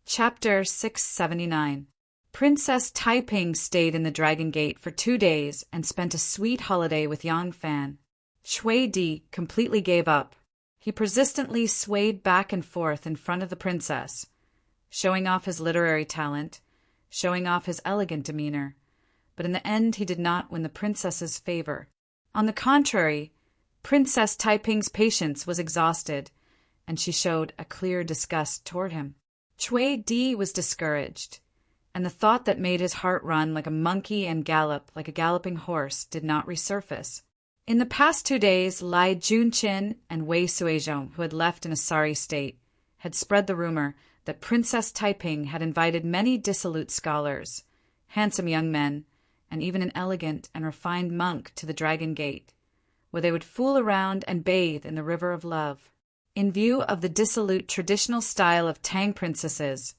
Chapter 679. Princess Taiping stayed in the Dragon Gate for 2 days and spent a sweet holiday with Yang Fan. Shui Di completely gave up. He persistently swayed back and forth in front of the princess, showing off his literary talent, showing off his elegant demeanor, but in the end he did not win the princess's favor. On the contrary, Princess Taiping's patience was exhausted, and she showed a clear disgust toward him. Shui Di was discouraged, and the thought that made his heart run like a monkey and gallop like a galloping horse did not resurface. In the past 2 days, Lai Junqin and Wei Suizhong, who had left in a sorry state, had spread the rumor that Princess Taiping had invited many dissolute scholars, handsome young men, and even an elegant and refined monk to the Dragon Gate, where they would fool around and bathe in the river of love. In view of the dissolute traditional style of Tang princesses,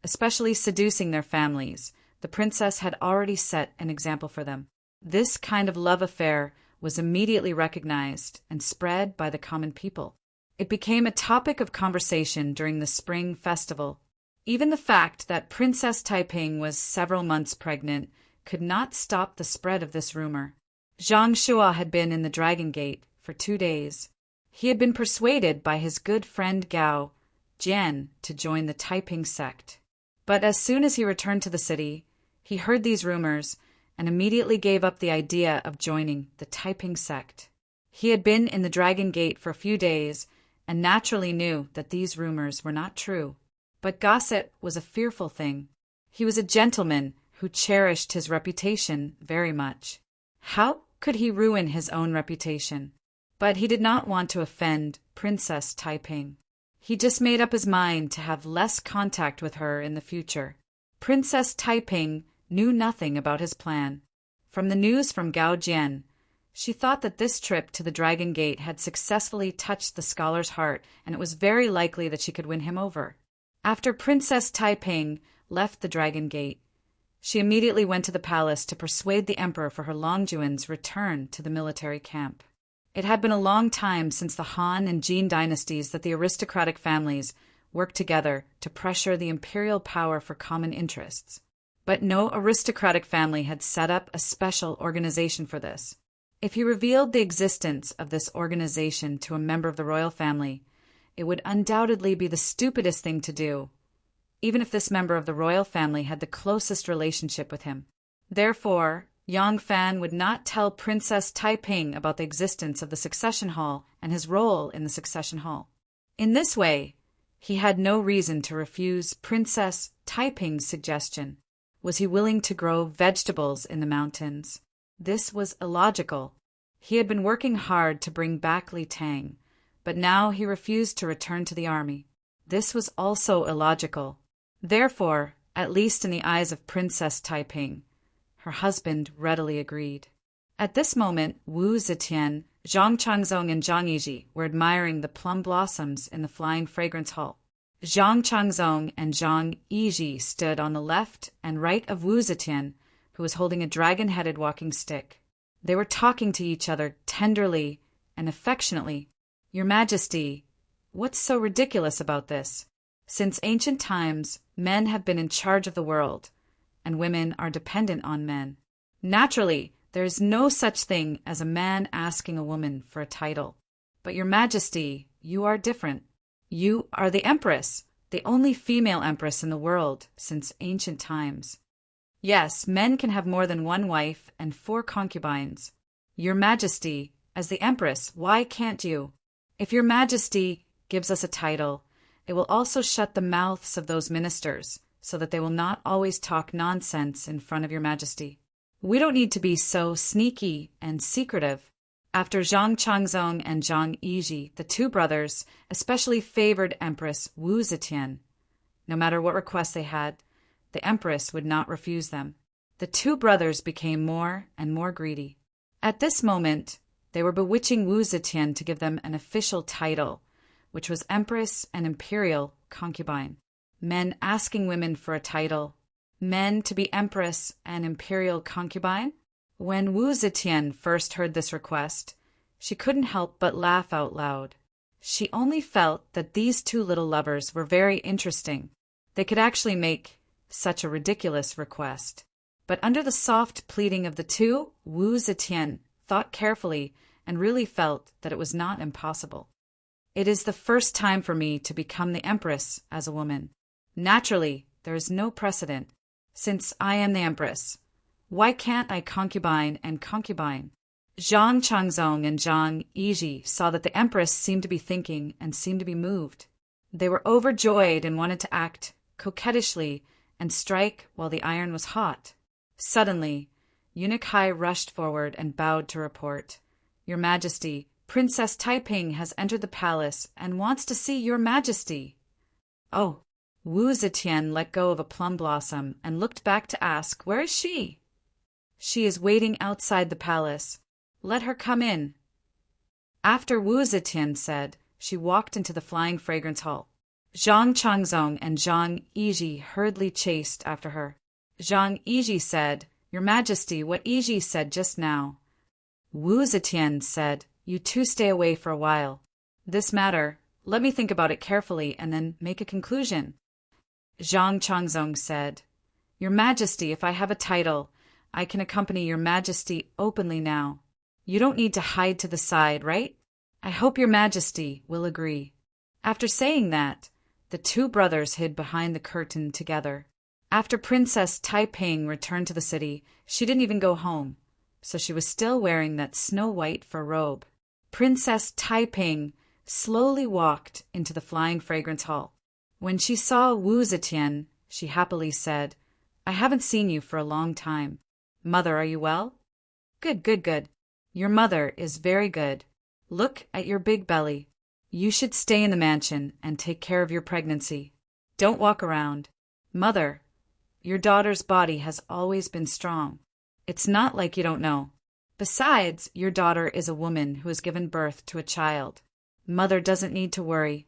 especially seducing their families, the princess had already set an example for them. This kind of love affair was immediately recognized and spread by the common people. It became a topic of conversation during the spring festival. Even the fact that Princess Taiping was several months pregnant could not stop the spread of this rumor. Zhang Shua had been in the Dragon Gate for 2 days. He had been persuaded by his good friend Gao Jian to join the Taiping sect. But as soon as he returned to the city, he heard these rumors and immediately gave up the idea of joining the Taiping sect. He had been in the Dragon Gate for a few days and naturally knew that these rumors were not true. But gossip was a fearful thing. He was a gentleman who cherished his reputation very much. How could he ruin his own reputation? But he did not want to offend Princess Taiping. He just made up his mind to have less contact with her in the future. Princess Taiping knew nothing about his plan. From the news from Gao Jian, she thought that this trip to the Dragon Gate had successfully touched the scholar's heart, and it was very likely that she could win him over. After Princess Taiping left the Dragon Gate, she immediately went to the palace to persuade the emperor for her Longjuan's return to the military camp. It had been a long time since the Han and Jin dynasties that the aristocratic families worked together to pressure the imperial power for common interests. But no aristocratic family had set up a special organization for this. If he revealed the existence of this organization to a member of the royal family, it would undoubtedly be the stupidest thing to do, even if this member of the royal family had the closest relationship with him. Therefore, Yang Fan would not tell Princess Taiping about the existence of the succession hall and his role in the succession hall. In this way, he had no reason to refuse Princess Taiping's suggestion. Was he willing to grow vegetables in the mountains? This was illogical. He had been working hard to bring back Li Tang, but now he refused to return to the army. This was also illogical. Therefore, at least in the eyes of Princess Taiping, her husband readily agreed. At this moment, Wu Zetian, Zhang Changzong, and Zhang Yiji were admiring the plum blossoms in the Flying Fragrance Hall. Zhang Changzong and Zhang Yiji stood on the left and right of Wu Zetian, who was holding a dragon-headed walking stick. They were talking to each other tenderly and affectionately. "Your Majesty, what's so ridiculous about this? Since ancient times, men have been in charge of the world, and women are dependent on men. Naturally, there is no such thing as a man asking a woman for a title. But Your Majesty, you are different. You are the Empress, the only female empress in the world since ancient times. Yes, men can have more than one wife and 4 concubines. Your Majesty, as the Empress, why can't you? If Your Majesty gives us a title, it will also shut the mouths of those ministers, so that they will not always talk nonsense in front of Your Majesty. We don't need to be so sneaky and secretive." After Zhang Changzong and Zhang Yiji, the 2 brothers especially favored Empress Wu Zetian. No matter what requests they had, the Empress would not refuse them. The 2 brothers became more and more greedy. At this moment, they were bewitching Wu Zetian to give them an official title, which was Empress and Imperial Concubine. Men asking women for a title, men to be Empress and Imperial Concubine? When Wu Zetian first heard this request, she couldn't help but laugh out loud. She only felt that these 2 little lovers were very interesting, They could actually make such a ridiculous request. But under the soft pleading of the two, Wu Zetian thought carefully and really felt that it was not impossible. It is the first time for me to become the empress as a woman. Naturally, there is no precedent. Since I am the empress, why can't I concubine and concubine? Zhang Changzong and Zhang Yizhi saw that the empress seemed to be thinking and seemed to be moved. They were overjoyed and wanted to act coquettishly and strike while the iron was hot. Suddenly, Eunuch Hai rushed forward and bowed to report, "Your Majesty, Princess Taiping has entered the palace and wants to see your Majesty." Oh, Wu Zetian let go of a plum blossom and looked back to ask, "Where is she?" "She is waiting outside the palace. Let her come in." After Wu Zetian said, she walked into the flying fragrance hall. Zhang Changzong and Zhang Yizhi hurriedly chased after her. Zhang Yizhi said, "Your Majesty, what Yizhi said just now." Wu Zetian said, "You two stay away for a while. This matter, let me think about it carefully and then make a conclusion." Zhang Changzong said, "Your Majesty, if I have a title, I can accompany Your Majesty openly now. You don't need to hide to the side, right? I hope Your Majesty will agree." After saying that, the two brothers hid behind the curtain together. After Princess Taiping returned to the city, she didn't even go home, so she was still wearing that snow-white fur robe. Princess Taiping slowly walked into the flying fragrance hall. When she saw Wu Zetian, she happily said, "I haven't seen you for a long time. Mother, are you well?" "Good, good, good. Your mother is very good. Look at your big belly. You should stay in the mansion and take care of your pregnancy. Don't walk around. Mother, your daughter's body has always been strong. It's not like you don't know. Besides, your daughter is a woman who has given birth to a child. Mother doesn't need to worry."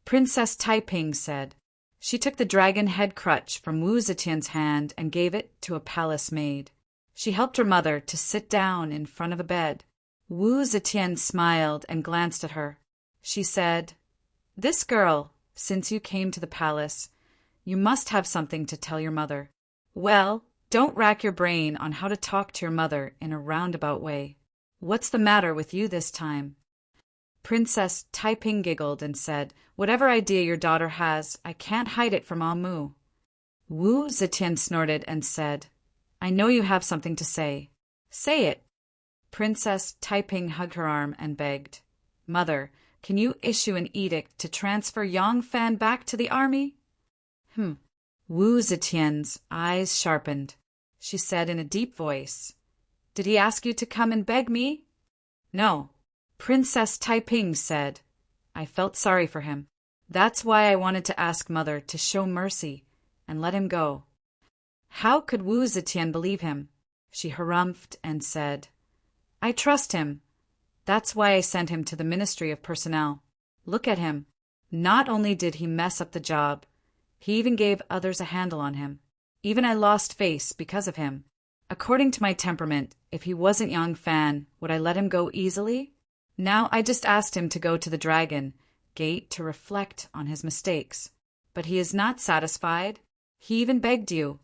Princess Taiping said. She took the dragon head crutch from Wu Zetian's hand and gave it to a palace maid. She helped her mother to sit down in front of a bed. Wu Zetian smiled and glanced at her. She said, "This girl, since you came to the palace, you must have something to tell your mother. Well, don't rack your brain on how to talk to your mother in a roundabout way. What's the matter with you this time?" Princess Taiping giggled and said, "Whatever idea your daughter has, I can't hide it from Amu." Wu Zetian snorted and said, "I know you have something to say. Say it." Princess Taiping hugged her arm and begged, "Mother, can you issue an edict to transfer Yang Fan back to the army?" Wu Zetian's eyes sharpened. She said in a deep voice, "Did he ask you to come and beg me?" "No." Princess Taiping said, "I felt sorry for him. That's why I wanted to ask Mother to show mercy and let him go." How could Wu Zetian believe him? She harumphed and said, "I trust him. That's why I sent him to the Ministry of Personnel. Look at him. Not only did he mess up the job, he even gave others a handle on him. Even I lost face because of him. According to my temperament, if he wasn't Yang Fan, would I let him go easily? Now I just asked him to go to the Dragon Gate to reflect on his mistakes. But he is not satisfied. He even begged you."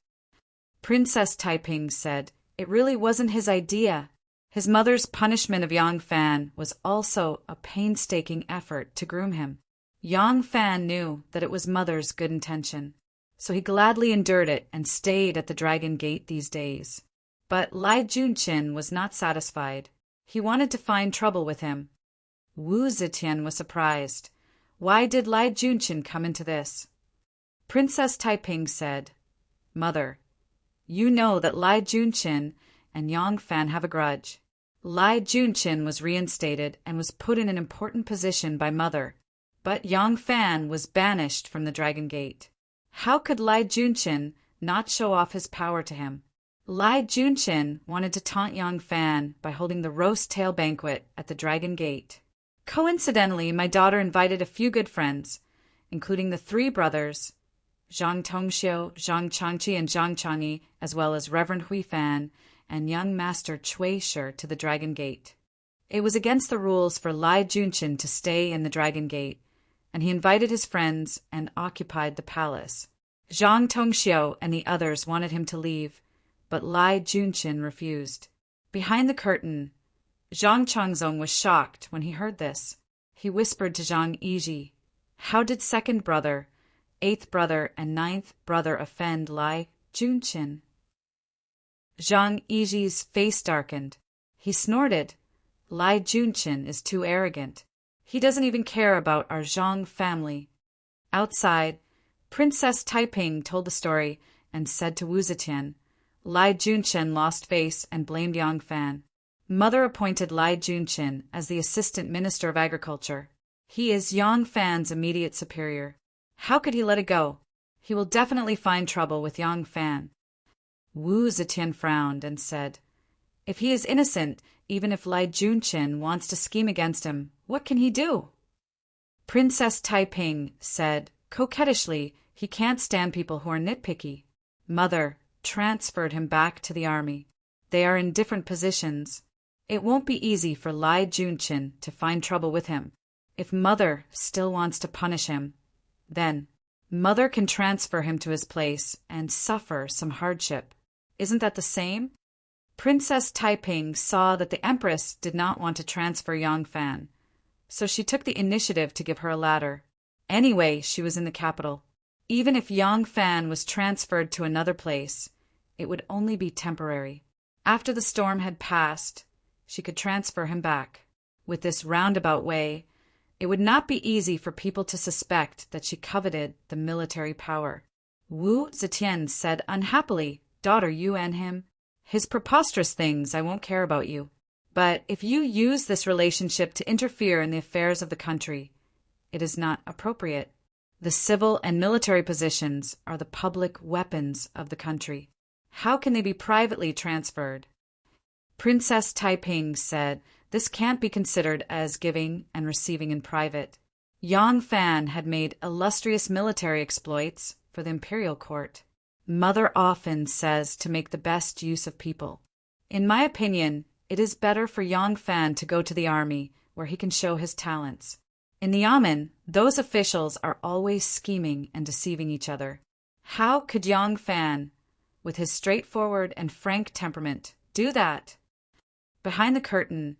Princess Taiping said, "It really wasn't his idea. His mother's punishment of Yang Fan was also a painstaking effort to groom him. Yang Fan knew that it was Mother's good intention, so he gladly endured it and stayed at the Dragon Gate these days. But Lai Junqin was not satisfied. He wanted to find trouble with him." Wu Zetian was surprised. Why did Lai Junqin come into this? Princess Taiping said, "Mother, you know that Lai Junqin and Yang Fan have a grudge. Lai Junqin was reinstated and was put in an important position by Mother, but Yang Fan was banished from the Dragon Gate. How could Lai Junqin not show off his power to him? Lai Junqin wanted to taunt Yang Fan by holding the roast tail banquet at the Dragon Gate. Coincidentally, my daughter invited a few good friends, including the three brothers, Zhang Tongxiu, Zhang Changqi, and Zhang Changyi, as well as Reverend Hui Fan and young Master Cui Shi to the Dragon Gate. It was against the rules for Lai Junqin to stay in the Dragon Gate, and he invited his friends and occupied the palace. Zhang Tongxiu and the others wanted him to leave, but Lai Junqin refused. Behind the curtain, Zhang Changzong was shocked when he heard this. He whispered to Zhang Yiji, "How did second brother, eighth brother, and ninth brother offend Lai Junqin?" Zhang Yiji's face darkened. He snorted, "Lai Junqin is too arrogant. He doesn't even care about our Zhang family." Outside, Princess Taiping told the story and said to Wu Zetian, Lai Junqin lost face and blamed Yang Fan. Mother appointed Lai Junqin as the Assistant Minister of Agriculture. He is Yang Fan's immediate superior. How could he let it go? He will definitely find trouble with Yang Fan. Wu Zetian frowned and said, "If he is innocent, even if Lai Junqin wants to scheme against him, what can he do?" Princess Taiping said, coquettishly, "He can't stand people who are nitpicky." Mother transferred him back to the army. They are in different positions. It won't be easy for Lai Junqin to find trouble with him. If Mother still wants to punish him, then Mother can transfer him to his place and suffer some hardship. Isn't that the same? Princess Taiping saw that the Empress did not want to transfer Yang Fan, so she took the initiative to give her a ladder. Anyway, she was in the capital. Even if Yang Fan was transferred to another place, it would only be temporary. After the storm had passed, she could transfer him back. With this roundabout way, it would not be easy for people to suspect that she coveted the military power. Wu Zetian said unhappily, "Daughter, you and him, his preposterous things, I won't care about you. But if you use this relationship to interfere in the affairs of the country, it is not appropriate. The civil and military positions are the public weapons of the country. How can they be privately transferred?" Princess Taiping said this can't be considered as giving and receiving in private. Yang Fan had made illustrious military exploits for the imperial court. Mother often says to make the best use of people. In my opinion, it is better for Yang Fan to go to the army, where he can show his talents. In the Yamen, those officials are always scheming and deceiving each other. How could Yang Fan, with his straightforward and frank temperament, do that? Behind the curtain,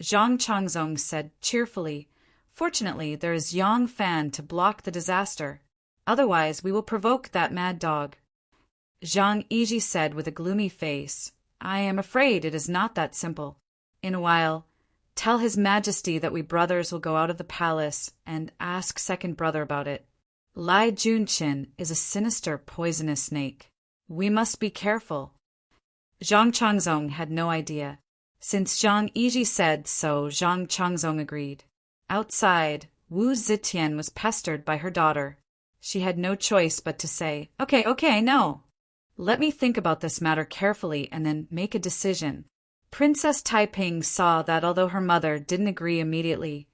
Zhang Changzong said cheerfully, "Fortunately, there is Yang Fan to block the disaster. Otherwise, we will provoke that mad dog." Zhang Yiji said with a gloomy face, "I am afraid it is not that simple. In a while, tell His Majesty that we brothers will go out of the palace and ask second brother about it. Lai Junqin is a sinister poisonous snake. We must be careful." Zhang Changzong had no idea. Since Zhang Yiji said so, Zhang Changzong agreed. Outside, Wu Zetian was pestered by her daughter. She had no choice but to say, Okay, no. Let me think about this matter carefully and then make a decision." Princess Taiping saw that although her mother didn't agree immediately,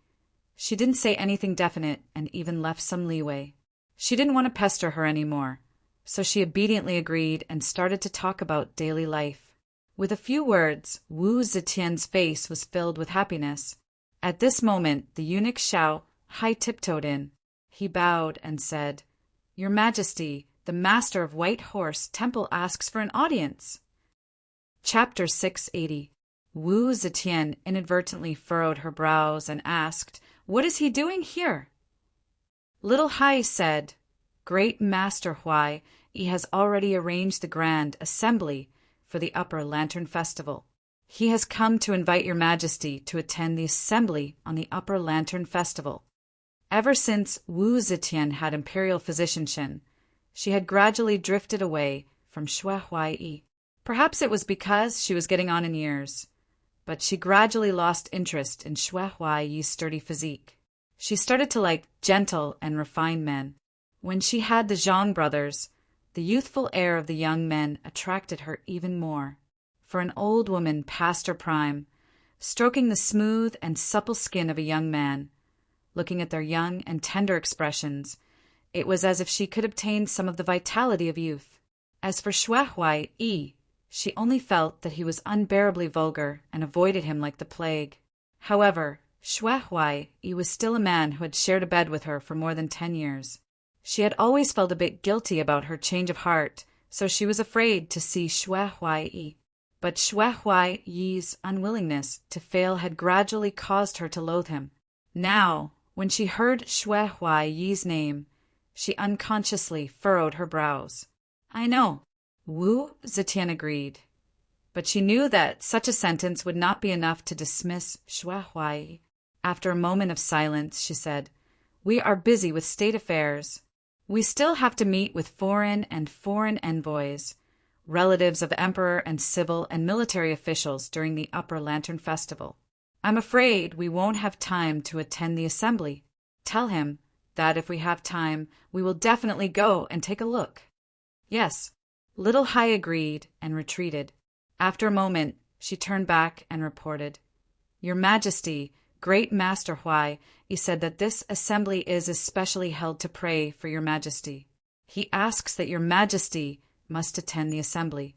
she didn't say anything definite and even left some leeway. She didn't want to pester her anymore, so she obediently agreed and started to talk about daily life. With a few words, Wu Zetian's face was filled with happiness. At this moment, the eunuch Xiao high-tiptoed in. He bowed and said, "Your Majesty, the Master of White Horse Temple asks for an audience." Chapter 680. Wu Zetian inadvertently furrowed her brows and asked, "What is he doing here?" Little Hai said, "Great Master Huai, he has already arranged the grand assembly for the Upper Lantern Festival. He has come to invite your Majesty to attend the assembly on the Upper Lantern Festival." Ever since Wu Zetian had imperial physicianship, she had gradually drifted away from Xue Huai. Perhaps it was because she was getting on in years, but she gradually lost interest in Xue Huai's sturdy physique. She started to like gentle and refined men. When she had the Zhang brothers, the youthful air of the young men attracted her even more. For an old woman past her prime, stroking the smooth and supple skin of a young man, looking at their young and tender expressions, it was as if she could obtain some of the vitality of youth. As for Xue Huai, she only felt that he was unbearably vulgar and avoided him like the plague. However, Xue Huai was still a man who had shared a bed with her for more than 10 years. She had always felt a bit guilty about her change of heart, so she was afraid to see Xue Huaiyi. But Xue Huaiyi's unwillingness to fail had gradually caused her to loathe him. Now, when she heard Xue Huaiyi's name, she unconsciously furrowed her brows. I know, Wu Zetian agreed. But she knew that such a sentence would not be enough to dismiss Xue Huaiyi. After a moment of silence, she said, We are busy with state affairs. We still have to meet with foreign envoys, relatives of emperor and civil and military officials during the Upper Lantern Festival. I'm afraid we won't have time to attend the assembly. Tell him that if we have time, we will definitely go and take a look. Yes, Little Hai agreed and retreated. After a moment, she turned back and reported, Your Majesty, Great Master Huai, he said that this assembly is especially held to pray for Your Majesty. He asks that Your Majesty must attend the assembly.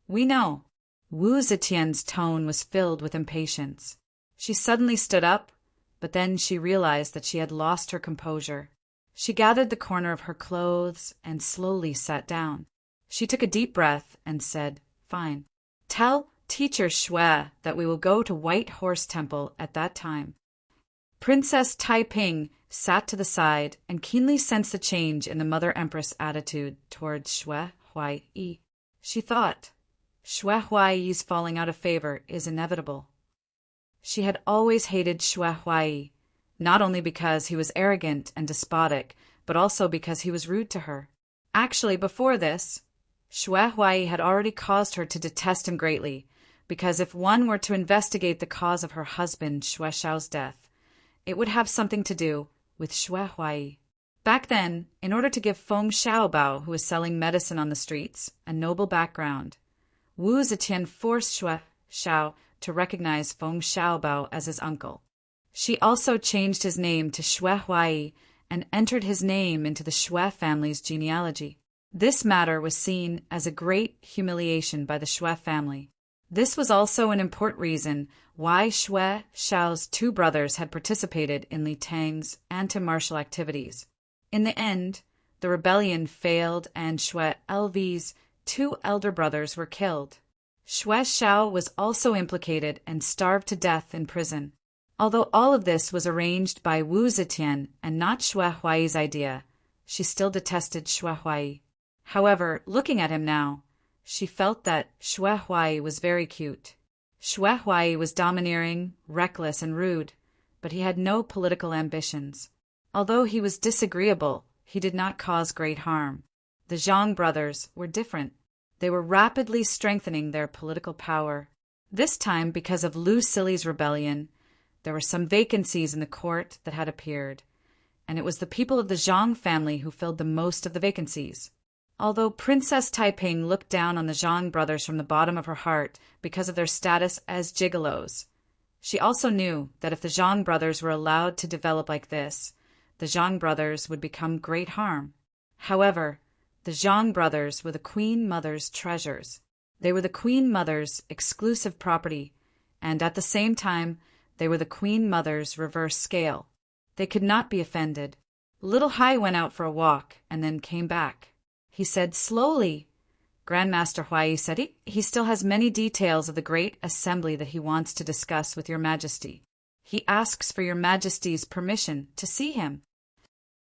We know. Wu Zetian's tone was filled with impatience. She suddenly stood up, but then she realized that she had lost her composure. She gathered the corner of her clothes and slowly sat down. She took a deep breath and said, Fine. Tell Teacher Xue that we will go to White Horse Temple at that time. Princess Taiping sat to the side and keenly sensed the change in the Mother Empress' attitude towards Xue Huaiyi. She thought, Xue Huaiyi's falling out of favor is inevitable. She had always hated Xue Huaiyi, not only because he was arrogant and despotic, but also because he was rude to her. Actually, before this, Xue Huaiyi had already caused her to detest him greatly, because if one were to investigate the cause of her husband Xue Xiao's death, it would have something to do with Xue Huaiyi. Back then, in order to give Feng Xiaobao, who was selling medicine on the streets, a noble background, Wu Zetian forced Xue Xiao to recognize Feng Xiaobao as his uncle. She also changed his name to Xue Huaiyi and entered his name into the Xue family's genealogy. This matter was seen as a great humiliation by the Xue family. This was also an important reason why Xue Xiao's two brothers had participated in Li Tang's anti-martial activities. In the end, the rebellion failed and Xue Lv's two elder brothers were killed. Xue Xiao was also implicated and starved to death in prison. Although all of this was arranged by Wu Zetian and not Xue Huaiyi's idea, she still detested Xue Huaiyi. However, looking at him now, she felt that Xue Huaiyi was very cute. Xue Huaiyi was domineering, reckless, and rude, but he had no political ambitions. Although he was disagreeable, he did not cause great harm. The Zhang brothers were different. They were rapidly strengthening their political power. This time, because of Lu Sili's rebellion, there were some vacancies in the court that had appeared, and it was the people of the Zhang family who filled the most of the vacancies. Although Princess Taiping looked down on the Zhang brothers from the bottom of her heart because of their status as gigolos, she also knew that if the Zhang brothers were allowed to develop like this, the Zhang brothers would become great harm. However, the Zhang brothers were the Queen Mother's treasures. They were the Queen Mother's exclusive property, and at the same time, they were the Queen Mother's reverse scale. They could not be offended. Little Hai went out for a walk and then came back. He said slowly, Grandmaster Huaiyi said he still has many details of the great assembly that he wants to discuss with Your Majesty. He asks for Your Majesty's permission to see him.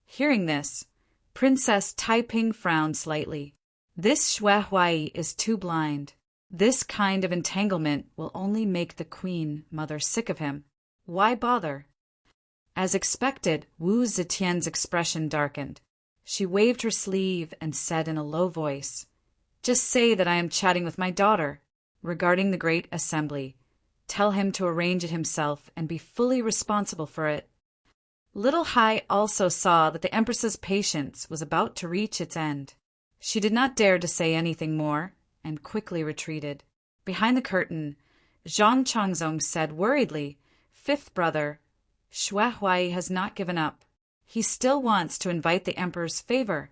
Hearing this, Princess Taiping frowned slightly. This Xue Huaiyi is too blind. This kind of entanglement will only make the Queen Mother sick of him. Why bother? As expected, Wu Zetian's expression darkened. She waved her sleeve and said in a low voice, Just say that I am chatting with my daughter. Regarding the great assembly, tell him to arrange it himself and be fully responsible for it. Little Hai also saw that the Empress's patience was about to reach its end. She did not dare to say anything more and quickly retreated. Behind the curtain, Zhang Changzong said worriedly, Fifth brother, Xue Huaiyi has not given up. He still wants to invite the Emperor's favor.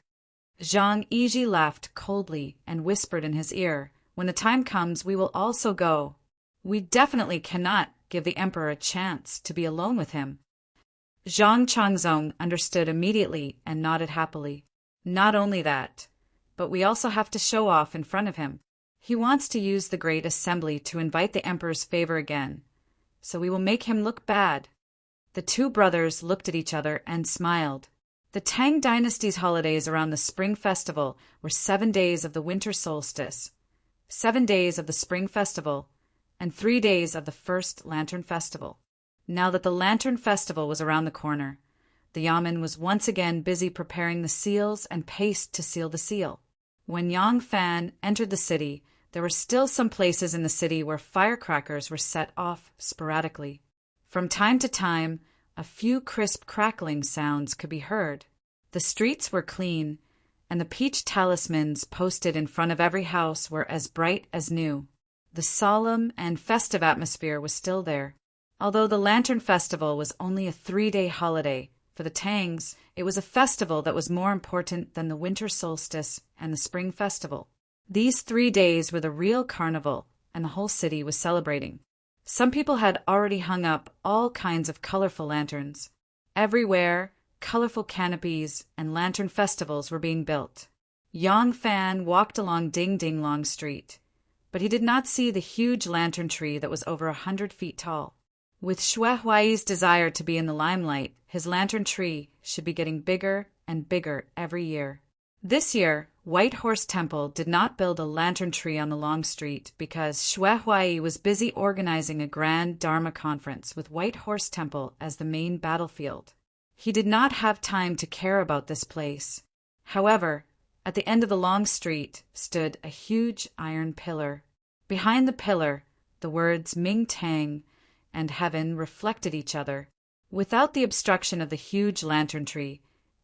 Zhang Yiji laughed coldly and whispered in his ear, When the time comes, we will also go. We definitely cannot give the Emperor a chance to be alone with him. Zhang Changzong understood immediately and nodded happily. Not only that, but we also have to show off in front of him. He wants to use the great assembly to invite the emperor's favor again, so we will make him look bad." The two brothers looked at each other and smiled. The Tang dynasty's holidays around the Spring Festival were 7 days of the winter solstice, 7 days of the Spring Festival, and 3 days of the first Lantern Festival. Now that the Lantern Festival was around the corner, the Yamen was once again busy preparing the seals and paste to seal the seal. When Yang Fan entered the city, there were still some places in the city where firecrackers were set off sporadically. From time to time, a few crisp crackling sounds could be heard. The streets were clean, and the peach talismans posted in front of every house were as bright as new. The solemn and festive atmosphere was still there. Although the Lantern Festival was only a 3-day holiday, for the Tangs, it was a festival that was more important than the winter solstice and the Spring Festival. These 3 days were the real carnival, and the whole city was celebrating. Some people had already hung up all kinds of colorful lanterns. Everywhere, colorful canopies and lantern festivals were being built. Yang Fan walked along Ding Ding Long Street, but he did not see the huge lantern tree that was over 100 feet tall. With Xue Huai's desire to be in the limelight, his lantern tree should be getting bigger and bigger every year. This year, White Horse Temple did not build a lantern tree on the long street because Xue Huai was busy organizing a grand Dharma conference with White Horse Temple as the main battlefield. He did not have time to care about this place. However, at the end of the long street stood a huge iron pillar. Behind the pillar, the words Ming Tang and heaven reflected each other. Without the obstruction of the huge lantern tree,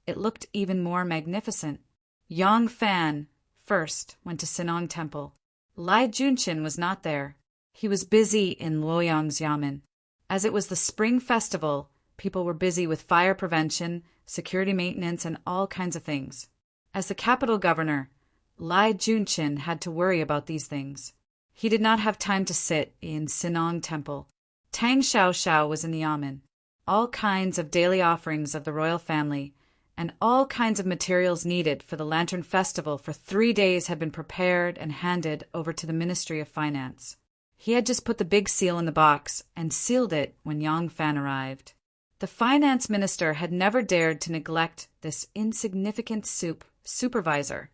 it looked even more magnificent. Yang Fan first went to Sinong Temple. Lai Junshin was not there. He was busy in Luoyang's Yamen. As it was the Spring Festival, people were busy with fire prevention, security maintenance, and all kinds of things. As the capital governor, Lai Junshin had to worry about these things. He did not have time to sit in Sinong Temple. Tang Xiaoxiao was in the Yamen. All kinds of daily offerings of the royal family and all kinds of materials needed for the Lantern Festival for 3 days had been prepared and handed over to the Ministry of Finance. He had just put the big seal in the box and sealed it when Yang Fan arrived. The finance minister had never dared to neglect this insignificant supervisor,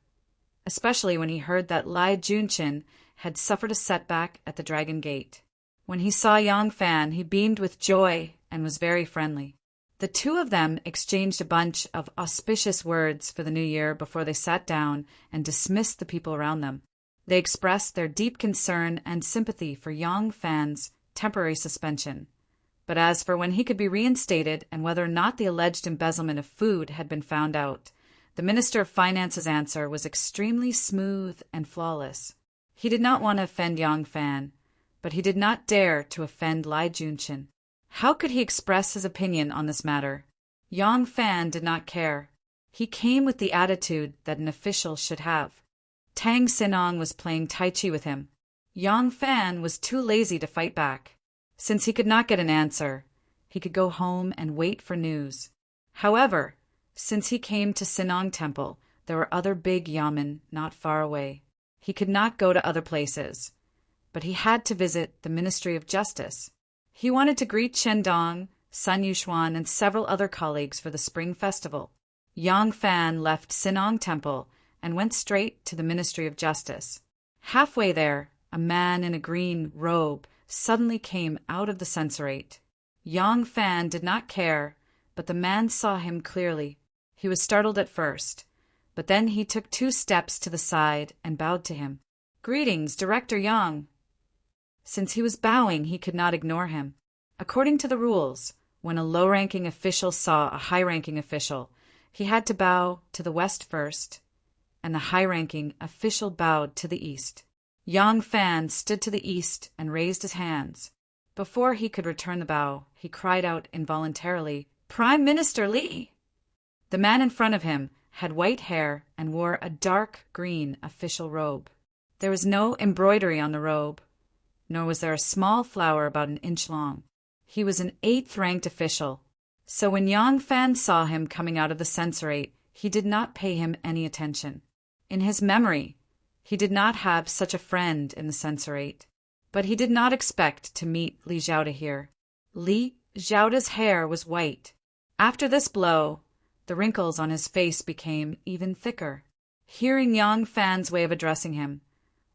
especially when he heard that Lai Junshin had suffered a setback at the Dragon Gate. When he saw Yang Fan, he beamed with joy and was very friendly. The two of them exchanged a bunch of auspicious words for the new year before they sat down and dismissed the people around them. They expressed their deep concern and sympathy for Yang Fan's temporary suspension. But as for when he could be reinstated and whether or not the alleged embezzlement of food had been found out, the Minister of Finance's answer was extremely smooth and flawless. He did not want to offend Yang Fan, but he did not dare to offend Lai Junshin. How could he express his opinion on this matter? Yang Fan did not care. He came with the attitude that an official should have. Tang Sinong was playing Tai Chi with him. Yang Fan was too lazy to fight back. Since he could not get an answer, he could go home and wait for news. However, since he came to Sinong Temple, there were other big yamen not far away. He could not go to other places, but he had to visit the Ministry of Justice. He wanted to greet Shendong, Sun Yuxuan, and several other colleagues for the Spring Festival. Yang Fan left Sinong Temple and went straight to the Ministry of Justice. Halfway there, a man in a green robe suddenly came out of the censorate. Yang Fan did not care, but the man saw him clearly. He was startled at first, but then he took 2 steps to the side and bowed to him. "Greetings, Director Yang." Since he was bowing, he could not ignore him. According to the rules, when a low-ranking official saw a high-ranking official, he had to bow to the west first, and the high-ranking official bowed to the east. Yang Fan stood to the east and raised his hands. Before he could return the bow, he cried out involuntarily, "Prime Minister Li!" The man in front of him had white hair and wore a dark green official robe. There was no embroidery on the robe, nor was there a small flower about an inch long. He was an 8th-ranked official, so when Yang Fan saw him coming out of the censorate, he did not pay him any attention. In his memory, he did not have such a friend in the censorate. But he did not expect to meet Li Zhaoda here. Li Zhaoda's hair was white. After this blow, the wrinkles on his face became even thicker. Hearing Yang Fan's way of addressing him,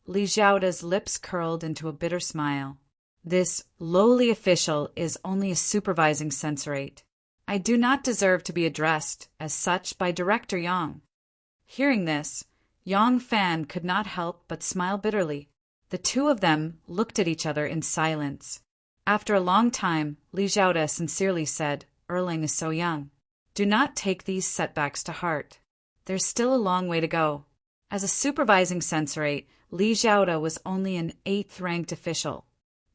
Li Zhaoda's lips curled into a bitter smile. This lowly official is only a supervising censorate. I do not deserve to be addressed as such by Director Yang. Hearing this, Yang Fan could not help but smile bitterly. The two of them looked at each other in silence. After a long time, Li Zhaoda sincerely said, "Erling is so young. Do not take these setbacks to heart. There's still a long way to go." As a supervising censorate, Li Zhaoda was only an 8th-ranked official.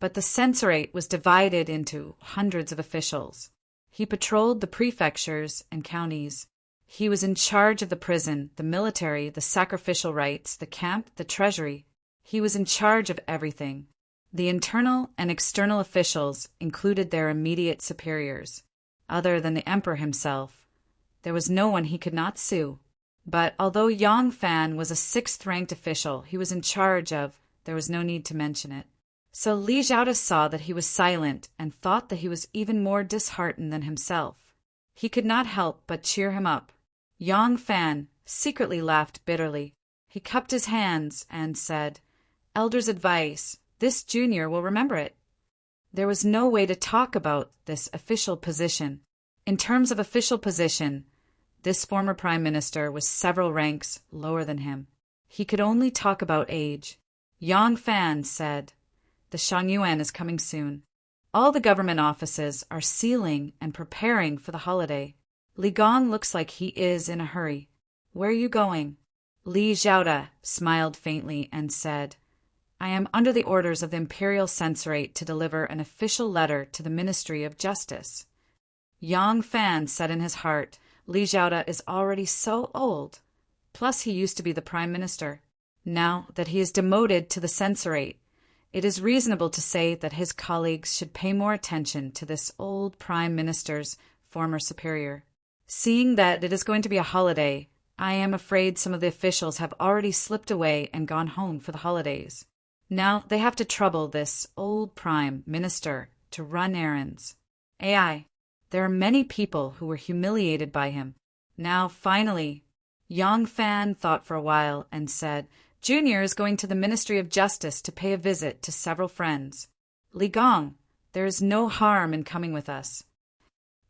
But the censorate was divided into hundreds of officials. He patrolled the prefectures and counties. He was in charge of the prison, the military, the sacrificial rites, the camp, the treasury. He was in charge of everything. The internal and external officials included their immediate superiors. Other than the emperor himself, there was no one he could not sue. But although Yang Fan was a 6th-ranked official he was in charge of, there was no need to mention it. So Li Zhaoda saw that he was silent and thought that he was even more disheartened than himself. He could not help but cheer him up. Yang Fan secretly laughed bitterly. He cupped his hands and said, "Elder's advice, this junior will remember it." There was no way to talk about this official position. In terms of official position, this former prime minister was several ranks lower than him. He could only talk about age. Yang Fan said, "The Shangyuan is coming soon. All the government offices are sealing and preparing for the holiday. Li Gong looks like he is in a hurry. Where are you going?" Li Zhaoda smiled faintly and said, "I am under the orders of the Imperial Censorate to deliver an official letter to the Ministry of Justice." Yang Fan said in his heart, Li Zhaoda is already so old. Plus he used to be the prime minister. Now that he is demoted to the censorate, it is reasonable to say that his colleagues should pay more attention to this old prime minister's former superior. Seeing that it is going to be a holiday, I am afraid some of the officials have already slipped away and gone home for the holidays. Now they have to trouble this old prime minister to run errands. AI, there are many people who were humiliated by him. Now, finally, Yang Fan thought for a while and said, "Junior is going to the Ministry of Justice to pay a visit to several friends. Li Gong, there is no harm in coming with us."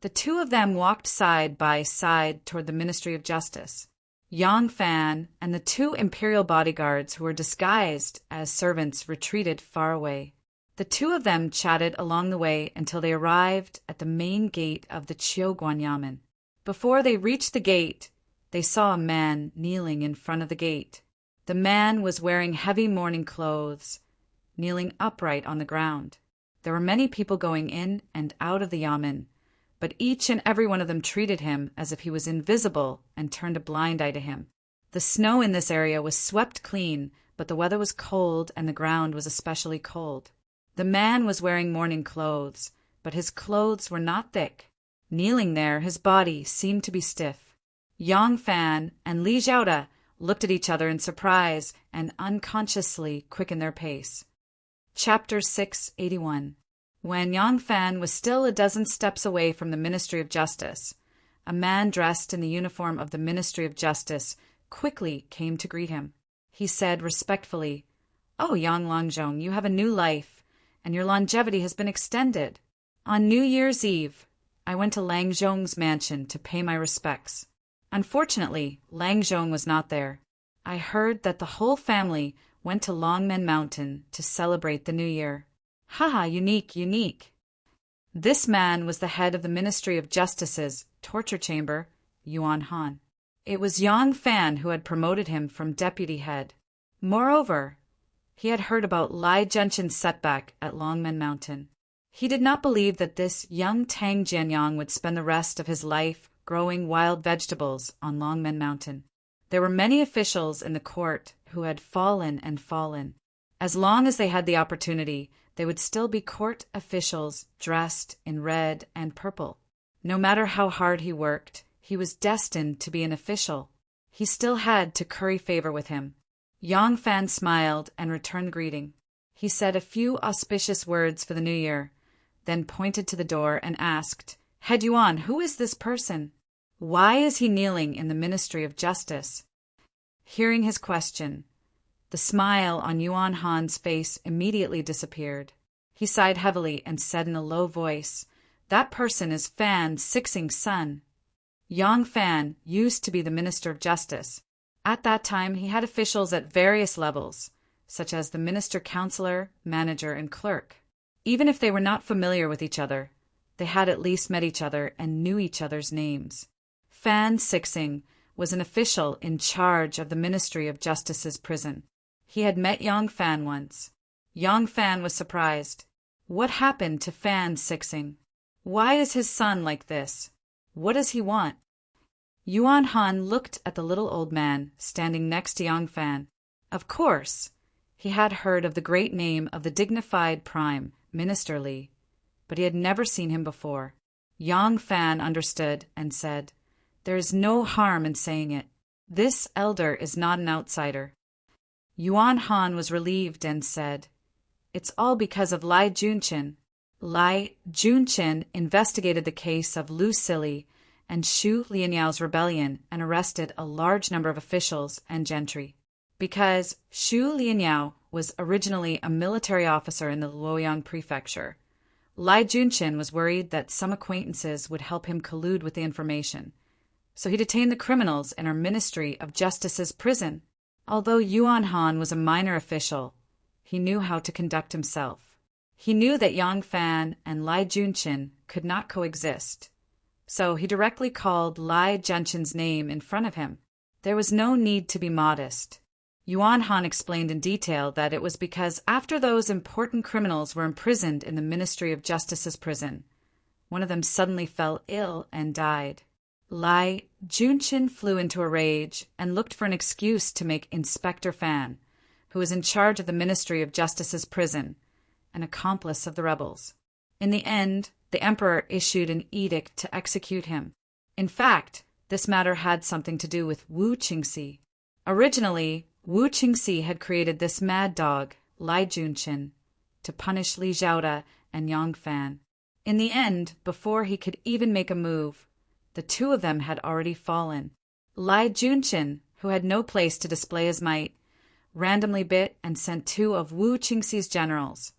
The two of them walked side by side toward the Ministry of Justice. Yang Fan and the 2 imperial bodyguards who were disguised as servants retreated far away. The two of them chatted along the way until they arrived at the main gate of the Qiuguan Yamen. Before they reached the gate, they saw a man kneeling in front of the gate. The man was wearing heavy mourning clothes, kneeling upright on the ground. There were many people going in and out of the Yamen, but each and every one of them treated him as if he was invisible and turned a blind eye to him. The snow in this area was swept clean, but the weather was cold and the ground was especially cold. The man was wearing mourning clothes, but his clothes were not thick. Kneeling there, his body seemed to be stiff. Yang Fan and Li Zhaoda looked at each other in surprise and unconsciously quickened their pace. Chapter 681. When Yang Fan was still a dozen steps away from the Ministry of Justice, a man dressed in the uniform of the Ministry of Justice quickly came to greet him. He said respectfully, "Oh, Yang Langzhong, you have a new life, and your longevity has been extended. On New Year's Eve, I went to Langzhong's mansion to pay my respects. Unfortunately, Langzhong was not there. I heard that the whole family went to Longmen Mountain to celebrate the New Year." Haha, unique. This man was the head of the Ministry of Justice's torture chamber, Yuan Han. It was Yang Fan who had promoted him from deputy head. Moreover, he had heard about Lai Junshin's setback at Longmen Mountain. He did not believe that this young Tang Jianyang would spend the rest of his life growing wild vegetables on Longmen Mountain. There were many officials in the court who had fallen and fallen. As long as they had the opportunity, they would still be court officials dressed in red and purple. No matter how hard he worked, He was destined to be an official. He still had to curry favor with him. Yang Fan smiled and returned greeting. He said a few auspicious words for the new year, then pointed to the door and asked, "Head Yuan, who is this person? Why is he kneeling in the Ministry of Justice?" Hearing his question, the smile on Yuan Han's face immediately disappeared. He sighed heavily and said in a low voice, "That person is Fan Sixing's son." Yang Fan used to be the Minister of Justice. At that time, he had officials at various levels, such as the minister, counselor, manager, and clerk. Even if they were not familiar with each other, they had at least met each other and knew each other's names. Fan Sixing was an official in charge of the Ministry of Justice's prison. He had met Yang Fan once. Yang Fan was surprised. What happened to Fan Sixing? Why is his son like this? What does he want? Yuan Han looked at the little old man standing next to Yang Fan. Of course, he had heard of the great name of the dignified Prime Minister Li, but he had never seen him before. Yang Fan understood and said, "There is no harm in saying it. This elder is not an outsider." Yuan Han was relieved and said, "It's all because of Lai Junqin." Lai Junqin investigated the case of Lu Sili and Xu Lianyao's rebellion and arrested a large number of officials and gentry. Because Xu Lianyao was originally a military officer in the Luoyang prefecture, Lai Junqin was worried that some acquaintances would help him collude with the information. So he detained the criminals in our Ministry of Justice's prison. Although Yuan Han was a minor official, he knew how to conduct himself. He knew that Yang Fan and Lai Junqin could not coexist. So he directly called Lai Junqin's name in front of him. There was no need to be modest. Yuan Han explained in detail that it was because after those important criminals were imprisoned in the Ministry of Justice's prison, one of them suddenly fell ill and died. Lai Junqin flew into a rage and looked for an excuse to make Inspector Fan, who was in charge of the Ministry of Justice's prison, an accomplice of the rebels. In the end, the emperor issued an edict to execute him. In fact, this matter had something to do with Wu Qingxi. Originally, Wu Qingxi had created this mad dog, Lai Junqin, to punish Li Zhaoda and Yang Fan. In the end, before he could even make a move, the two of them had already fallen. Lai Junqin, who had no place to display his might, randomly bit and sent two of Wu Qingxi's generals,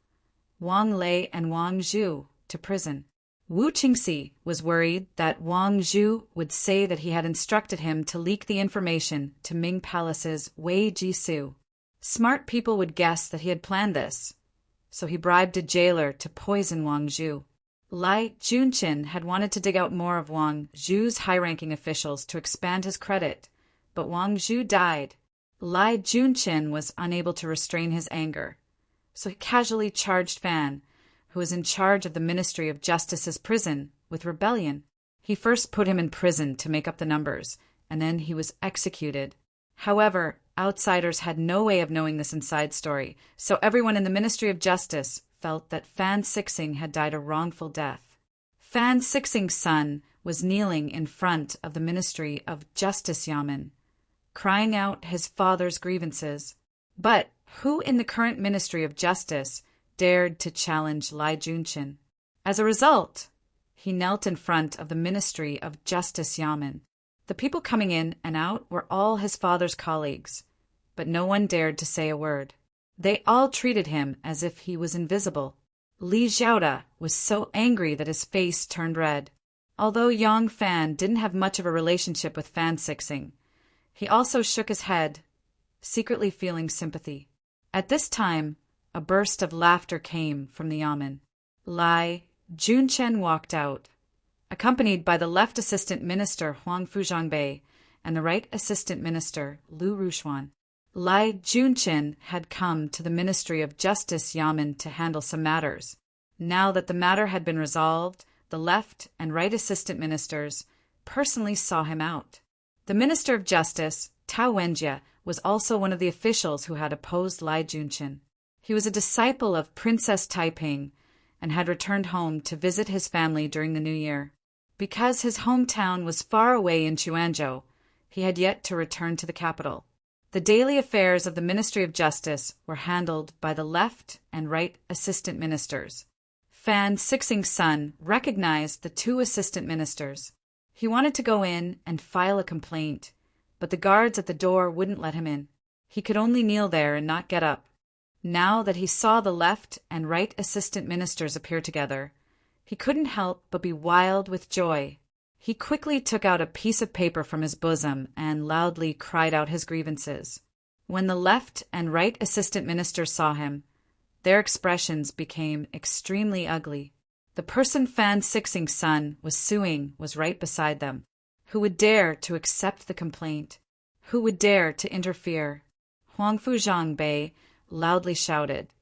Wang Lei and Wang Zhu, to prison. Wu Qingxi was worried that Wang Zhu would say that he had instructed him to leak the information to Ming Palace's Wei Jisoo. Smart people would guess that he had planned this, so he bribed a jailer to poison Wang Zhu. Lai Junqin had wanted to dig out more of Wang Zhu's high-ranking officials to expand his credit, but Wang Zhu died. Lai Junqin was unable to restrain his anger, so he casually charged Fan, who was in charge of the Ministry of Justice's prison, with rebellion. He first put him in prison to make up the numbers, and then he was executed. However, outsiders had no way of knowing this inside story, so everyone in the Ministry of Justice felt that Fan Sixing had died a wrongful death. Fan Sixing's son was kneeling in front of the Ministry of Justice Yamen, crying out his father's grievances. But who in the current Ministry of Justice dared to challenge Lai Junqin? As a result, he knelt in front of the Ministry of Justice Yamen. The people coming in and out were all his father's colleagues, but no one dared to say a word. They all treated him as if he was invisible. Li Zhaoda was so angry that his face turned red. Although Yang Fan didn't have much of a relationship with Fan Sixing, he also shook his head, secretly feeling sympathy. At this time, a burst of laughter came from the Yamen. Lai Junqin walked out, accompanied by the left assistant minister Huang Fuzhangbei and the right assistant minister Lu Rushuan. Lai Junqin had come to the Ministry of Justice Yamen to handle some matters. Now that the matter had been resolved, the left and right assistant ministers personally saw him out. The Minister of Justice, Tao Wenjie, was also one of the officials who had opposed Lai Junqin. He was a disciple of Princess Taiping and had returned home to visit his family during the New Year. Because his hometown was far away in Chuanzhou, he had yet to return to the capital. The daily affairs of the Ministry of Justice were handled by the left and right assistant ministers. Fan Sixing's son recognized the two assistant ministers. He wanted to go in and file a complaint, but the guards at the door wouldn't let him in. He could only kneel there and not get up. Now that he saw the left and right assistant ministers appear together, he couldn't help but be wild with joy. He quickly took out a piece of paper from his bosom and loudly cried out his grievances. When the left and right assistant ministers saw him, their expressions became extremely ugly. The person Fan Sixing's son was suing was right beside them. Who would dare to accept the complaint? Who would dare to interfere? Huang Fuzhang Bei loudly shouted,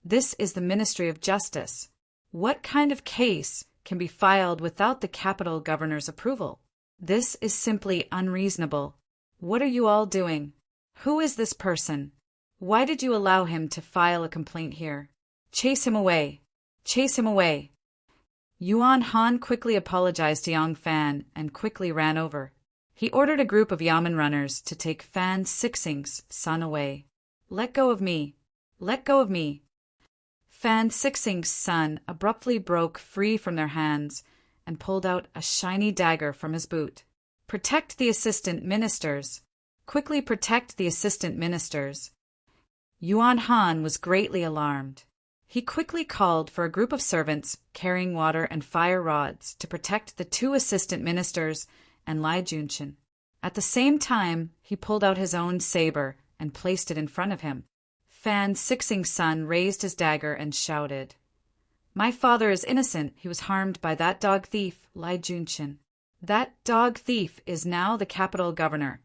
"This is the Ministry of Justice. What kind of case can be filed without the capital governor's approval? This is simply unreasonable. What are you all doing? Who is this person? Why did you allow him to file a complaint here? Chase him away! Chase him away!" Yuan Han quickly apologized to Yang Fan and quickly ran over. He ordered a group of Yamen runners to take Fan Sixing's son away. "Let go of me! Let go of me!" Fan Sixing's son abruptly broke free from their hands and pulled out a shiny dagger from his boot. "Protect the assistant ministers! Quickly protect the assistant ministers!" Yuan Han was greatly alarmed. He quickly called for a group of servants carrying water and fire rods to protect the two assistant ministers and Lai Junshin. At the same time, he pulled out his own saber and placed it in front of him. Fan Sixing's son raised his dagger and shouted, "My father is innocent. He was harmed by that dog thief, Lai Junshin. That dog thief is now the capital governor.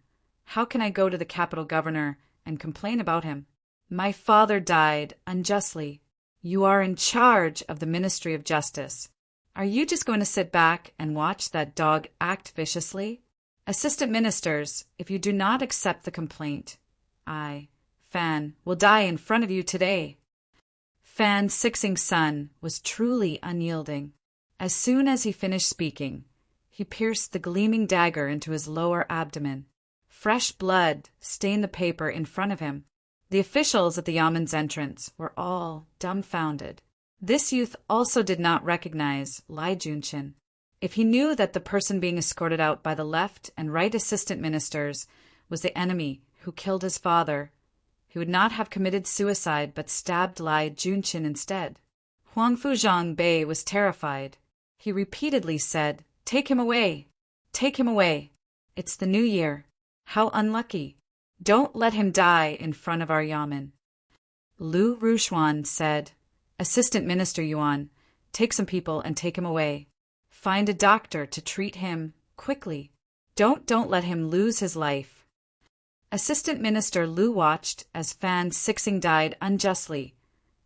How can I go to the capital governor and complain about him? My father died unjustly. You are in charge of the Ministry of Justice. Are you just going to sit back and watch that dog act viciously? Assistant ministers, if you do not accept the complaint, I, Fan, will die in front of you today." Fan Sixing's son was truly unyielding. As soon as he finished speaking, he pierced the gleaming dagger into his lower abdomen. Fresh blood stained the paper in front of him. The officials at the Yamen's entrance were all dumbfounded. This youth also did not recognize Lai Junshin. If he knew that the person being escorted out by the left and right assistant ministers was the enemy who killed his father, he would not have committed suicide but stabbed Lai Junshin instead. Huang Fuzhang Bei was terrified. He repeatedly said, "Take him away! Take him away! It's the new year. How unlucky! Don't let him die in front of our Yamen." Lu Rushuan said, "Assistant Minister Yuan, take some people and take him away. Find a doctor to treat him quickly. Don't let him lose his life." Assistant Minister Lu watched as Fan Sixing died unjustly,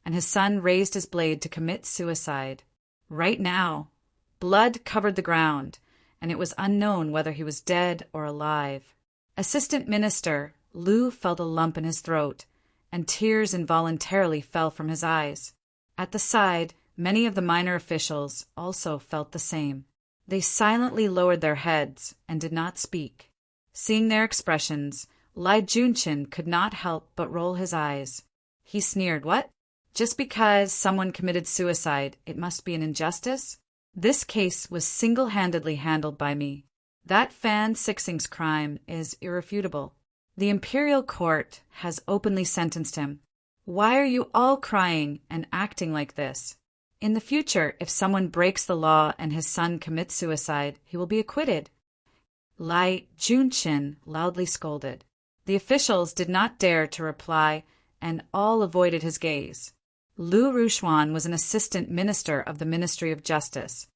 and his son raised his blade to commit suicide. Right now, blood covered the ground, and it was unknown whether he was dead or alive. Assistant Minister Lu felt a lump in his throat, and tears involuntarily fell from his eyes. At the side, many of the minor officials also felt the same. They silently lowered their heads and did not speak. Seeing their expressions, Lai Junshin could not help but roll his eyes. He sneered, "What? Just because someone committed suicide, it must be an injustice? This case was single-handedly handled by me. That Fan Sixing's crime is irrefutable. The imperial court has openly sentenced him. Why are you all crying and acting like this? In the future, if someone breaks the law and his son commits suicide, he will be acquitted." Lai Junshin loudly scolded. The officials did not dare to reply, and all avoided his gaze. Lu Rushuan was an assistant minister of the Ministry of Justice.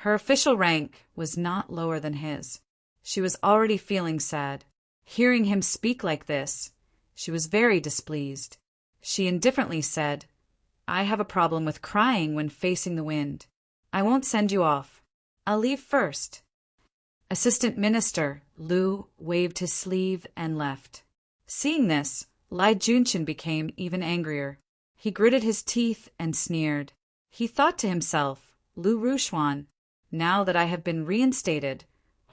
Her official rank was not lower than his. She was already feeling sad. Hearing him speak like this, she was very displeased. She indifferently said, "I have a problem with crying when facing the wind. I won't send you off. I'll leave first." Assistant Minister Lu waved his sleeve and left. Seeing this, Lai Junshin became even angrier. He gritted his teeth and sneered. He thought to himself, "Lu Rushuan, Now that I have been reinstated,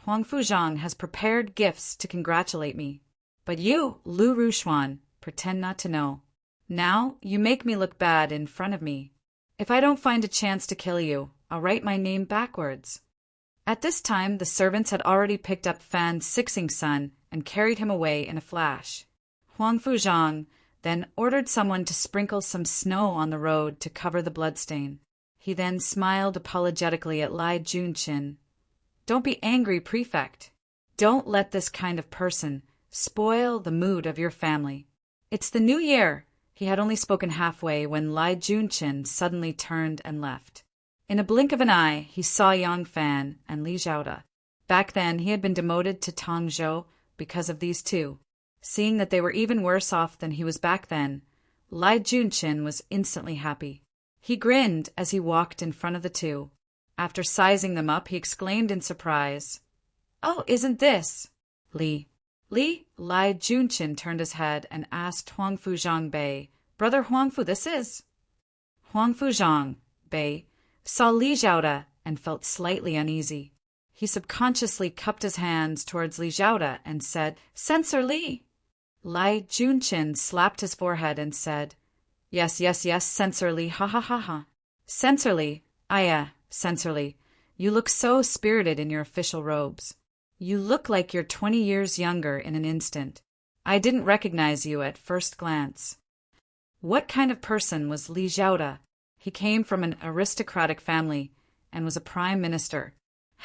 Huang Fuzhang has prepared gifts to congratulate me. But you, Lu Rushuan, pretend not to know. Now you make me look bad in front of me. If I don't find a chance to kill you, I'll write my name backwards." At this time, the servants had already picked up Fan Sixing's son and carried him away in a flash. Huang Fuzhang then ordered someone to sprinkle some snow on the road to cover the bloodstain. He then smiled apologetically at Lai Junqin. "Don't be angry, Prefect. Don't let this kind of person spoil the mood of your family. It's the new year." He had only spoken halfway when Lai Junqin suddenly turned and left. In a blink of an eye, he saw Yang Fan and Li Zhaoda. Back then, he had been demoted to Tongzhou because of these two. Seeing that they were even worse off than he was back then, Lai Junqin was instantly happy. He grinned as he walked in front of the two. After sizing them up, he exclaimed in surprise, "Oh, isn't this Li?" "Li?" Lai Junqin turned his head and asked Huang Fuzhang Bei, "Brother Huangfu, this is?" Huang Fuzhang Bei saw Li Zhaoda and felt slightly uneasy. He subconsciously cupped his hands towards Li Zhaoda and said, "Censor Li." Lai Junqin slapped his forehead and said, Yes, Censor Li, ha ha ha ha. Censor Li, Censor Li, you look so spirited in your official robes. You look like you're 20 years younger in an instant. I didn't recognize you at first glance." What kind of person was Li Zhaoda? He came from an aristocratic family and was a prime minister.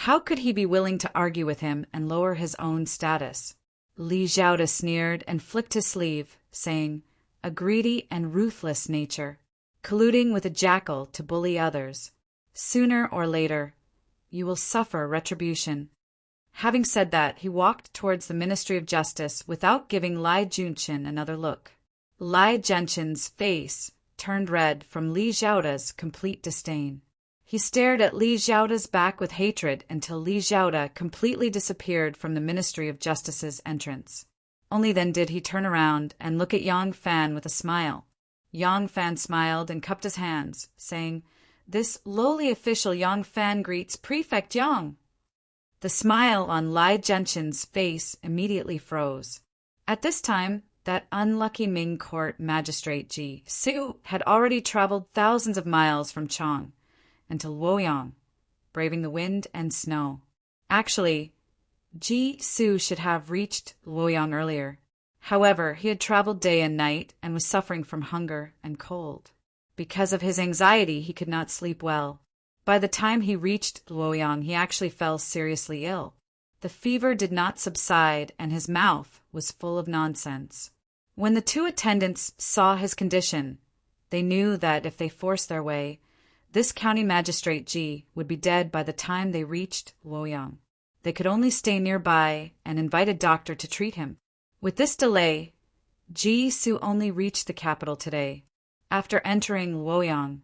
How could he be willing to argue with him and lower his own status? Li Zhaoda sneered and flicked his sleeve, saying, "A greedy and ruthless nature, colluding with a jackal to bully others. Sooner or later, you will suffer retribution." Having said that, he walked towards the Ministry of Justice without giving Lai Junqin another look. Lai Junqin's face turned red from Li Zhaoda's complete disdain. He stared at Li Zhaoda's back with hatred until Li Zhaoda completely disappeared from the Ministry of Justice's entrance. Only then did he turn around and look at Yang Fan with a smile. Yang Fan smiled and cupped his hands, saying, "This lowly official Yang Fan greets Prefect Yang." The smile on Lai Junqin's face immediately froze. At this time, that unlucky Ming court magistrate Ji Su had already traveled thousands of miles from Chang until Luoyang, braving the wind and snow. Actually, Ji Su should have reached Luoyang earlier. However, he had traveled day and night and was suffering from hunger and cold. Because of his anxiety, he could not sleep well. By the time he reached Luoyang, he actually fell seriously ill. The fever did not subside, and his mouth was full of nonsense. When the two attendants saw his condition, they knew that if they forced their way, this county magistrate Ji would be dead by the time they reached Luoyang. They could only stay nearby and invite a doctor to treat him. With this delay, Ji Su only reached the capital today. After entering Luoyang,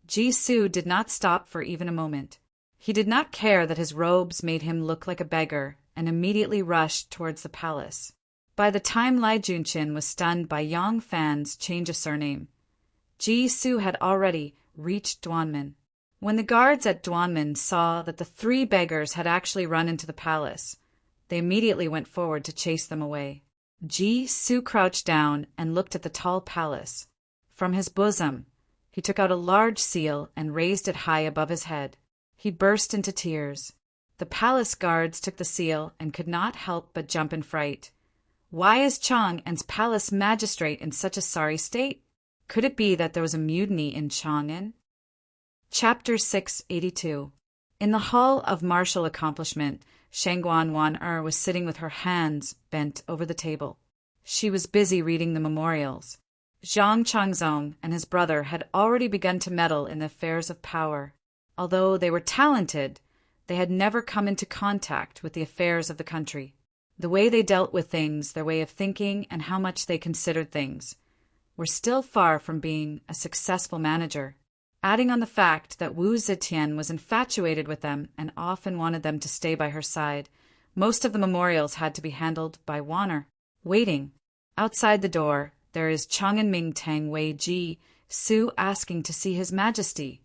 Ji Su did not stop for even a moment. He did not care that his robes made him look like a beggar and immediately rushed towards the palace. By the time Lai Junqin was stunned by Yang Fan's change of surname, Ji Su had already reached Duanmen. When the guards at Duanmen saw that the three beggars had actually run into the palace, they immediately went forward to chase them away. Ji Su crouched down and looked at the tall palace. From his bosom, he took out a large seal and raised it high above his head. He burst into tears. The palace guards took the seal and could not help but jump in fright. Why is Chang'an's palace magistrate in such a sorry state? Could it be that there was a mutiny in Chang'an? Chapter 682. In the Hall of Martial Accomplishment, Shangguan Wan was sitting with her hands bent over the table. She was busy reading the memorials. Zhang Changzong and his brother had already begun to meddle in the affairs of power. Although they were talented, they had never come into contact with the affairs of the country. The way they dealt with things, their way of thinking, and how much they considered things, were still far from being a successful manager. Adding on the fact that Wu Zetian was infatuated with them and often wanted them to stay by her side, most of the memorials had to be handled by Wanner. Waiting. Outside the door, there is Chang'an Ming Tang Wei Ji Su asking to see His Majesty.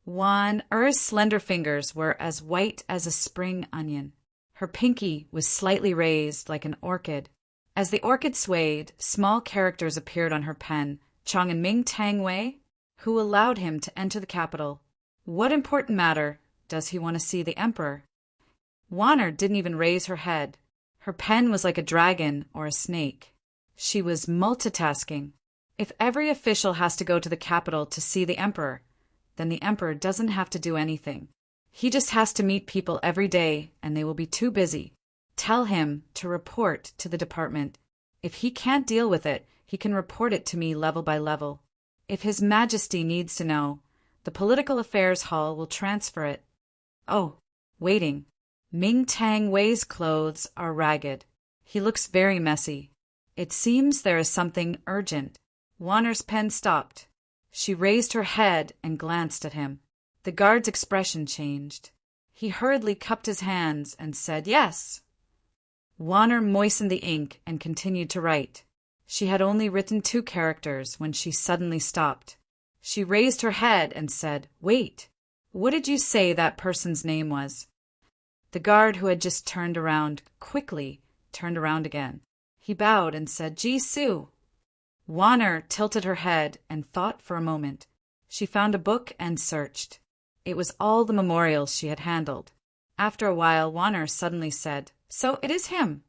Wan Er's slender fingers were as white as a spring onion. Her pinky was slightly raised like an orchid. As the orchid swayed, small characters appeared on her pen. Chong and Ming Tang Wei, who allowed him to enter the capital. What important matter does he want to see the emperor? Wan didn't even raise her head. Her pen was like a dragon or a snake. She was multitasking. If every official has to go to the capital to see the emperor, then the emperor doesn't have to do anything. He just has to meet people every day, and they will be too busy. Tell him to report to the department. If he can't deal with it, he can report it to me level by level. If His Majesty needs to know, the Political Affairs Hall will transfer it. Oh, waiting. Ming Tang Wei's clothes are ragged. He looks very messy. It seems there is something urgent. Wanner's pen stopped. She raised her head and glanced at him. The guard's expression changed. He hurriedly cupped his hands and said, "Yes." Wanner moistened the ink and continued to write. She had only written 2 characters when she suddenly stopped. She raised her head and said, "Wait, what did you say that person's name was?" The guard, who had just turned around, quickly turned around again. He bowed and said, "Ji Su." Wanner tilted her head and thought for a moment. She found a book and searched. It was all the memorials she had handled. After a while, Wanner suddenly said, "So it is him."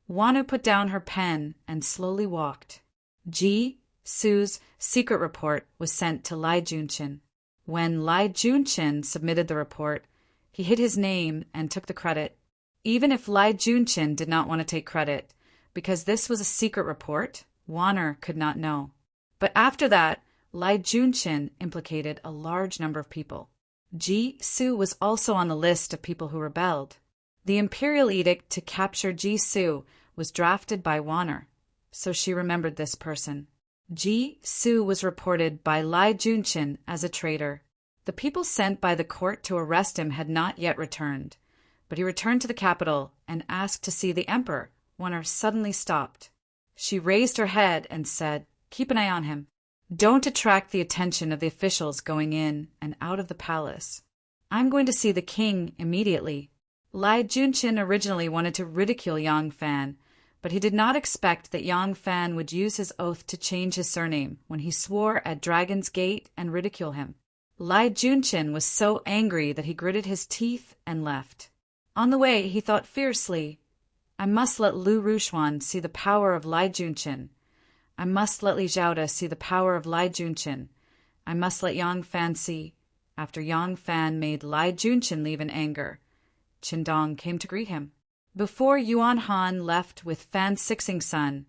Wanner put down her pen and slowly walked. Ji Su's secret report was sent to Lai Junchin. When Lai Junchin submitted the report, he hid his name and took the credit. Even if Lai Junchin did not want to take credit, because this was a secret report, Wanner could not know. But after that, Lai Junchin implicated a large number of people. Ji Su was also on the list of people who rebelled. The imperial edict to capture Ji Su was drafted by Wanner, so she remembered this person. Ji Su was reported by Lai Junchin as a traitor. The people sent by the court to arrest him had not yet returned, but he returned to the capital and asked to see the emperor. Wanner suddenly stopped. She raised her head and said, "Keep an eye on him. Don't attract the attention of the officials going in and out of the palace. I'm going to see the king immediately." Lai Junchin originally wanted to ridicule Yang Fan, but he did not expect that Yang Fan would use his oath to change his surname when he swore at Dragon's Gate and ridicule him. Lai Junchin was so angry that he gritted his teeth and left. On the way, he thought fiercely, "I must let Lu Rushuan see the power of Lai Junchin. I must let Li Zhaoda see the power of Lai Junchin. I must let Yang Fan see." After Yang Fan made Lai Junchin leave in anger, Qindong came to greet him. Before Yuan Han left with Fan Sixing's son,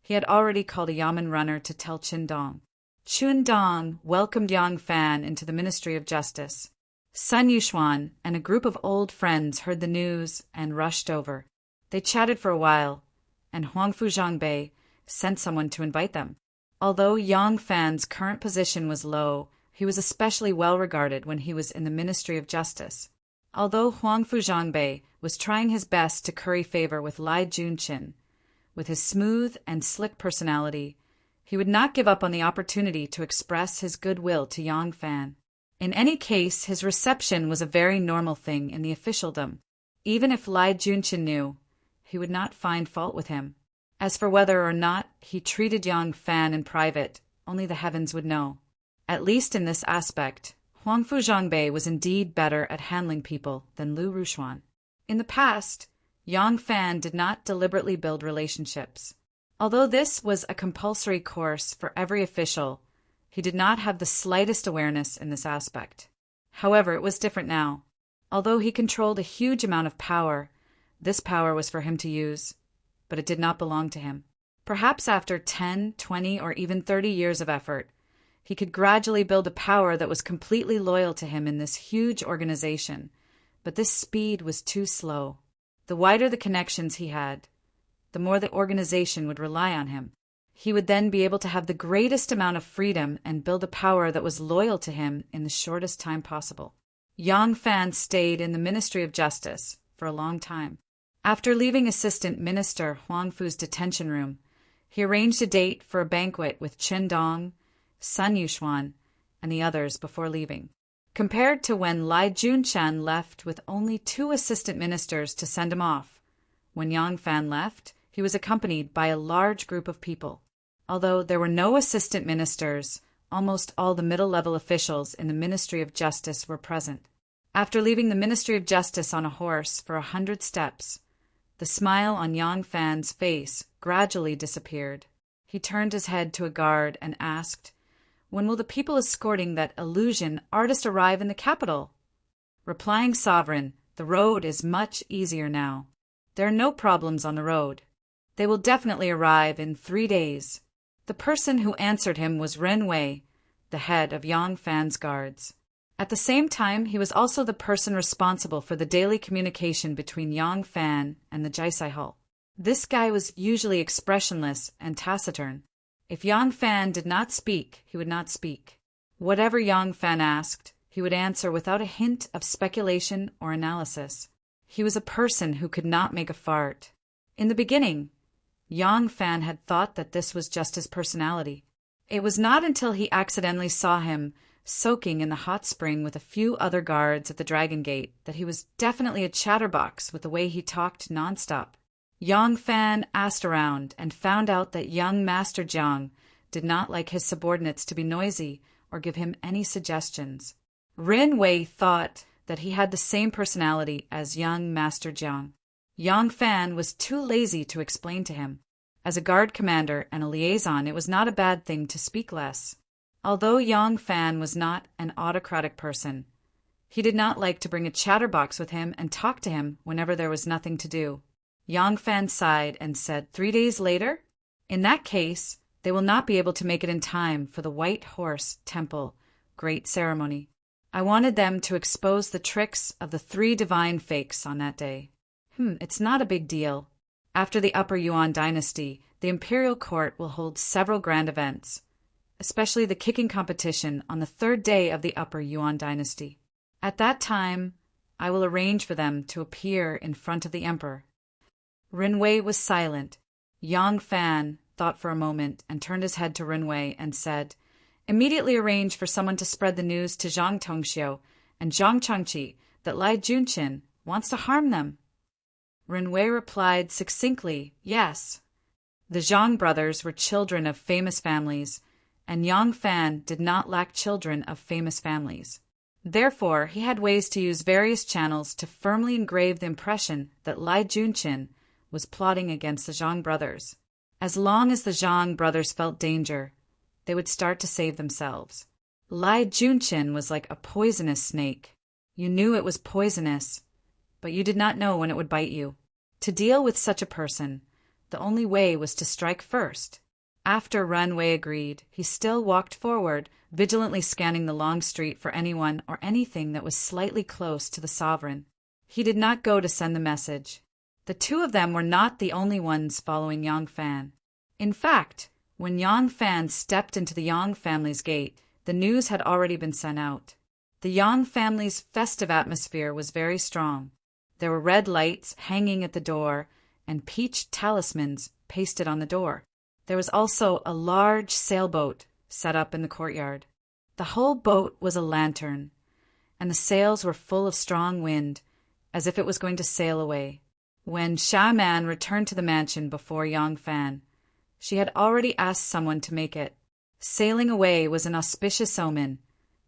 he had already called a yamen runner to tell Qindong. Qindong welcomed Yang Fan into the Ministry of Justice. Sun Yushuan and a group of old friends heard the news and rushed over. They chatted for a while, and Huangfu Zhangbei sent someone to invite them. Although Yang Fan's current position was low, he was especially well regarded when he was in the Ministry of Justice. Although Huangfu Zhangbei was trying his best to curry favor with Lai Junchin, with his smooth and slick personality, he would not give up on the opportunity to express his goodwill to Yang Fan. In any case, his reception was a very normal thing in the officialdom. Even if Lai Junchin knew, he would not find fault with him. As for whether or not he treated Yang Fan in private, only the heavens would know. At least in this aspect, Huangfu Zhangbei was indeed better at handling people than Lu Rushuan. In the past, Yang Fan did not deliberately build relationships. Although this was a compulsory course for every official, he did not have the slightest awareness in this aspect. However, it was different now. Although he controlled a huge amount of power, this power was for him to use, but it did not belong to him. Perhaps after 10, 20, or even 30 years of effort, he could gradually build a power that was completely loyal to him in this huge organization, but this speed was too slow. The wider the connections he had, the more the organization would rely on him. He would then be able to have the greatest amount of freedom and build a power that was loyal to him in the shortest time possible. Yang Fan stayed in the Ministry of Justice for a long time. After leaving Assistant Minister Huangfu's detention room, he arranged a date for a banquet with Qindong, Sun Yushuan, and the others before leaving. compared to when Lai Junshan left with only 2 assistant ministers to send him off. When Yang Fan left, he was accompanied by a large group of people. Although there were no assistant ministers, almost all the middle-level officials in the Ministry of Justice were present. After leaving the Ministry of Justice on a horse for 100 steps, the smile on Yang Fan's face gradually disappeared. He turned his head to a guard and asked, "When will the people escorting that illusion artist arrive in the capital?" Replying sovereign, "The road is much easier now. There are no problems on the road. They will definitely arrive in 3 days." The person who answered him was Ren Wei, the head of Yang Fan's guards. At the same time, he was also the person responsible for the daily communication between Yang Fan and the Jisai Hall. This guy was usually expressionless and taciturn. If Yang Fan did not speak, he would not speak. Whatever Yang Fan asked, he would answer without a hint of speculation or analysis. He was a person who could not make a fart. In the beginning, Yang Fan had thought that this was just his personality. It was not until he accidentally saw him soaking in the hot spring with a few other guards at the Dragon Gate that he was definitely a chatterbox with the way he talked nonstop. Yang Fan asked around and found out that young Master Jiang did not like his subordinates to be noisy or give him any suggestions. Rin Wei thought that he had the same personality as young Master Jiang. Yang Fan was too lazy to explain to him. As a guard commander and a liaison, it was not a bad thing to speak less. Although Yang Fan was not an autocratic person, he did not like to bring a chatterbox with him and talk to him whenever there was nothing to do. Yang Fan sighed and said, 3 days later? In that case, they will not be able to make it in time for the White Horse Temple great ceremony. I wanted them to expose the tricks of the 3 divine fakes on that day. It's not a big deal. After the Upper Yuan dynasty, the imperial court will hold several grand events, especially the kicking competition on the 3rd day of the Upper Yuan dynasty. At that time, I will arrange for them to appear in front of the emperor. Rin Wei was silent. Yang Fan thought for a moment and turned his head to Rin Wei and said, "Immediately arrange for someone to spread the news to Zhang Tongxiu and Zhang Changqi that Lai Junqin wants to harm them." Rin Wei replied succinctly, "Yes." The Zhang brothers were children of famous families, and Yang Fan did not lack children of famous families. Therefore, he had ways to use various channels to firmly engrave the impression that Lai Junqin was plotting against the Zhang brothers. As long as the Zhang brothers felt danger, they would start to save themselves. Lai Junqin was like a poisonous snake. You knew it was poisonous, but you did not know when it would bite you. To deal with such a person, the only way was to strike first. After Ren Wei agreed, he still walked forward, vigilantly scanning the long street for anyone or anything that was slightly close to the sovereign. He did not go to send the message. The 2 of them were not the only ones following Yang Fan. In fact, when Yang Fan stepped into the Yang family's gate, the news had already been sent out. The Yang family's festive atmosphere was very strong. There were red lights hanging at the door and peach talismans pasted on the door. There was also a large sailboat set up in the courtyard. The whole boat was a lantern, and the sails were full of strong wind, as if it was going to sail away. When Sha Man returned to the mansion before Yang Fan, she had already asked someone to make it. Sailing away was an auspicious omen,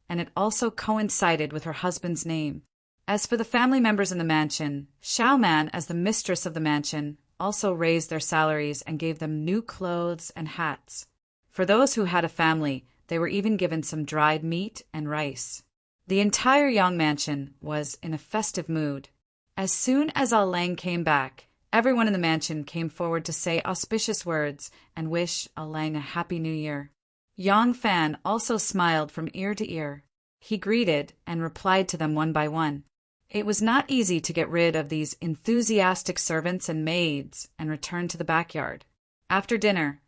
and it also coincided with her husband's name. As for the family members in the mansion, Xiao Man, as the mistress of the mansion, also raised their salaries and gave them new clothes and hats. For those who had a family, they were even given some dried meat and rice. The entire Yang mansion was in a festive mood. As soon as Ah Lang came back, everyone in the mansion came forward to say auspicious words and wish Ah Lang a happy new year. Yang Fan also smiled from ear to ear. He greeted and replied to them one by one. It was not easy to get rid of these enthusiastic servants and maids and return to the backyard. After dinner,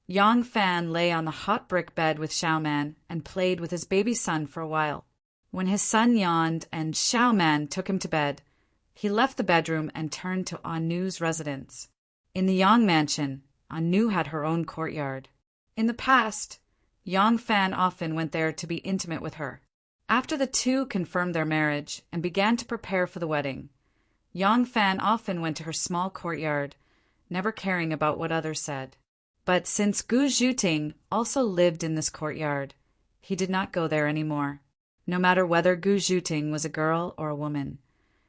Yang Fan lay on the hot brick bed with Xiao Man and played with his baby son for a while. When his son yawned and Xiao Man took him to bed, he left the bedroom and turned to Anu's residence. In the Yang mansion, Anu had her own courtyard. In the past, Yang Fan often went there to be intimate with her. After the two confirmed their marriage and began to prepare for the wedding, Yang Fan often went to her small courtyard, never caring about what others said. But since Gu Zhuting also lived in this courtyard, he did not go there anymore, no matter whether Gu Zhuting was a girl or a woman.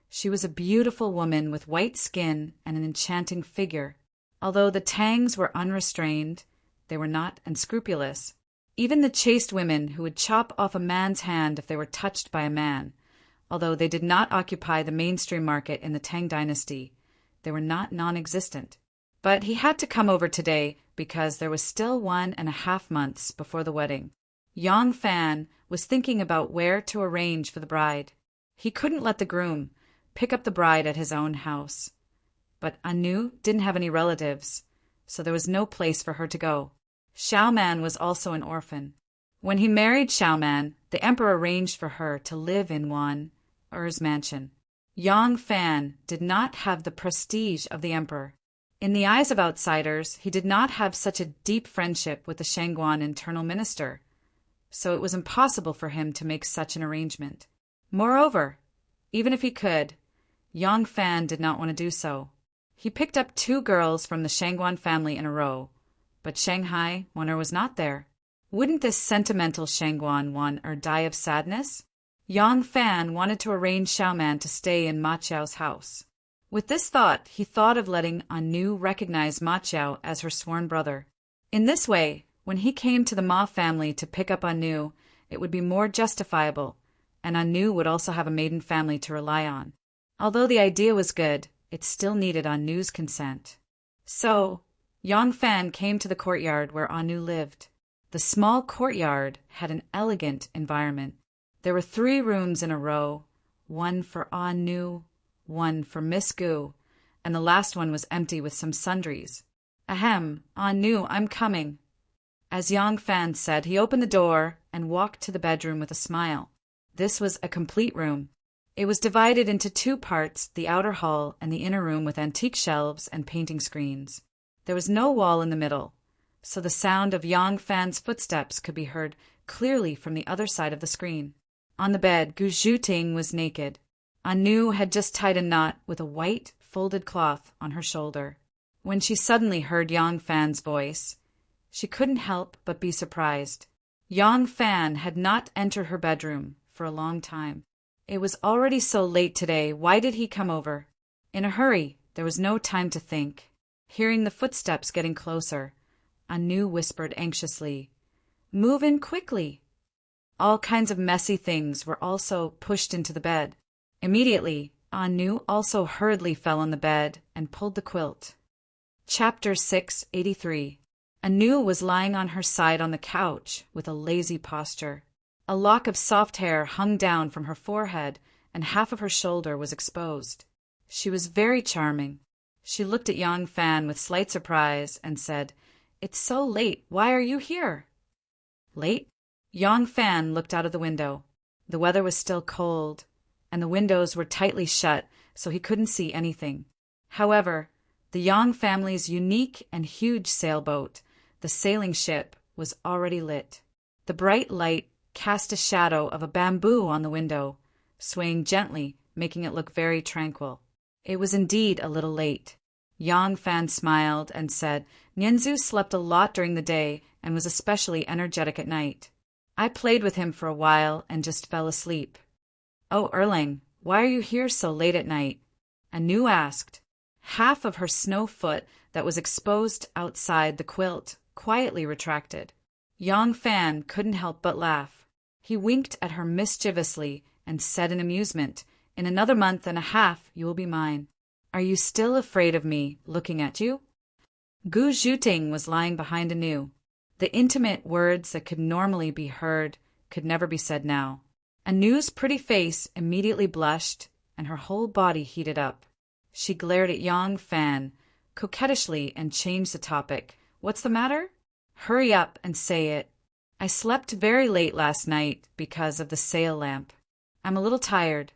She was a beautiful woman with white skin and an enchanting figure. Although the Tangs were unrestrained, they were not unscrupulous. Even the chaste women who would chop off a man's hand if they were touched by a man, although they did not occupy the mainstream market in the Tang dynasty, they were not non-existent. But he had to come over today because there was still 1.5 months before the wedding. Yang Fan was thinking about where to arrange for the bride. He couldn't let the groom pick up the bride at his own house. But Anu didn't have any relatives, so there was no place for her to go. Xiaoman was also an orphan. When he married Xiaoman, the emperor arranged for her to live in Er's mansion. Yang Fan did not have the prestige of the emperor. In the eyes of outsiders, he did not have such a deep friendship with the Shangguan internal minister, so it was impossible for him to make such an arrangement. Moreover, even if he could, Yang Fan did not want to do so. He picked up 2 girls from the Shangguan family in a row, but Shanghai Wan was not there. Wouldn't this sentimental Shangguan Wan die of sadness? Yang Fan wanted to arrange Xiaoman to stay in Ma Qiao's house. With this thought, he thought of letting Anu recognize Ma Qiao as her sworn brother. In this way, when he came to the Ma family to pick up Anu, it would be more justifiable, and Anu would also have a maiden family to rely on. Although the idea was good, it still needed Anu's consent. So, Yang Fan came to the courtyard where Anu lived. The small courtyard had an elegant environment. There were 3 rooms in a row, 1 for Anu, 1 for Miss Gu, and the last one was empty with some sundries. Ahem, Anu, I'm coming. As Yang Fan said, he opened the door and walked to the bedroom with a smile. This was a complete room. It was divided into 2 parts, the outer hall and the inner room with antique shelves and painting screens. There was no wall in the middle, so the sound of Yang Fan's footsteps could be heard clearly from the other side of the screen. On the bed, Gu Zhuting was naked. Anu had just tied a knot with a white, folded cloth on her shoulder. When she suddenly heard Yang Fan's voice, she couldn't help but be surprised. Yang Fan had not entered her bedroom for a long time. It was already so late today. Why did he come over? In a hurry, there was no time to think. Hearing the footsteps getting closer, Anu whispered anxiously, "Move in quickly." All kinds of messy things were also pushed into the bed. Immediately, Anu also hurriedly fell on the bed and pulled the quilt. Chapter 683. Anu was lying on her side on the couch with a lazy posture. A lock of soft hair hung down from her forehead and half of her shoulder was exposed. She was very charming. She looked at Yang Fan with slight surprise and said, "It's so late. Why are you here?" Late? Yang Fan looked out of the window. The weather was still cold, and the windows were tightly shut, so he couldn't see anything. However, the Yang family's unique and huge sailboat, the sailing ship, was already lit. The bright light cast a shadow of a bamboo on the window, swaying gently, making it look very tranquil. It was indeed a little late. Yang Fan smiled and said, "Nianzu slept a lot during the day and was especially energetic at night. I played with him for a while and just fell asleep." "Oh, Erlang, why are you here so late at night?" Anu asked. Half of her snow foot that was exposed outside the quilt quietly retracted. Yang Fan couldn't help but laugh. He winked at her mischievously and said in amusement, "In another month and a half you will be mine. Are you still afraid of me looking at you?" Gu Zhuting was lying behind Anu. The intimate words that could normally be heard could never be said now. Anu's pretty face immediately blushed and her whole body heated up. She glared at Yang Fan coquettishly and changed the topic. "What's the matter? Hurry up and say it." "I slept very late last night because of the sail lamp. I'm a little tired."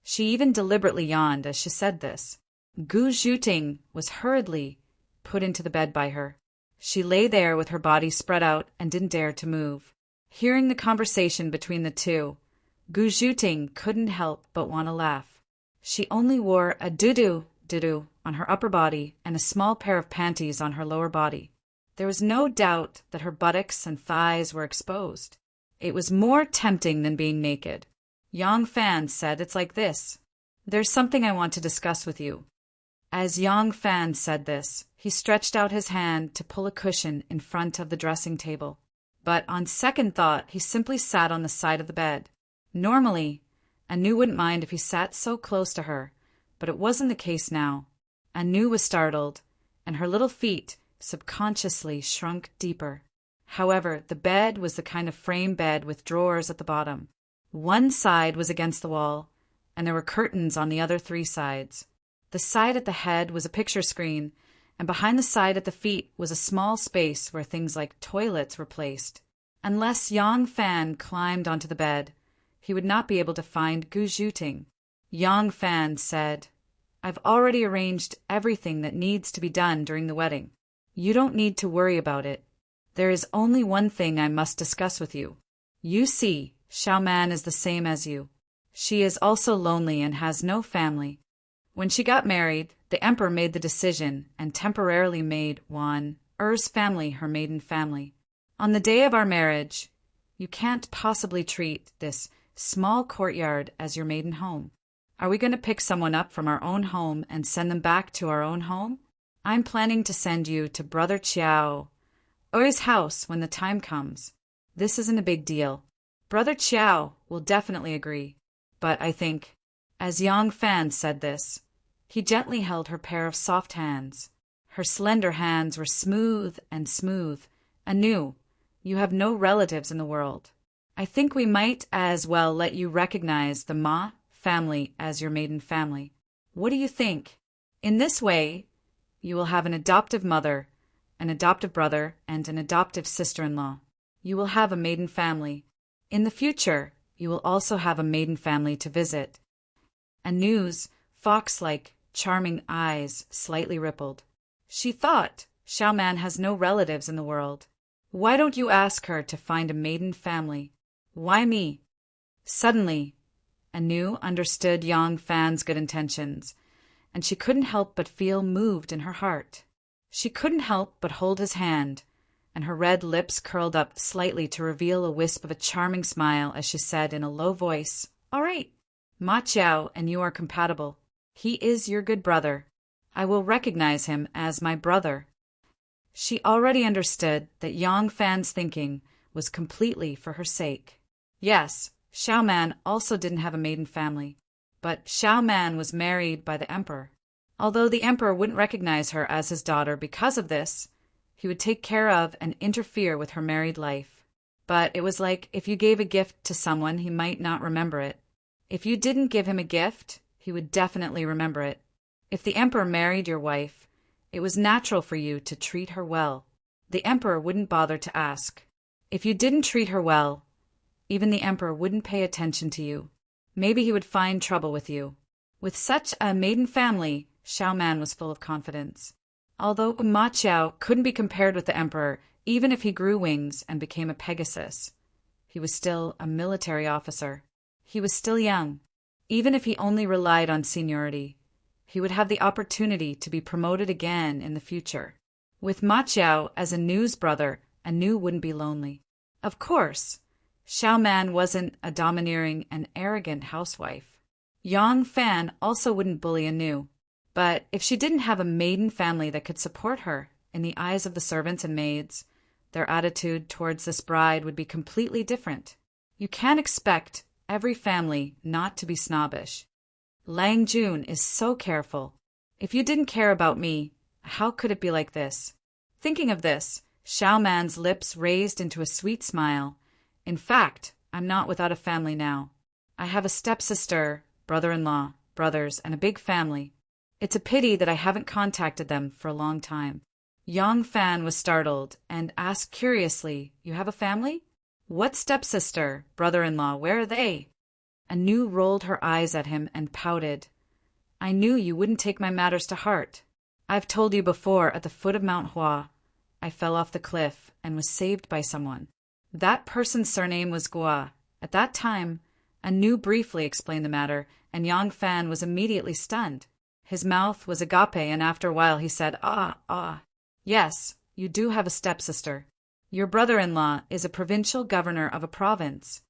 She even deliberately yawned as she said this. Gu Zhuting was hurriedly put into the bed by her. She lay there with her body spread out and didn't dare to move. Hearing the conversation between the two, Gu Zhuting couldn't help but want to laugh. She only wore a doo-doo on her upper body and a small pair of panties on her lower body. There was no doubt that her buttocks and thighs were exposed. It was more tempting than being naked. Yang Fan said, "It's like this. There's something I want to discuss with you." As Yang Fan said this, he stretched out his hand to pull a cushion in front of the dressing table. But on second thought, he simply sat on the side of the bed. Normally, Anu wouldn't mind if he sat so close to her, but it wasn't the case now. Anu was startled, and her little feet subconsciously shrunk deeper. However, the bed was the kind of frame bed with drawers at the bottom. One side was against the wall, and there were curtains on the other 3 sides. The side at the head was a picture screen, and behind the side at the feet was a small space where things like toilets were placed. Unless Yang Fan climbed onto the bed, he would not be able to find Gu Zhuting. Yang Fan said, "I've already arranged everything that needs to be done during the wedding. You don't need to worry about it. There is only one thing I must discuss with you. You see, Xiaoman is the same as you. She is also lonely and has no family. When she got married, the emperor made the decision and temporarily made Wan Er's family her maiden family. On the day of our marriage, you can't possibly treat this small courtyard as your maiden home. Are we going to pick someone up from our own home and send them back to our own home? I'm planning to send you to Brother Qiao Er's house when the time comes. This isn't a big deal. Brother Qiao will definitely agree. But I think," as Yang Fan said this, he gently held her pair of soft hands. Her slender hands were smooth and smooth. "Anu, you have no relatives in the world. I think we might as well let you recognize the Ma family as your maiden family. What do you think? In this way, you will have an adoptive mother, an adoptive brother, and an adoptive sister-in-law. You will have a maiden family. In the future, you will also have a maiden family to visit." Anu's fox-like, charming eyes slightly rippled. She thought, "Xiaoman has no relatives in the world. Why don't you ask her to find a maiden family? Why me?" Suddenly, Anu understood Yang Fan's good intentions, and she couldn't help but feel moved in her heart. She couldn't help but hold his hand, and her red lips curled up slightly to reveal a wisp of a charming smile as she said in a low voice, "All right. Ma Qiao and you are compatible. He is your good brother. I will recognize him as my brother." She already understood that Yang Fan's thinking was completely for her sake. Yes, Xiaoman also didn't have a maiden family, but Xiaoman was married by the emperor. Although the emperor wouldn't recognize her as his daughter because of this, he would take care of and interfere with her married life. But it was like if you gave a gift to someone, he might not remember it. If you didn't give him a gift, he would definitely remember it. If the emperor married your wife, it was natural for you to treat her well. The emperor wouldn't bother to ask. If you didn't treat her well, even the emperor wouldn't pay attention to you. Maybe he would find trouble with you. With such a maiden family, Xiaoman was full of confidence. Although Ma Qiao couldn't be compared with the emperor, even if he grew wings and became a Pegasus, he was still a military officer. He was still young. Even if he only relied on seniority, he would have the opportunity to be promoted again in the future. With Ma Qiao as Anu's brother, Anu wouldn't be lonely. Of course, Xiaoman wasn't a domineering and arrogant housewife. Yang Fan also wouldn't bully Anu. But if she didn't have a maiden family that could support her, in the eyes of the servants and maids, their attitude towards this bride would be completely different. You can't expect every family not to be snobbish. Lang Jun is so careful. If you didn't care about me, how could it be like this? Thinking of this, Xiaoman's lips raised into a sweet smile. In fact, I'm not without a family now. I have a stepsister, brother-in-law, brothers, and a big family. It's a pity that I haven't contacted them for a long time. Yang Fan was startled and asked curiously, "You have a family? What stepsister, brother-in-law, where are they?" Anu rolled her eyes at him and pouted. "I knew you wouldn't take my matters to heart. I've told you before, at the foot of Mount Hua, I fell off the cliff and was saved by someone. That person's surname was Gua. At that time, Anu briefly explained the matter, and Yang Fan was immediately stunned. His mouth was agape, and after a while he said, Ah. Yes, you do have a stepsister. Your brother-in-law is a provincial governor of a province.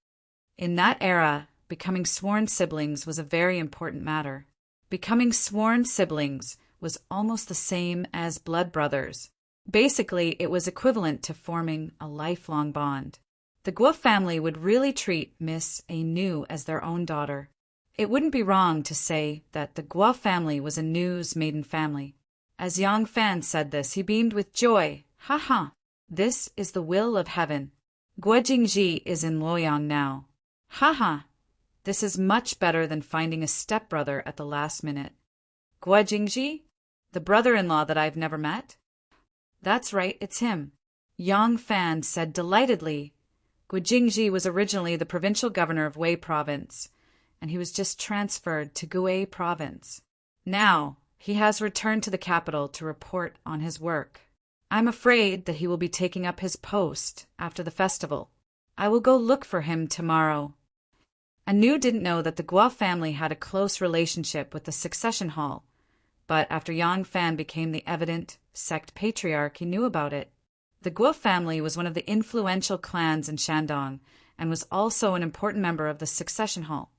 In that era, becoming sworn siblings was a very important matter. Becoming sworn siblings was almost the same as blood brothers. Basically, it was equivalent to forming a lifelong bond. The Guo family would really treat Miss Anu as their own daughter. It wouldn't be wrong to say that the Guo family was Anu's maiden family. As Yang Fan said this, he beamed with joy. Ha ha! This is the will of heaven. Guo Jingji is in Luoyang now. Ha ha! This is much better than finding a stepbrother at the last minute. Guo Jingji? The brother-in-law that I've never met? That's right, it's him. Yang Fan said delightedly. Guo Jingji was originally the provincial governor of Wei province, and he was just transferred to Gui province. Now, he has returned to the capital to report on his work. I'm afraid that he will be taking up his post after the festival. I will go look for him tomorrow. Anu didn't know that the Guo family had a close relationship with the succession hall, but after Yang Fan became the evident sect patriarch, he knew about it. The Guo family was one of the influential clans in Shandong and was also an important member of the succession hall.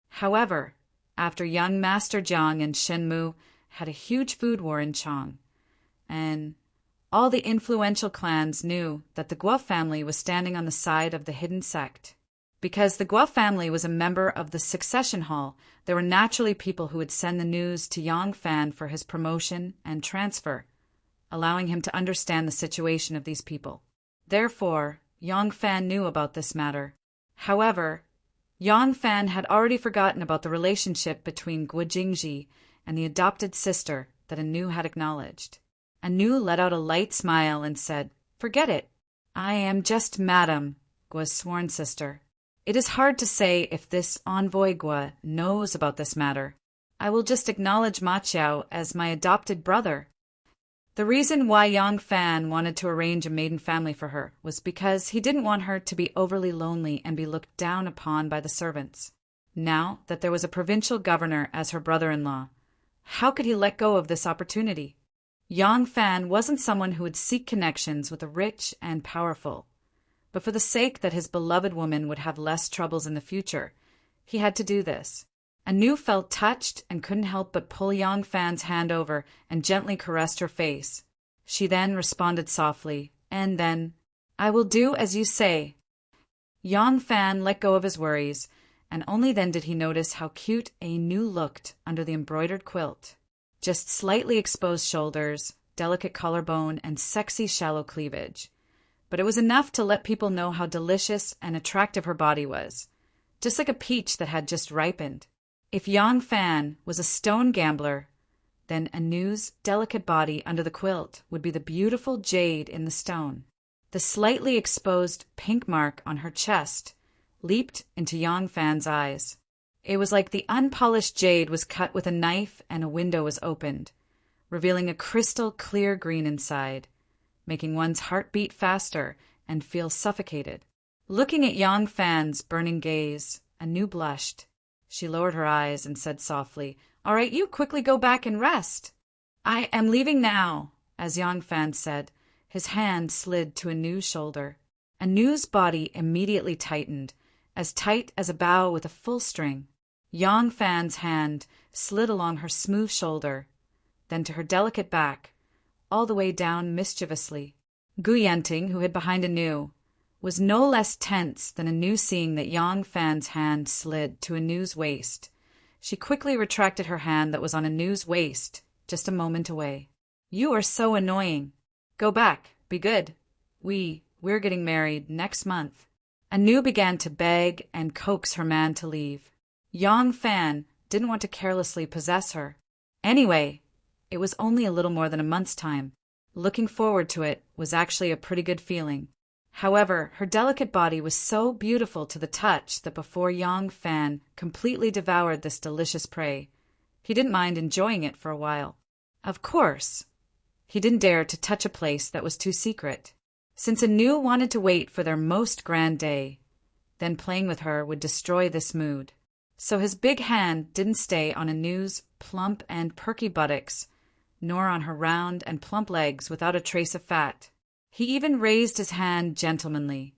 However, after young Master Jiang and Shenmu had a huge food war in Chang, and all the influential clans knew that the Guo family was standing on the side of the hidden sect. Because the Guo family was a member of the succession hall, there were naturally people who would send the news to Yang Fan for his promotion and transfer, allowing him to understand the situation of these people. Therefore, Yang Fan knew about this matter. However, Yang Fan had already forgotten about the relationship between Guo Jingji and the adopted sister that Anu had acknowledged. Anu let out a light smile and said, "Forget it. I am just Madame, Guo's sworn sister. It is hard to say if this envoy Guo knows about this matter. I will just acknowledge Ma Qiao as my adopted brother." The reason why Yang Fan wanted to arrange a maiden family for her was because he didn't want her to be overly lonely and be looked down upon by the servants. Now that there was a provincial governor as her brother-in-law, how could he let go of this opportunity? Yang Fan wasn't someone who would seek connections with the rich and powerful, but for the sake that his beloved woman would have less troubles in the future, he had to do this. Anu felt touched and couldn't help but pull Yang Fan's hand over and gently caressed her face. She then responded softly, and then, "I will do as you say." Yang Fan let go of his worries, and only then did he notice how cute Anu looked under the embroidered quilt. Just slightly exposed shoulders, delicate collarbone, and sexy shallow cleavage. But it was enough to let people know how delicious and attractive her body was, just like a peach that had just ripened. If Yang Fan was a stone gambler, then Anu's delicate body under the quilt would be the beautiful jade in the stone. The slightly exposed pink mark on her chest leaped into Yang Fan's eyes. It was like the unpolished jade was cut with a knife and a window was opened, revealing a crystal clear green inside, making one's heart beat faster and feel suffocated. Looking at Yang Fan's burning gaze, Anu blushed. She lowered her eyes and said softly, "All right, you quickly go back and rest." "I am leaving now," as Yang Fan said. His hand slid to Anu's shoulder. Anu's body immediately tightened, as tight as a bow with a full string. Yang Fan's hand slid along her smooth shoulder, then to her delicate back, all the way down mischievously. Gu Yenting, who hid behind Anu, was no less tense than Anu seeing that Yang Fan's hand slid to Anu's waist. She quickly retracted her hand that was on Anu's waist, just a moment away. "You are so annoying. Go back. Be good. We're getting married next month." Anu began to beg and coax her man to leave. Yang Fan didn't want to carelessly possess her. Anyway, it was only a little more than a month's time. Looking forward to it was actually a pretty good feeling. However, her delicate body was so beautiful to the touch that before Yang Fan completely devoured this delicious prey, he didn't mind enjoying it for a while. Of course, he didn't dare to touch a place that was too secret. Since Anu wanted to wait for their most grand day, then playing with her would destroy this mood. So his big hand didn't stay on Anu's plump and perky buttocks, nor on her round and plump legs without a trace of fat. He even raised his hand gentlemanly,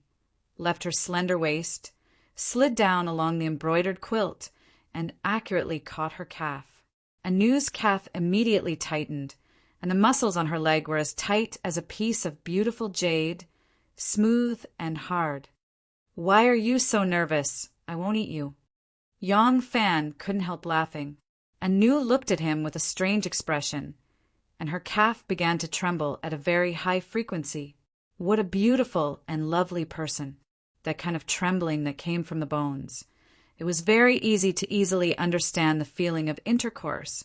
left her slender waist, slid down along the embroidered quilt, and accurately caught her calf. Anu's calf immediately tightened, and the muscles on her leg were as tight as a piece of beautiful jade, smooth and hard. "Why are you so nervous? I won't eat you." Yang Fan couldn't help laughing. Anu looked at him with a strange expression, and her calf began to tremble at a very high frequency. What a beautiful and lovely person! That kind of trembling that came from the bones. It was very easy to easily understand the feeling of intercourse,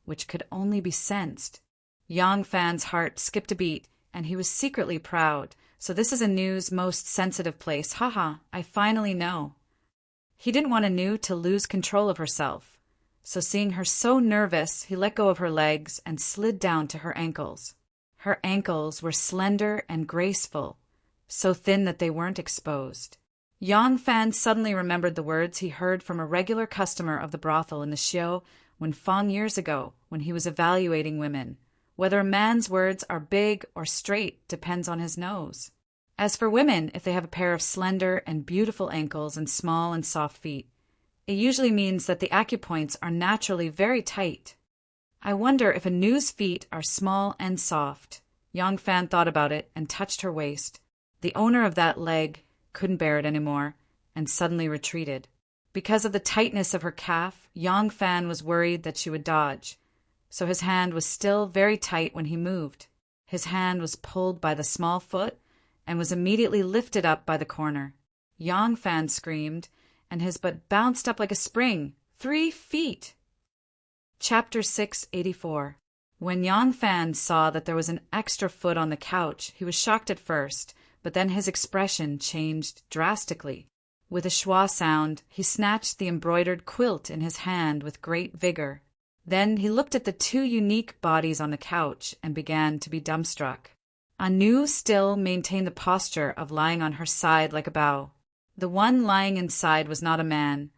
which could only be sensed. Yang Fan's heart skipped a beat, and he was secretly proud. So this is Anu's most sensitive place. Haha, I finally know. He didn't want Anu to lose control of herself. So seeing her so nervous, he let go of her legs and slid down to her ankles. Her ankles were slender and graceful, so thin that they weren't exposed. Yang Fan suddenly remembered the words he heard from a regular customer of the brothel in the show when Fong years ago, when he was evaluating women. Whether a man's words are big or straight depends on his nose. As for women, if they have a pair of slender and beautiful ankles and small and soft feet, it usually means that the acupoints are naturally very tight. I wonder if Anu's feet are small and soft. Yang Fan thought about it and touched her waist. The owner of that leg couldn't bear it anymore and suddenly retreated. Because of the tightness of her calf, Yang Fan was worried that she would dodge, so his hand was still very tight when he moved. His hand was pulled by the small foot and was immediately lifted up by the corner. Yang Fan screamed, and his butt bounced up like a spring. 3 feet! Chapter 684. When Yang Fan saw that there was an extra foot on the couch, he was shocked at first, but then his expression changed drastically. With a schwa sound, he snatched the embroidered quilt in his hand with great vigor. Then he looked at the 2 unique bodies on the couch and began to be dumbstruck. Anu still maintained the posture of lying on her side like a bow. The one lying inside was not a man,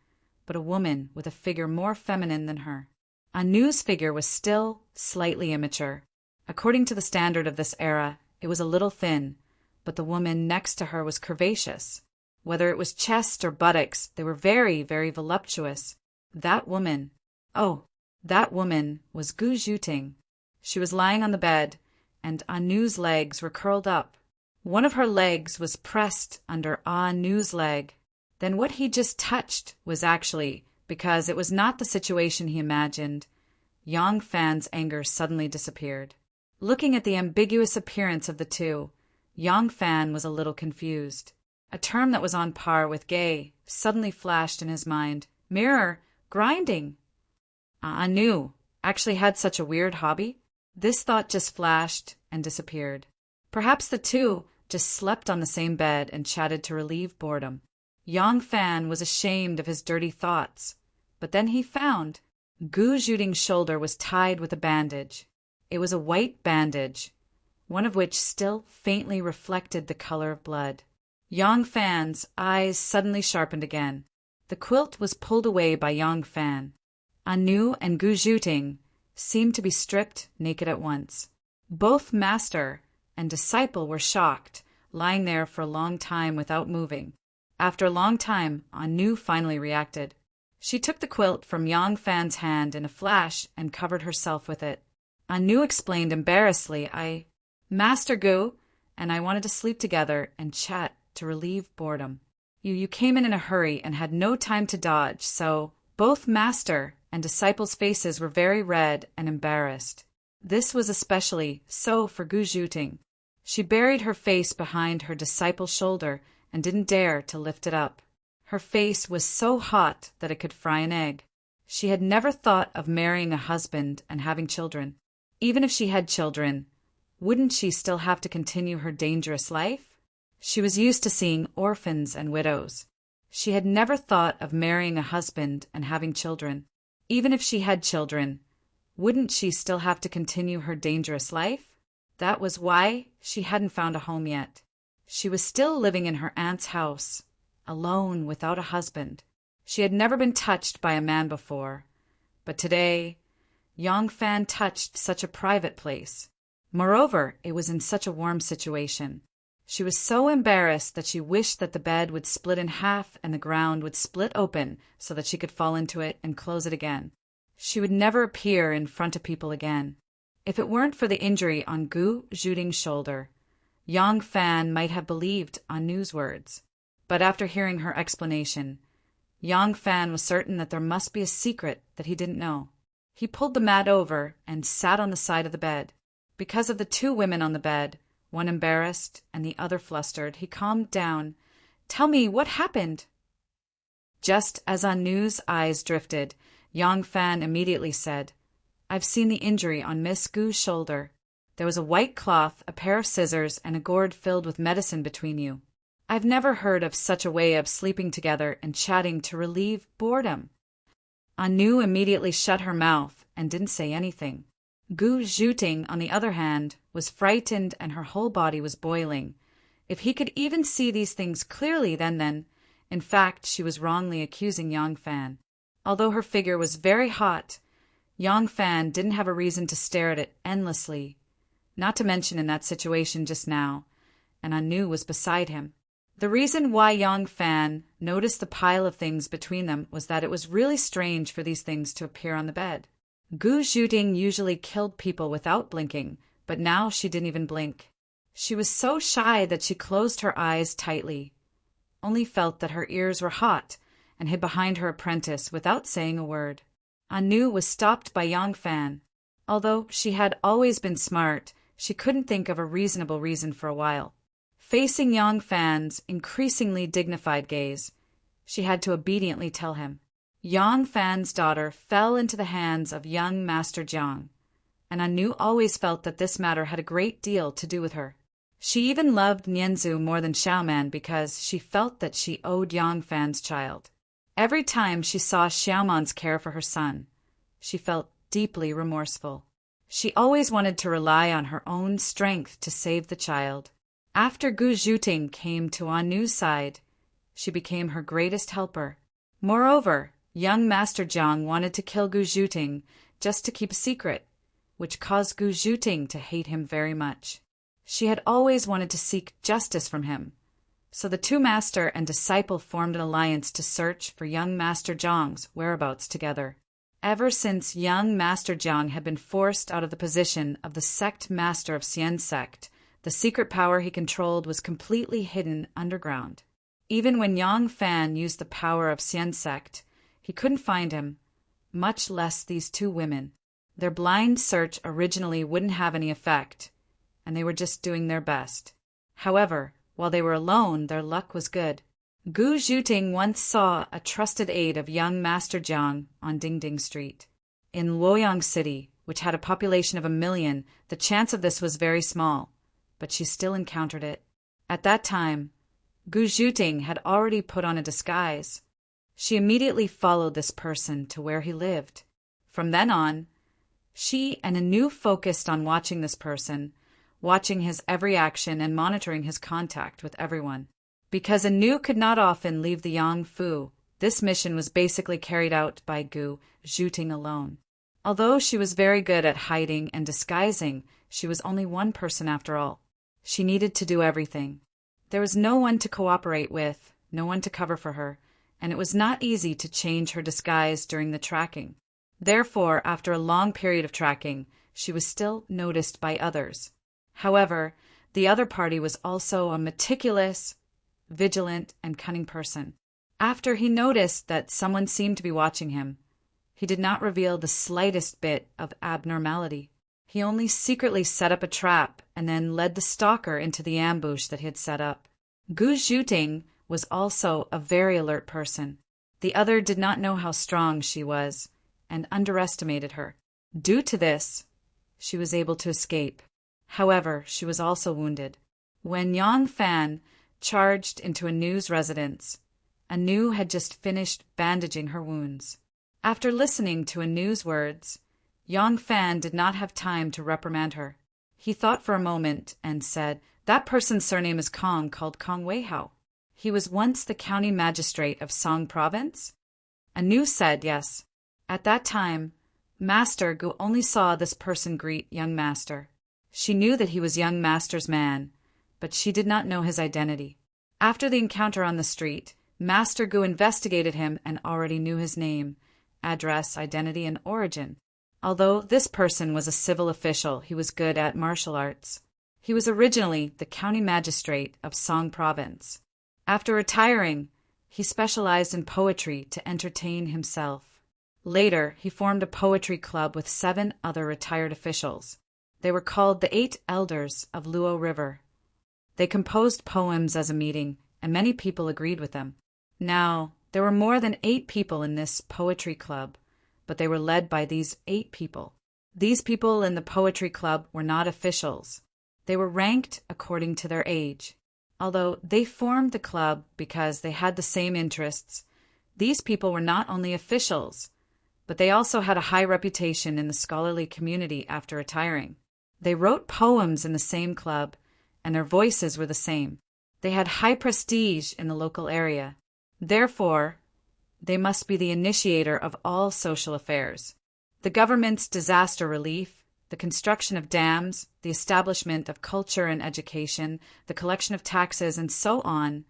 but a woman with a figure more feminine than her. Anu's figure was still slightly immature. According to the standard of this era, it was a little thin, but the woman next to her was curvaceous. Whether it was chest or buttocks, they were very, very voluptuous. That woman was Gu Zhuting. She was lying on the bed, and Anu's legs were curled up. One of her legs was pressed under Anu's leg. Then what he just touched was actually, because it was not the situation he imagined, Yang Fan's anger suddenly disappeared. Looking at the ambiguous appearance of the 2, Yang Fan was a little confused. A term that was on par with gay suddenly flashed in his mind. Mirror, grinding. Anu actually had such a weird hobby? This thought just flashed and disappeared. Perhaps the 2 just slept on the same bed and chatted to relieve boredom. Yang Fan was ashamed of his dirty thoughts, but then he found Gu Zhuting's shoulder was tied with a bandage. It was a white bandage, one of which still faintly reflected the color of blood. Yang Fan's eyes suddenly sharpened again. The quilt was pulled away by Yang Fan. Anu and Gu Zhuting seemed to be stripped naked at once. Both master and disciple were shocked, lying there for a long time without moving. After a long time, Anu finally reacted. She took the quilt from Yang Fan's hand in a flash and covered herself with it. Anu explained embarrassedly, Master Gu and I wanted to sleep together and chat to relieve boredom. You came in a hurry and had no time to dodge, so both master and disciple's faces were very red and embarrassed. This was especially so for Gu Zhuting. She buried her face behind her disciple's shoulder and didn't dare to lift it up. Her face was so hot that it could fry an egg. She had never thought of marrying a husband and having children. Even if she had children, wouldn't she still have to continue her dangerous life? She was used to seeing orphans and widows. She had never thought of marrying a husband and having children. Even if she had children, wouldn't she still have to continue her dangerous life? That was why she hadn't found a home yet. She was still living in her aunt's house, alone without a husband. She had never been touched by a man before, but today Yang Fan touched such a private place. Moreover, it was in such a warm situation. She was so embarrassed that she wished that the bed would split in half and the ground would split open so that she could fall into it and close it again. She would never appear in front of people again. If it weren't for the injury on Gu Zhuting's shoulder, Yang Fan might have believed on Nu's words. But after hearing her explanation, Yang Fan was certain that there must be a secret that he didn't know. He pulled the mat over and sat on the side of the bed. Because of the two women on the bed, one embarrassed and the other flustered, he calmed down. "Tell me, what happened?" Just as Anu's eyes drifted, Yang Fan immediately said, "I've seen the injury on Miss Gu's shoulder. There was a white cloth, a pair of scissors, and a gourd filled with medicine between you. I've never heard of such a way of sleeping together and chatting to relieve boredom." Anu immediately shut her mouth and didn't say anything. Gu Zhuting, on the other hand, was frightened and her whole body was boiling. If he could even see these things clearly then, in fact, she was wrongly accusing Yang Fan. Although her figure was very hot, Yang Fan didn't have a reason to stare at it endlessly, not to mention in that situation just now, and Anu was beside him. The reason why Yang Fan noticed the pile of things between them was that it was really strange for these things to appear on the bed. Gu Zhuting usually killed people without blinking, but now she didn't even blink. She was so shy that she closed her eyes tightly, only felt that her ears were hot, and hid behind her apprentice without saying a word. Anu was stopped by Yang Fan. Although she had always been smart, she couldn't think of a reasonable reason for a while. Facing Yang Fan's increasingly dignified gaze, she had to obediently tell him. Yang Fan's daughter fell into the hands of young Master Jiang, and Anu always felt that this matter had a great deal to do with her. She even loved Nianzu more than Xiaoman because she felt that she owed Yang Fan's child. Every time she saw Xiaoman's care for her son, she felt deeply remorseful. She always wanted to rely on her own strength to save the child. After Gu Zhuting came to Anu's side, she became her greatest helper. Moreover, young Master Jiang wanted to kill Gu Zhuting just to keep a secret, which caused Gu Zhuting to hate him very much. She had always wanted to seek justice from him, so the two master and disciple formed an alliance to search for young Master Jiang's whereabouts together. Ever since young Master Jiang had been forced out of the position of the sect master of Xian sect, the secret power he controlled was completely hidden underground. Even when Yang Fan used the power of Xian sect, he couldn't find him, much less these two women. Their blind search originally wouldn't have any effect, and they were just doing their best. However, while they were alone, their luck was good. Gu Zhuting once saw a trusted aide of young Master Jiang on Dingding Street. In Luoyang City, which had a population of 1 million, the chance of this was very small, but she still encountered it. At that time, Gu Zhuting had already put on a disguise. She immediately followed this person to where he lived. From then on, she and Anu focused on watching this person, watching his every action and monitoring his contact with everyone. Because Anu could not often leave the Yang Fu, this mission was basically carried out by Gu Zhuting alone. Although she was very good at hiding and disguising, she was only one person after all. She needed to do everything. There was no one to cooperate with, no one to cover for her, and it was not easy to change her disguise during the tracking. Therefore, after a long period of tracking, she was still noticed by others. However, the other party was also a meticulous, vigilant, and cunning person. After he noticed that someone seemed to be watching him, he did not reveal the slightest bit of abnormality. He only secretly set up a trap and then led the stalker into the ambush that he had set up. Gu Zhuting was also a very alert person. The other did not know how strong she was and underestimated her. Due to this, she was able to escape. However, she was also wounded. When Yang Fan charged into Anu's residence, Anu had just finished bandaging her wounds. After listening to Anu's words, Yang Fan did not have time to reprimand her. He thought for a moment and said, "That person's surname is Kong, called Kong Weihao. He was once the county magistrate of Song province? Anu said yes. At that time, Master Gu only saw this person greet young Master. She knew that he was young Master's man, but she did not know his identity. After the encounter on the street, Master Gu investigated him and already knew his name, address, identity, and origin. Although this person was a civil official, he was good at martial arts. He was originally the county magistrate of Song province. After retiring, he specialized in poetry to entertain himself. Later, he formed a poetry club with 7 other retired officials. They were called the 8 Elders of Luo River. They composed poems as a meeting, and many people agreed with them. Now, there were more than 8 people in this poetry club, but they were led by these 8 people. These people in the poetry club were not officials. They were ranked according to their age. Although they formed the club because they had the same interests, these people were not only officials, but they also had a high reputation in the scholarly community after retiring. They wrote poems in the same club, and their voices were the same. They had high prestige in the local area. Therefore, they must be the initiator of all social affairs. The government's disaster relief, the construction of dams, the establishment of culture and education, the collection of taxes, and so on,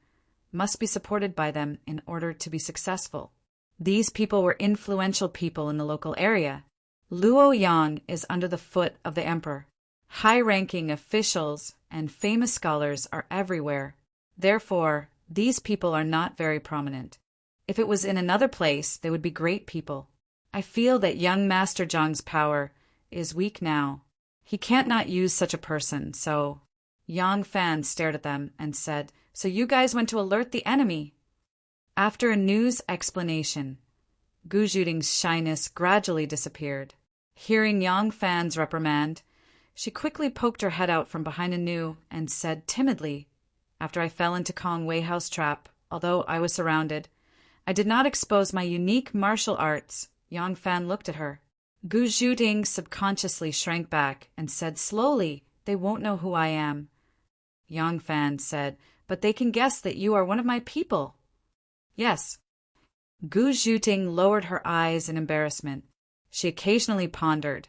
must be supported by them in order to be successful. These people were influential people in the local area. Luoyang is under the foot of the emperor. High-ranking officials and famous scholars are everywhere. Therefore, these people are not very prominent. If it was in another place, they would be great people. I feel that young Master Zhang's power is weak now. He can't not use such a person, so... Yang Fan stared at them and said, "So you guys went to alert the enemy?" After a news explanation, Gu Zhuting's shyness gradually disappeared. Hearing Yang Fan's reprimand, she quickly poked her head out from behind Anu and said timidly, "After I fell into Kong Wei House trap, although I was surrounded, I did not expose my unique martial arts." Yang Fan looked at her. Gu Zhuting subconsciously shrank back and said slowly, "They won't know who I am." Yang Fan said, "But they can guess that you are one of my people." "Yes." Gu Zhuting lowered her eyes in embarrassment. She occasionally pondered,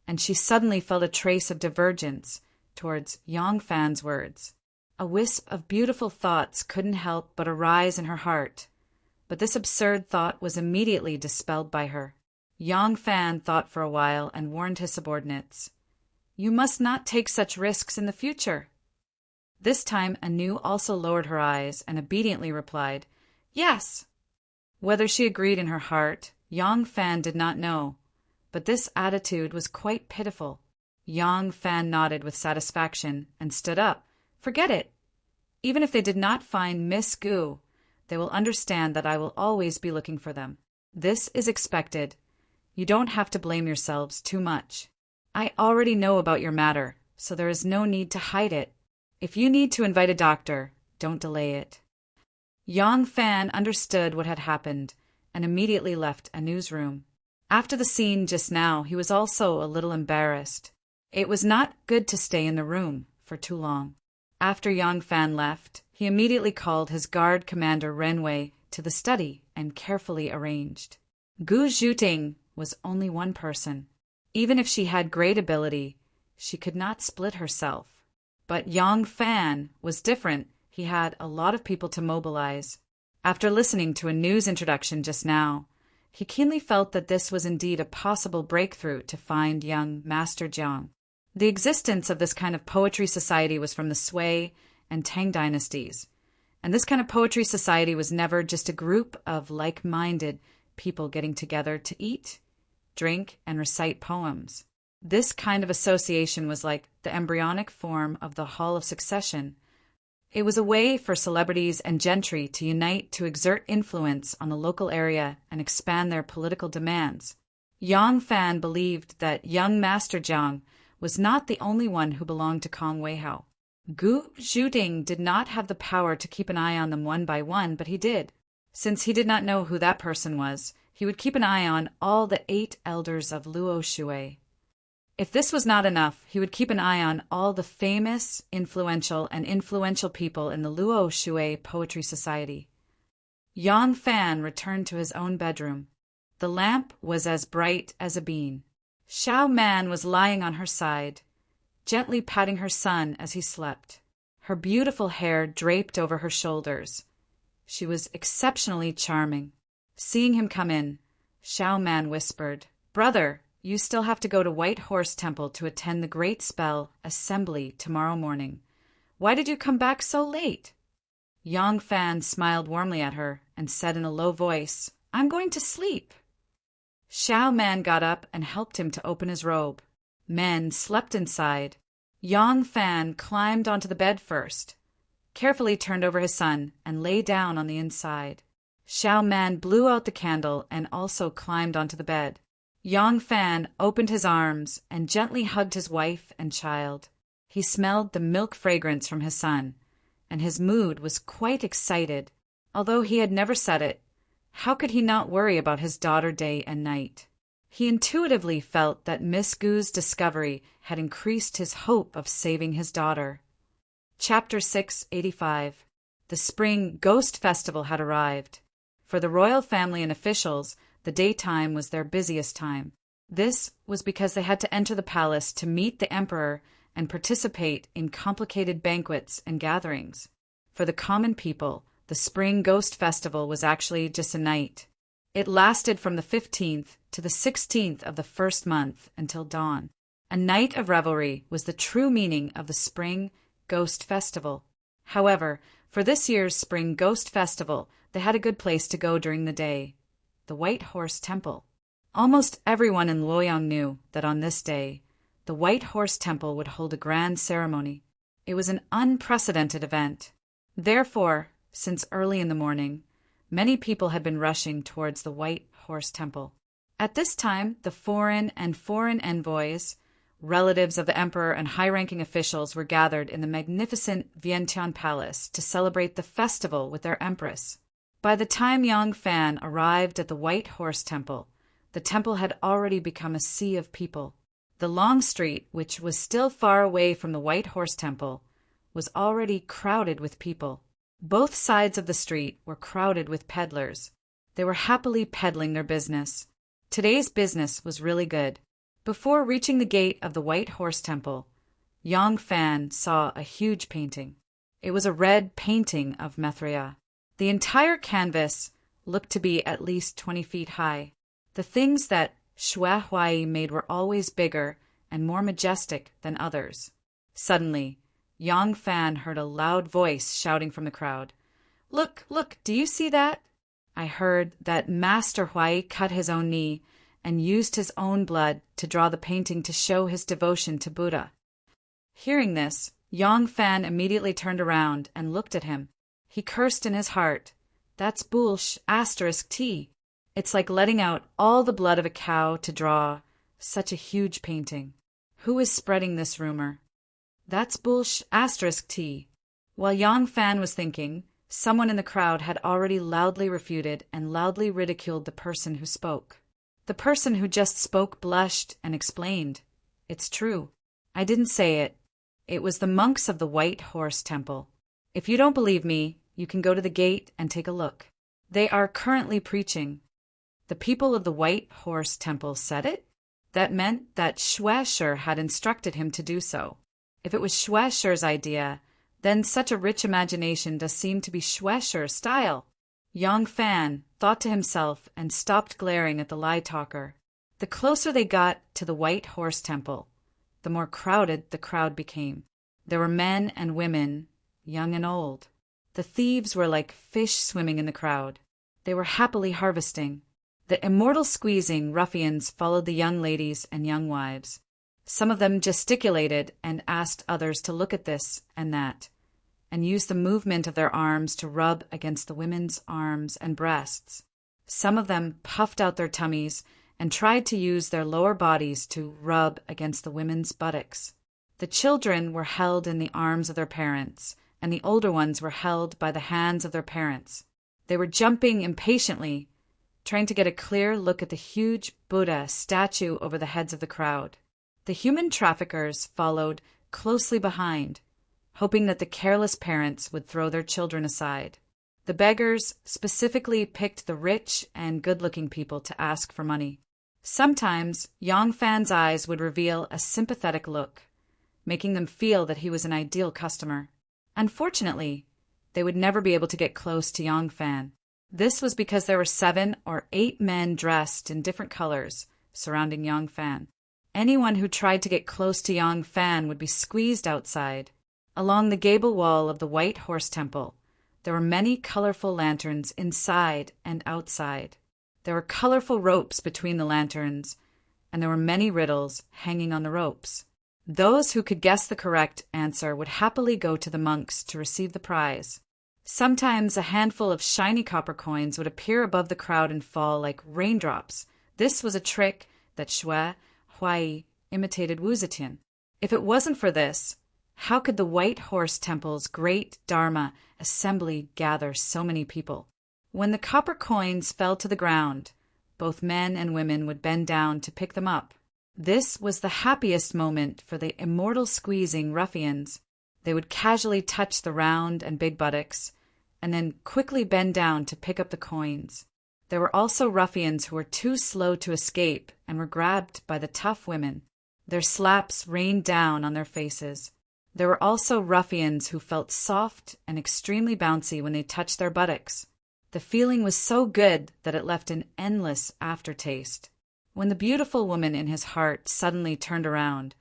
and she suddenly felt a trace of divergence towards Yang Fan's words. A wisp of beautiful thoughts couldn't help but arise in her heart, but this absurd thought was immediately dispelled by her. Yang Fan thought for a while and warned his subordinates, "You must not take such risks in the future." This time Anu also lowered her eyes and obediently replied, "Yes." Whether she agreed in her heart, Yang Fan did not know, but this attitude was quite pitiful. Yang Fan nodded with satisfaction and stood up. "Forget it. Even if they did not find Miss Gu, they will understand that I will always be looking for them. This is expected. You don't have to blame yourselves too much. I already know about your matter, so there is no need to hide it. If you need to invite a doctor, don't delay it." Yang Fan understood what had happened and immediately left Anu's room. After the scene just now, he was also a little embarrassed. It was not good to stay in the room for too long. After Yang Fan left, he immediately called his guard commander Renwei to the study and carefully arranged. Gu Zhuting was only one person. Even if she had great ability, she could not split herself. But Yang Fan was different. He had a lot of people to mobilize. After listening to a news introduction just now, he keenly felt that this was indeed a possible breakthrough to find young Master Zhang. The existence of this kind of poetry society was from the Sui and Tang dynasties, and this kind of poetry society was never just a group of like-minded people getting together to eat, drink, and recite poems. This kind of association was like the embryonic form of the Hall of Succession. It was a way for celebrities and gentry to unite to exert influence on the local area and expand their political demands. Yang Fan believed that young Master Zhang was not the only one who belonged to Kong Weihao. Gu Zhuting did not have the power to keep an eye on them one by one, but he did. Since he did not know who that person was, he would keep an eye on all the 8 elders of Luo Shui. If this was not enough, he would keep an eye on all the famous, influential people in the Luo Shui Poetry Society. Yang Fan returned to his own bedroom. The lamp was as bright as a bean. Xiao Man was lying on her side, gently patting her son as he slept. Her beautiful hair draped over her shoulders. She was exceptionally charming. Seeing him come in, Xiao Man whispered, "Brother, you still have to go to White Horse Temple to attend the Great Spell Assembly tomorrow morning. Why did you come back so late?" Yang Fan smiled warmly at her and said in a low voice, "I'm going to sleep." Xiao Man got up and helped him to open his robe. Men slept inside. Yang Fan climbed onto the bed first, carefully turned over his son, and lay down on the inside. Xiao Man blew out the candle and also climbed onto the bed. Yang Fan opened his arms and gently hugged his wife and child. He smelled the milk fragrance from his son, and his mood was quite excited. Although he had never said it, how could he not worry about his daughter day and night? He intuitively felt that Miss Gu's discovery had increased his hope of saving his daughter. Chapter 685. The Spring Ghost Festival had arrived. For the royal family and officials, the daytime was their busiest time. This was because they had to enter the palace to meet the emperor and participate in complicated banquets and gatherings. For the common people, the Spring Ghost Festival was actually just a night. It lasted from the 15th to the 16th of the first month until dawn. A night of revelry was the true meaning of the Spring Ghost Festival. However, for this year's Spring Ghost Festival, they had a good place to go during the day: the White Horse Temple. Almost everyone in Luoyang knew that on this day, the White Horse Temple would hold a grand ceremony. It was an unprecedented event. Therefore, since early in the morning, many people had been rushing towards the White Horse Temple. At this time, the foreign envoys, relatives of the emperor, and high-ranking officials were gathered in the magnificent Vientiane Palace to celebrate the festival with their empress. By the time Yang Fan arrived at the White Horse Temple, the temple had already become a sea of people. The long street, which was still far away from the White Horse Temple, was already crowded with people. Both sides of the street were crowded with peddlers. They were happily peddling their business. Today's business was really good. Before reaching the gate of the White Horse Temple, Yang Fan saw a huge painting. It was a red painting of Mithra. The entire canvas looked to be at least 20 feet high. The things that Xue Huai made were always bigger and more majestic than others. Suddenly, Yang Fan heard a loud voice shouting from the crowd, "Look, look, do you see that?" I heard that Master Huai cut his own knee and used his own blood to draw the painting to show his devotion to Buddha. Hearing this, Yang Fan immediately turned around and looked at him. He cursed in his heart, "That's **T. It's like letting out all the blood of a cow to draw such a huge painting. Who is spreading this rumor? That's **T. While Yang Fan was thinking, someone in the crowd had already loudly refuted and loudly ridiculed the person who spoke. The person who just spoke blushed and explained, "It's true. I didn't say it. It was the monks of the White Horse Temple. If you don't believe me, you can go to the gate and take a look. They are currently preaching." The people of the White Horse Temple said it? That meant that Xue Shi had instructed him to do so. If it was Xue Shi's idea, then such a rich imagination does seem to be Xue Shi's style. Yang Fan thought to himself and stopped glaring at the lie-talker. The closer they got to the White Horse Temple, the more crowded the crowd became. There were men and women, young and old. The thieves were like fish swimming in the crowd. They were happily harvesting. The immortal squeezing ruffians followed the young ladies and young wives. Some of them gesticulated and asked others to look at this and that, and used the movement of their arms to rub against the women's arms and breasts. Some of them puffed out their tummies and tried to use their lower bodies to rub against the women's buttocks. The children were held in the arms of their parents, and the older ones were held by the hands of their parents. They were jumping impatiently, trying to get a clear look at the huge Buddha statue over the heads of the crowd. The human traffickers followed closely behind, hoping that the careless parents would throw their children aside. The beggars specifically picked the rich and good-looking people to ask for money. Sometimes, Yang Fan's eyes would reveal a sympathetic look, making them feel that he was an ideal customer. Unfortunately, they would never be able to get close to Yang Fan. This was because there were 7 or 8 men dressed in different colors surrounding Yang Fan. Anyone who tried to get close to Yang Fan would be squeezed outside. Along the gable wall of the White Horse Temple, there were many colorful lanterns inside and outside. There were colorful ropes between the lanterns, and there were many riddles hanging on the ropes. Those who could guess the correct answer would happily go to the monks to receive the prize. Sometimes a handful of shiny copper coins would appear above the crowd and fall like raindrops. This was a trick that Shui Huai imitated Wu Zetian. If it wasn't for this, how could the White Horse Temple's great Dharma assembly gather so many people? When the copper coins fell to the ground, both men and women would bend down to pick them up. This was the happiest moment for the immortal squeezing ruffians. They would casually touch the round and big buttocks, and then quickly bend down to pick up the coins. There were also ruffians who were too slow to escape and were grabbed by the tough women. Their slaps rained down on their faces. There were also ruffians who felt soft and extremely bouncy when they touched their buttocks. The feeling was so good that it left an endless aftertaste. When the beautiful woman in his heart suddenly turned around,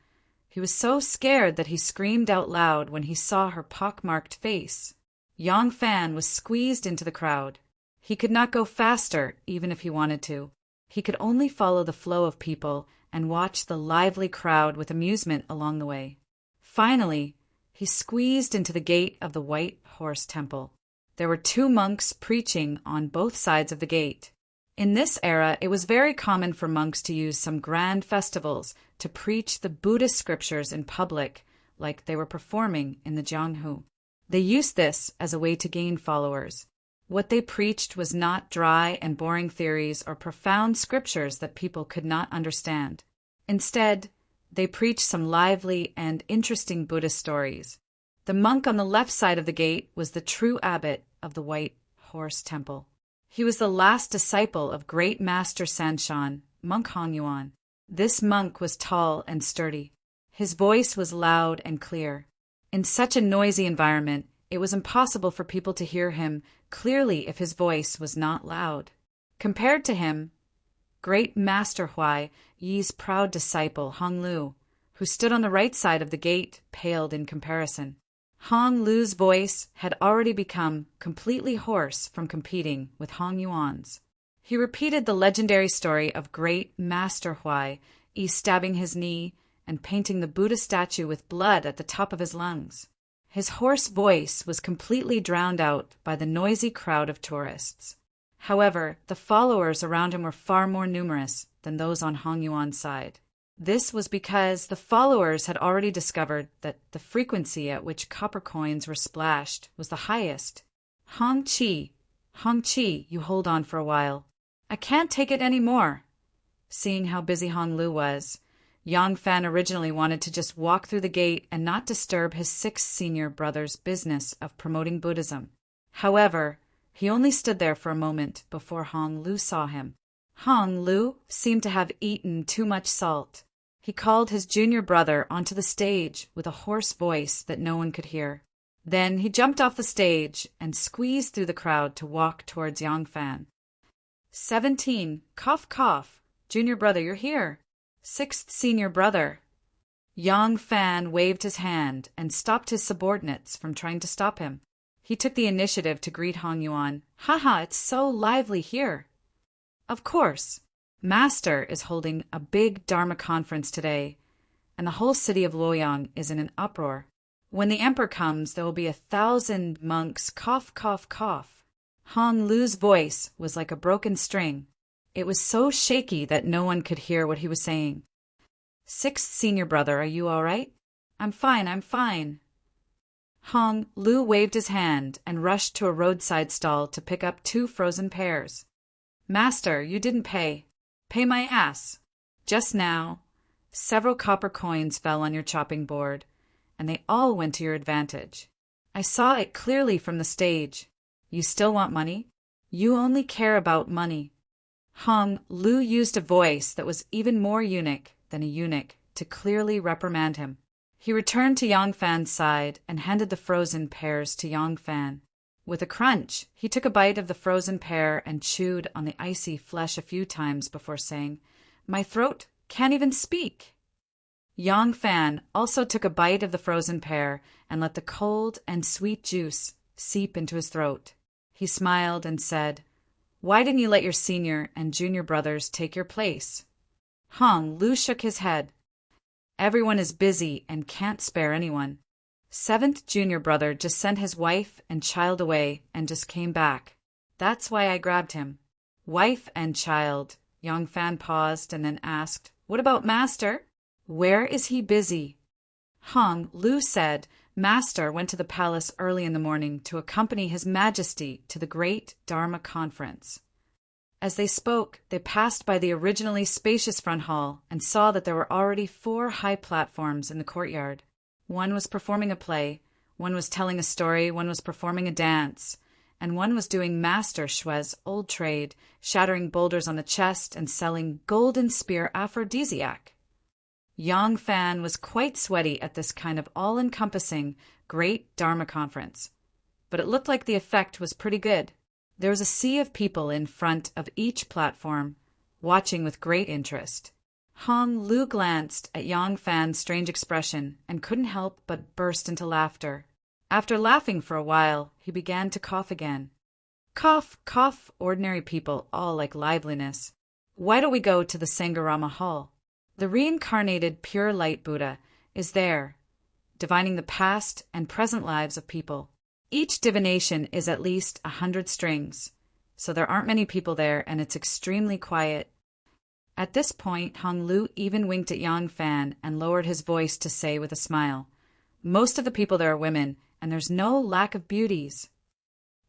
he was so scared that he screamed out loud when he saw her pockmarked face. Yang Fan was squeezed into the crowd. He could not go faster, even if he wanted to. He could only follow the flow of people and watch the lively crowd with amusement along the way. Finally, he squeezed into the gate of the White Horse Temple. There were 2 monks preaching on both sides of the gate. In this era, it was very common for monks to use some grand festivals to preach the Buddhist scriptures in public, like they were performing in the Jianghu. They used this as a way to gain followers. What they preached was not dry and boring theories or profound scriptures that people could not understand. Instead, they preached some lively and interesting Buddhist stories. The monk on the left side of the gate was the true abbot of the White Horse Temple. He was the last disciple of great Master Sanshan, monk Hongyuan. This monk was tall and sturdy. His voice was loud and clear. In such a noisy environment, it was impossible for people to hear him clearly if his voice was not loud. Compared to him, great Master Huai Yi's proud disciple, Hong Lu, who stood on the right side of the gate, paled in comparison. Hong Lu's voice had already become completely hoarse from competing with Hong Yuan's. He repeated the legendary story of great Master Huai Yi stabbing his knee and painting the Buddha statue with blood at the top of his lungs. His hoarse voice was completely drowned out by the noisy crowd of tourists. However, the followers around him were far more numerous than those on Hong Yuan's side. This was because the followers had already discovered that the frequency at which copper coins were splashed was the highest. Hong Chi, you hold on for a while. I can't take it any more. Seeing how busy Hong Lu was, Yang Fan originally wanted to just walk through the gate and not disturb his 6 senior brother's business of promoting Buddhism. However, he only stood there for a moment before Hong Lu saw him. Hong Lu seemed to have eaten too much salt. He called his junior brother onto the stage with a hoarse voice that no one could hear. Then he jumped off the stage and squeezed through the crowd to walk towards Yang Fan. 17, cough, cough. Junior brother, you're here. 6th senior brother. Yang Fan waved his hand and stopped his subordinates from trying to stop him. He took the initiative to greet Hong Yuan. Haha, it's so lively here. Of course, Master is holding a big Dharma conference today, and the whole city of Luoyang is in an uproar. When the emperor comes, there will be 1,000 monks cough, cough, cough. Hong Lu's voice was like a broken string. It was so shaky that no one could hear what he was saying. 6th senior brother, are you all right? I'm fine. Hong Lu waved his hand and rushed to a roadside stall to pick up 2 frozen pears. Master, you didn't pay. Pay my ass. Just now, Several copper coins fell on your chopping board, and they all went to your advantage. I saw it clearly from the stage. You still want money? You only care about money. Hong Lu used a voice that was even more eunuch than a eunuch to clearly reprimand him. He returned to Yang Fan's side and handed the frozen pears to Yang Fan. With a crunch, he took a bite of the frozen pear and chewed on the icy flesh a few times before saying, "My throat can't even speak." Yang Fan also took a bite of the frozen pear and let the cold and sweet juice seep into his throat. He smiled and said, "Why didn't you let your senior and junior brothers take your place?" Hong Lu shook his head. "Everyone is busy and can't spare anyone. Seventh junior brother just sent his wife and child away and just came back. That's why I grabbed him." "Wife and child." Yang Fan paused and then asked, "What about Master? Where is he busy?" Hong Lu said, "Master went to the palace early in the morning to accompany His Majesty to the great Dharma conference." As they spoke, they passed by the originally spacious front hall and saw that there were already 4 high platforms in the courtyard. One was performing a play, one was telling a story, one was performing a dance, and one was doing Master Shue's old trade, shattering boulders on the chest and selling golden spear aphrodisiac. Yang Fan was quite sweaty at this kind of all-encompassing great Dharma conference, but it looked like the effect was pretty good. There was a sea of people in front of each platform, watching with great interest. Hong Lu glanced at Yang Fan's strange expression and couldn't help but burst into laughter. After laughing for a while, he began to cough again. "Cough, cough, ordinary people all like liveliness. Why don't we go to the Sangarama Hall? The reincarnated pure light Buddha is there, divining the past and present lives of people. Each divination is at least 100 strings, so there aren't many people there and it's extremely quiet." At this point, Hong Lu even winked at Yang Fan and lowered his voice to say with a smile, "Most of the people there are women, and there's no lack of beauties."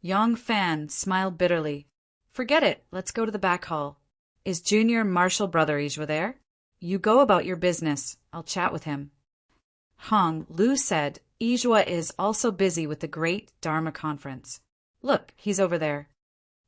Yang Fan smiled bitterly. "Forget it, let's go to the back hall. Is junior martial brother Ijua there? You go about your business, I'll chat with him." Hong Lu said, "Ijua is also busy with the great Dharma conference. Look, he's over there."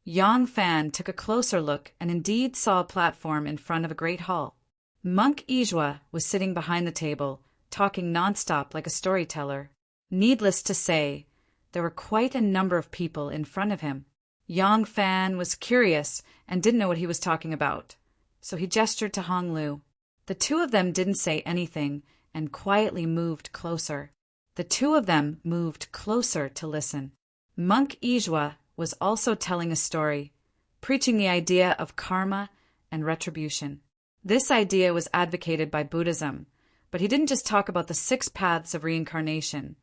Yang Fan took a closer look and indeed saw a platform in front of a great hall. Monk Ijua was sitting behind the table, talking nonstop like a storyteller. Needless to say, there were quite a number of people in front of him. Yang Fan was curious and didn't know what he was talking about, so he gestured to Hong Lu. The two of them didn't say anything and quietly moved closer. The two of them moved closer to listen. Monk Ijua was also telling a story, preaching the idea of karma and retribution. This idea was advocated by Buddhism, but he didn't just talk about the 6 paths of reincarnation,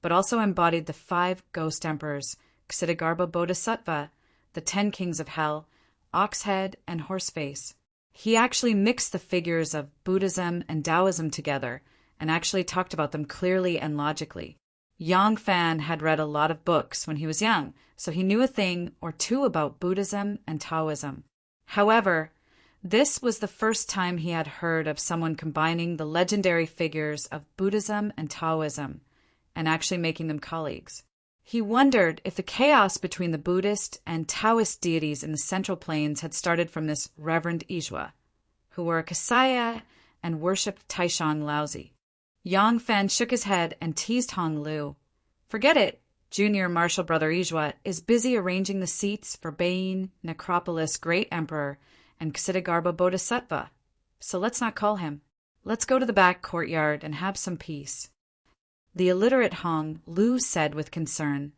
but also embodied the 5 ghost emperors, Ksitigarbha Bodhisattva, the 10 kings of hell, Oxhead, and Horseface. He actually mixed the figures of Buddhism and Taoism together and actually talked about them clearly and logically. Yang Fan had read a lot of books when he was young, so he knew a thing or two about Buddhism and Taoism. However, this was the first time he had heard of someone combining the legendary figures of Buddhism and Taoism and actually making them colleagues. He wondered if the chaos between the Buddhist and Taoist deities in the Central Plains had started from this Reverend Ijua, who wore a kasaya and worshipped Taishang Laozi. Yang Fan shook his head and teased Hong Lu. "Forget it. Junior martial brother Ijua is busy arranging the seats for Bain, Necropolis Great Emperor, and Ksitigarbha Bodhisattva. So let's not call him. Let's go to the back courtyard and have some peace." The illiterate Hong Lu said with concern,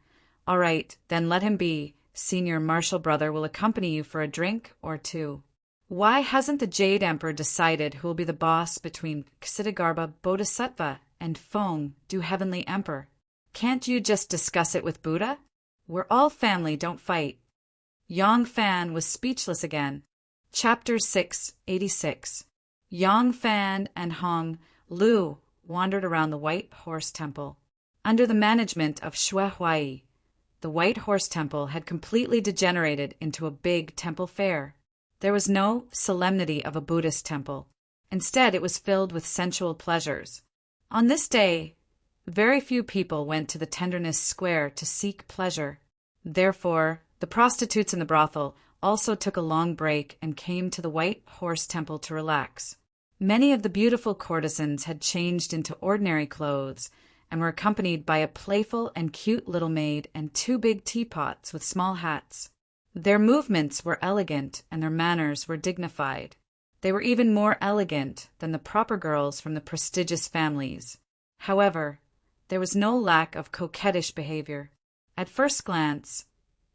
"All right, then let him be. Senior martial brother will accompany you for a drink or 2. Why hasn't the Jade Emperor decided who will be the boss between Ksitigarbha Bodhisattva and Feng, Du Heavenly Emperor? Can't you just discuss it with Buddha? We're all family, don't fight." Yang Fan was speechless again. Chapter 686. Yang Fan and Hong Lu wandered around the White Horse Temple. Under the management of Xue Huai, the White Horse Temple had completely degenerated into a big temple fair. There was no solemnity of a Buddhist temple. Instead, it was filled with sensual pleasures. On this day, very few people went to the Tenderness Square to seek pleasure. Therefore, the prostitutes in the brothel also took a long break and came to the White Horse Temple to relax. Many of the beautiful courtesans had changed into ordinary clothes and were accompanied by a playful and cute little maid and 2 big teapots with small hats. Their movements were elegant and their manners were dignified. They were even more elegant than the proper girls from the prestigious families. However, there was no lack of coquettish behavior. At first glance,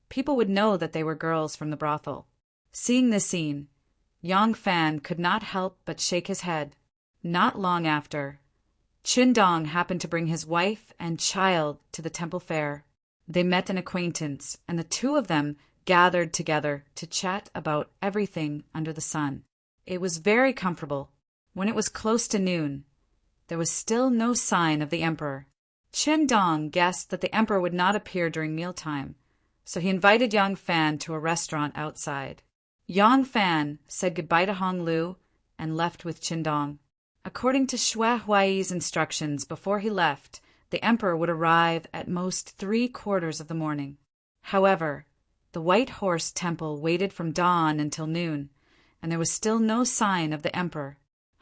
people would know that they were girls from the brothel. Seeing this scene, Yang Fan could not help but shake his head. Not long after, Qin happened to bring his wife and child to the temple fair. They met an acquaintance, and the 2 of them gathered together to chat about everything under the sun. It was very comfortable. When it was close to noon, there was still no sign of the emperor. Qin guessed that the emperor would not appear during mealtime, so he invited Yang Fan to a restaurant outside. Yang Fan said goodbye to Hong Lu and left with Qin. According to Shui Huai's instructions before he left, the emperor would arrive at most 3/4 of the morning. However, the White Horse Temple waited from dawn until noon, and there was still no sign of the emperor.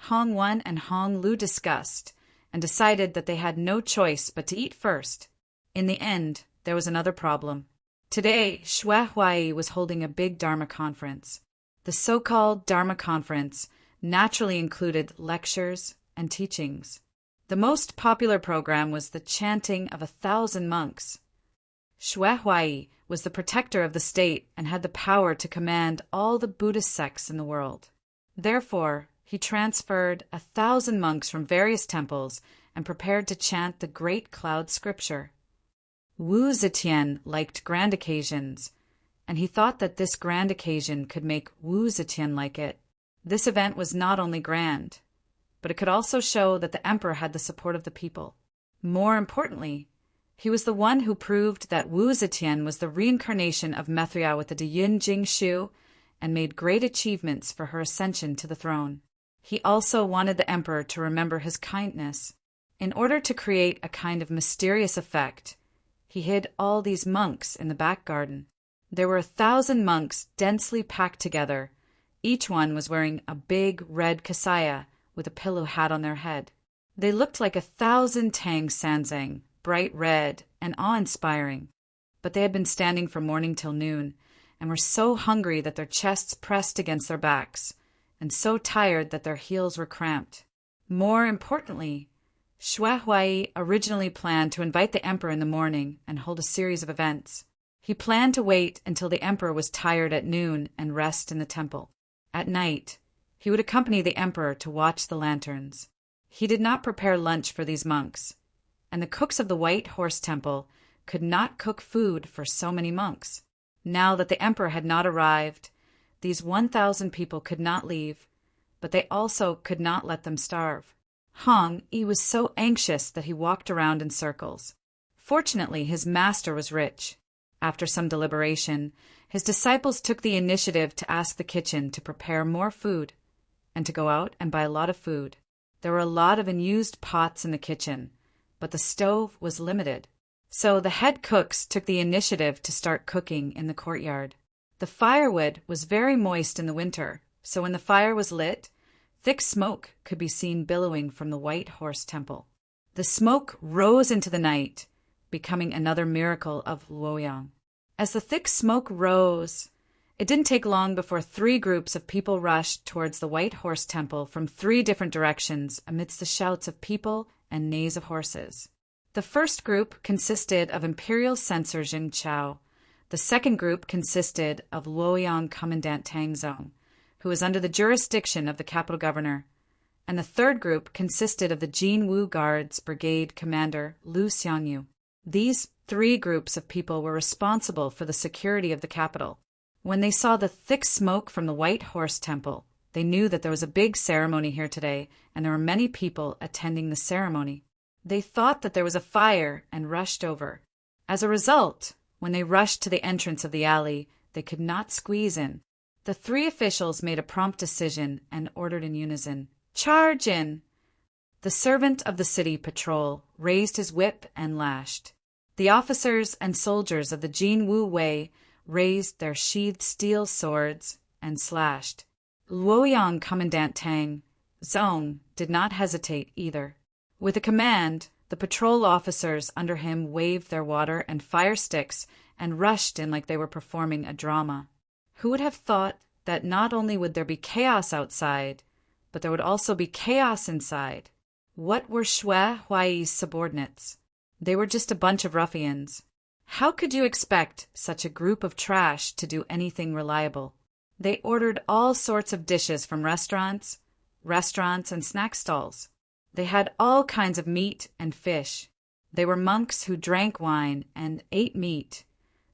Hong Wen and Hong Lu discussed and decided that they had no choice but to eat first. In the end, there was another problem. Today, Shui Huai was holding a big Dharma conference. The so-called Dharma conference naturally included lectures and teachings. The most popular program was the chanting of 1,000 monks. Shui Huai was the protector of the state and had the power to command all the Buddhist sects in the world. Therefore, he transferred 1,000 monks from various temples and prepared to chant the Great Cloud Scripture. Wu Zetian liked grand occasions, and he thought that this grand occasion could make Wu Zetian like it. This event was not only grand, but it could also show that the emperor had the support of the people. More importantly, he was the one who proved that Wu Zetian was the reincarnation of Mithra with the Diyun Jingshu and made great achievements for her ascension to the throne. He also wanted the emperor to remember his kindness. In order to create a kind of mysterious effect, he hid all these monks in the back garden. There were 1,000 monks densely packed together. Each one was wearing a big red kasaya with a pillow hat on their head. They looked like 1,000 Tang Sanzang, bright red and awe-inspiring. But they had been standing from morning till noon and were so hungry that their chests pressed against their backs, and so tired that their heels were cramped. More importantly, Shui Huai originally planned to invite the emperor in the morning and hold a series of events. He planned to wait until the emperor was tired at noon and rest in the temple. At night, he would accompany the emperor to watch the lanterns. He did not prepare lunch for these monks, and the cooks of the White Horse Temple could not cook food for so many monks. Now that the emperor had not arrived, these 1,000 people could not leave, but they also could not let them starve. Hong Yi was so anxious that he walked around in circles. Fortunately, his master was rich. After some deliberation, his disciples took the initiative to ask the kitchen to prepare more food and to go out and buy a lot of food. There were a lot of unused pots in the kitchen, but the stove was limited. So the head cooks took the initiative to start cooking in the courtyard. The firewood was very moist in the winter, so when the fire was lit, thick smoke could be seen billowing from the White Horse Temple. The smoke rose into the night, becoming another miracle of Luoyang. As the thick smoke rose, it didn't take long before 3 groups of people rushed towards the White Horse Temple from 3 different directions amidst the shouts of people and neighs of horses. The first group consisted of Imperial Censor Jin Chao. The second group consisted of Luoyang Commandant Tang Zong, who was under the jurisdiction of the capital governor, and the third group consisted of the Jinwu Guards Brigade Commander Lu Xiangyu. These 3 groups of people were responsible for the security of the capital. When they saw the thick smoke from the White Horse Temple, they knew that there was a big ceremony here today, and there were many people attending the ceremony. They thought that there was a fire and rushed over. As a result, when they rushed to the entrance of the alley, they could not squeeze in. The 3 officials made a prompt decision and ordered in unison. Charge in! The servant of the city patrol raised his whip and lashed. The officers and soldiers of the Jin Wu Wei raised their sheathed steel swords and slashed. Luoyang Commandant Tang Zong did not hesitate either. With a command, the patrol officers under him waved their water and fire sticks and rushed in like they were performing a drama. Who would have thought that not only would there be chaos outside, but there would also be chaos inside? What were Xue Huai's subordinates? They were just a bunch of ruffians. How could you expect such a group of trash to do anything reliable? They ordered all sorts of dishes from restaurants and snack stalls. They had all kinds of meat and fish. They were monks who drank wine and ate meat.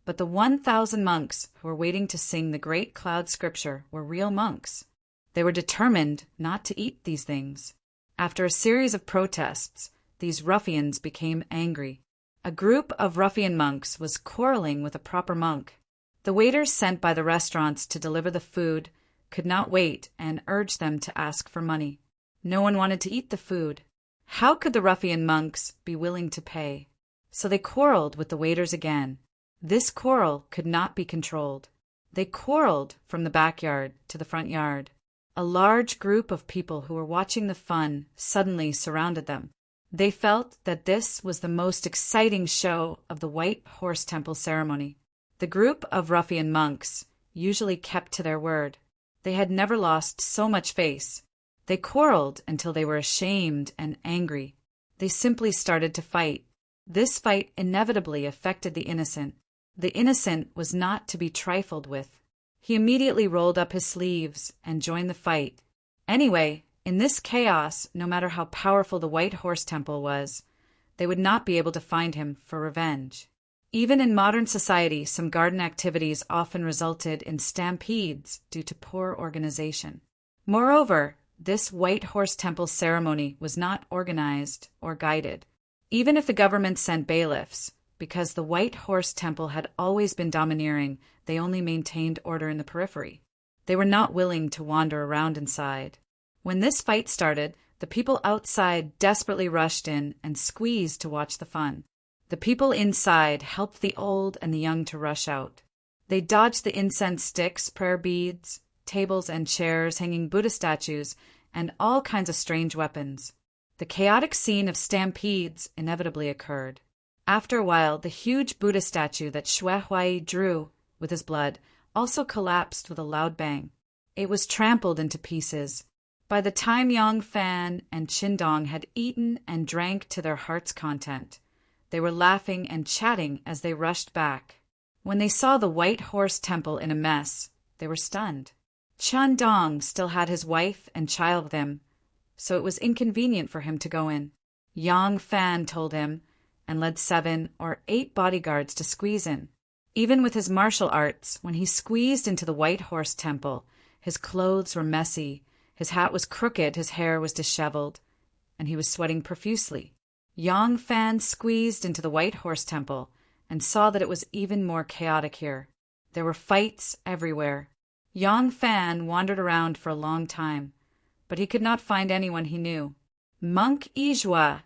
But the 1,000 monks who were waiting to sing the great cloud scripture were real monks. They were determined not to eat these things. After a series of protests, these ruffians became angry. A group of ruffian monks was quarreling with a proper monk. The waiters sent by the restaurants to deliver the food could not wait and urged them to ask for money. No one wanted to eat the food. How could the ruffian monks be willing to pay? So they quarreled with the waiters again. This quarrel could not be controlled. They quarreled from the backyard to the front yard. A large group of people who were watching the fun suddenly surrounded them. They felt that this was the most exciting show of the White Horse Temple ceremony. The group of ruffian monks usually kept to their word. They had never lost so much face. They quarreled until they were ashamed and angry. They simply started to fight. This fight inevitably affected the innocent. The innocent was not to be trifled with. He immediately rolled up his sleeves and joined the fight. Anyway, in this chaos, no matter how powerful the White Horse Temple was, they would not be able to find him for revenge. Even in modern society, some garden activities often resulted in stampedes due to poor organization. Moreover, this White Horse Temple ceremony was not organized or guided. Even if the government sent bailiffs, because the White Horse Temple had always been domineering, they only maintained order in the periphery. They were not willing to wander around inside. When this fight started, the people outside desperately rushed in and squeezed to watch the fun. The people inside helped the old and the young to rush out. They dodged the incense sticks, prayer beads, tables and chairs, hanging Buddha statues, and all kinds of strange weapons. The chaotic scene of stampedes inevitably occurred. After a while, the huge Buddha statue that Xue Huai drew with his blood also collapsed with a loud bang. It was trampled into pieces. By the time Yang Fan and Qindong had eaten and drank to their heart's content, they were laughing and chatting as they rushed back. When they saw the White Horse Temple in a mess, they were stunned. Qindong still had his wife and child with him, so it was inconvenient for him to go in. Yang Fan told him and led 7 or 8 bodyguards to squeeze in. Even with his martial arts, when he squeezed into the White Horse Temple, his clothes were messy, his hat was crooked, his hair was disheveled, and he was sweating profusely. Yang Fan squeezed into the White Horse Temple and saw that it was even more chaotic here. There were fights everywhere. Yang Fan wandered around for a long time, but he could not find anyone he knew. Monk Yizhua,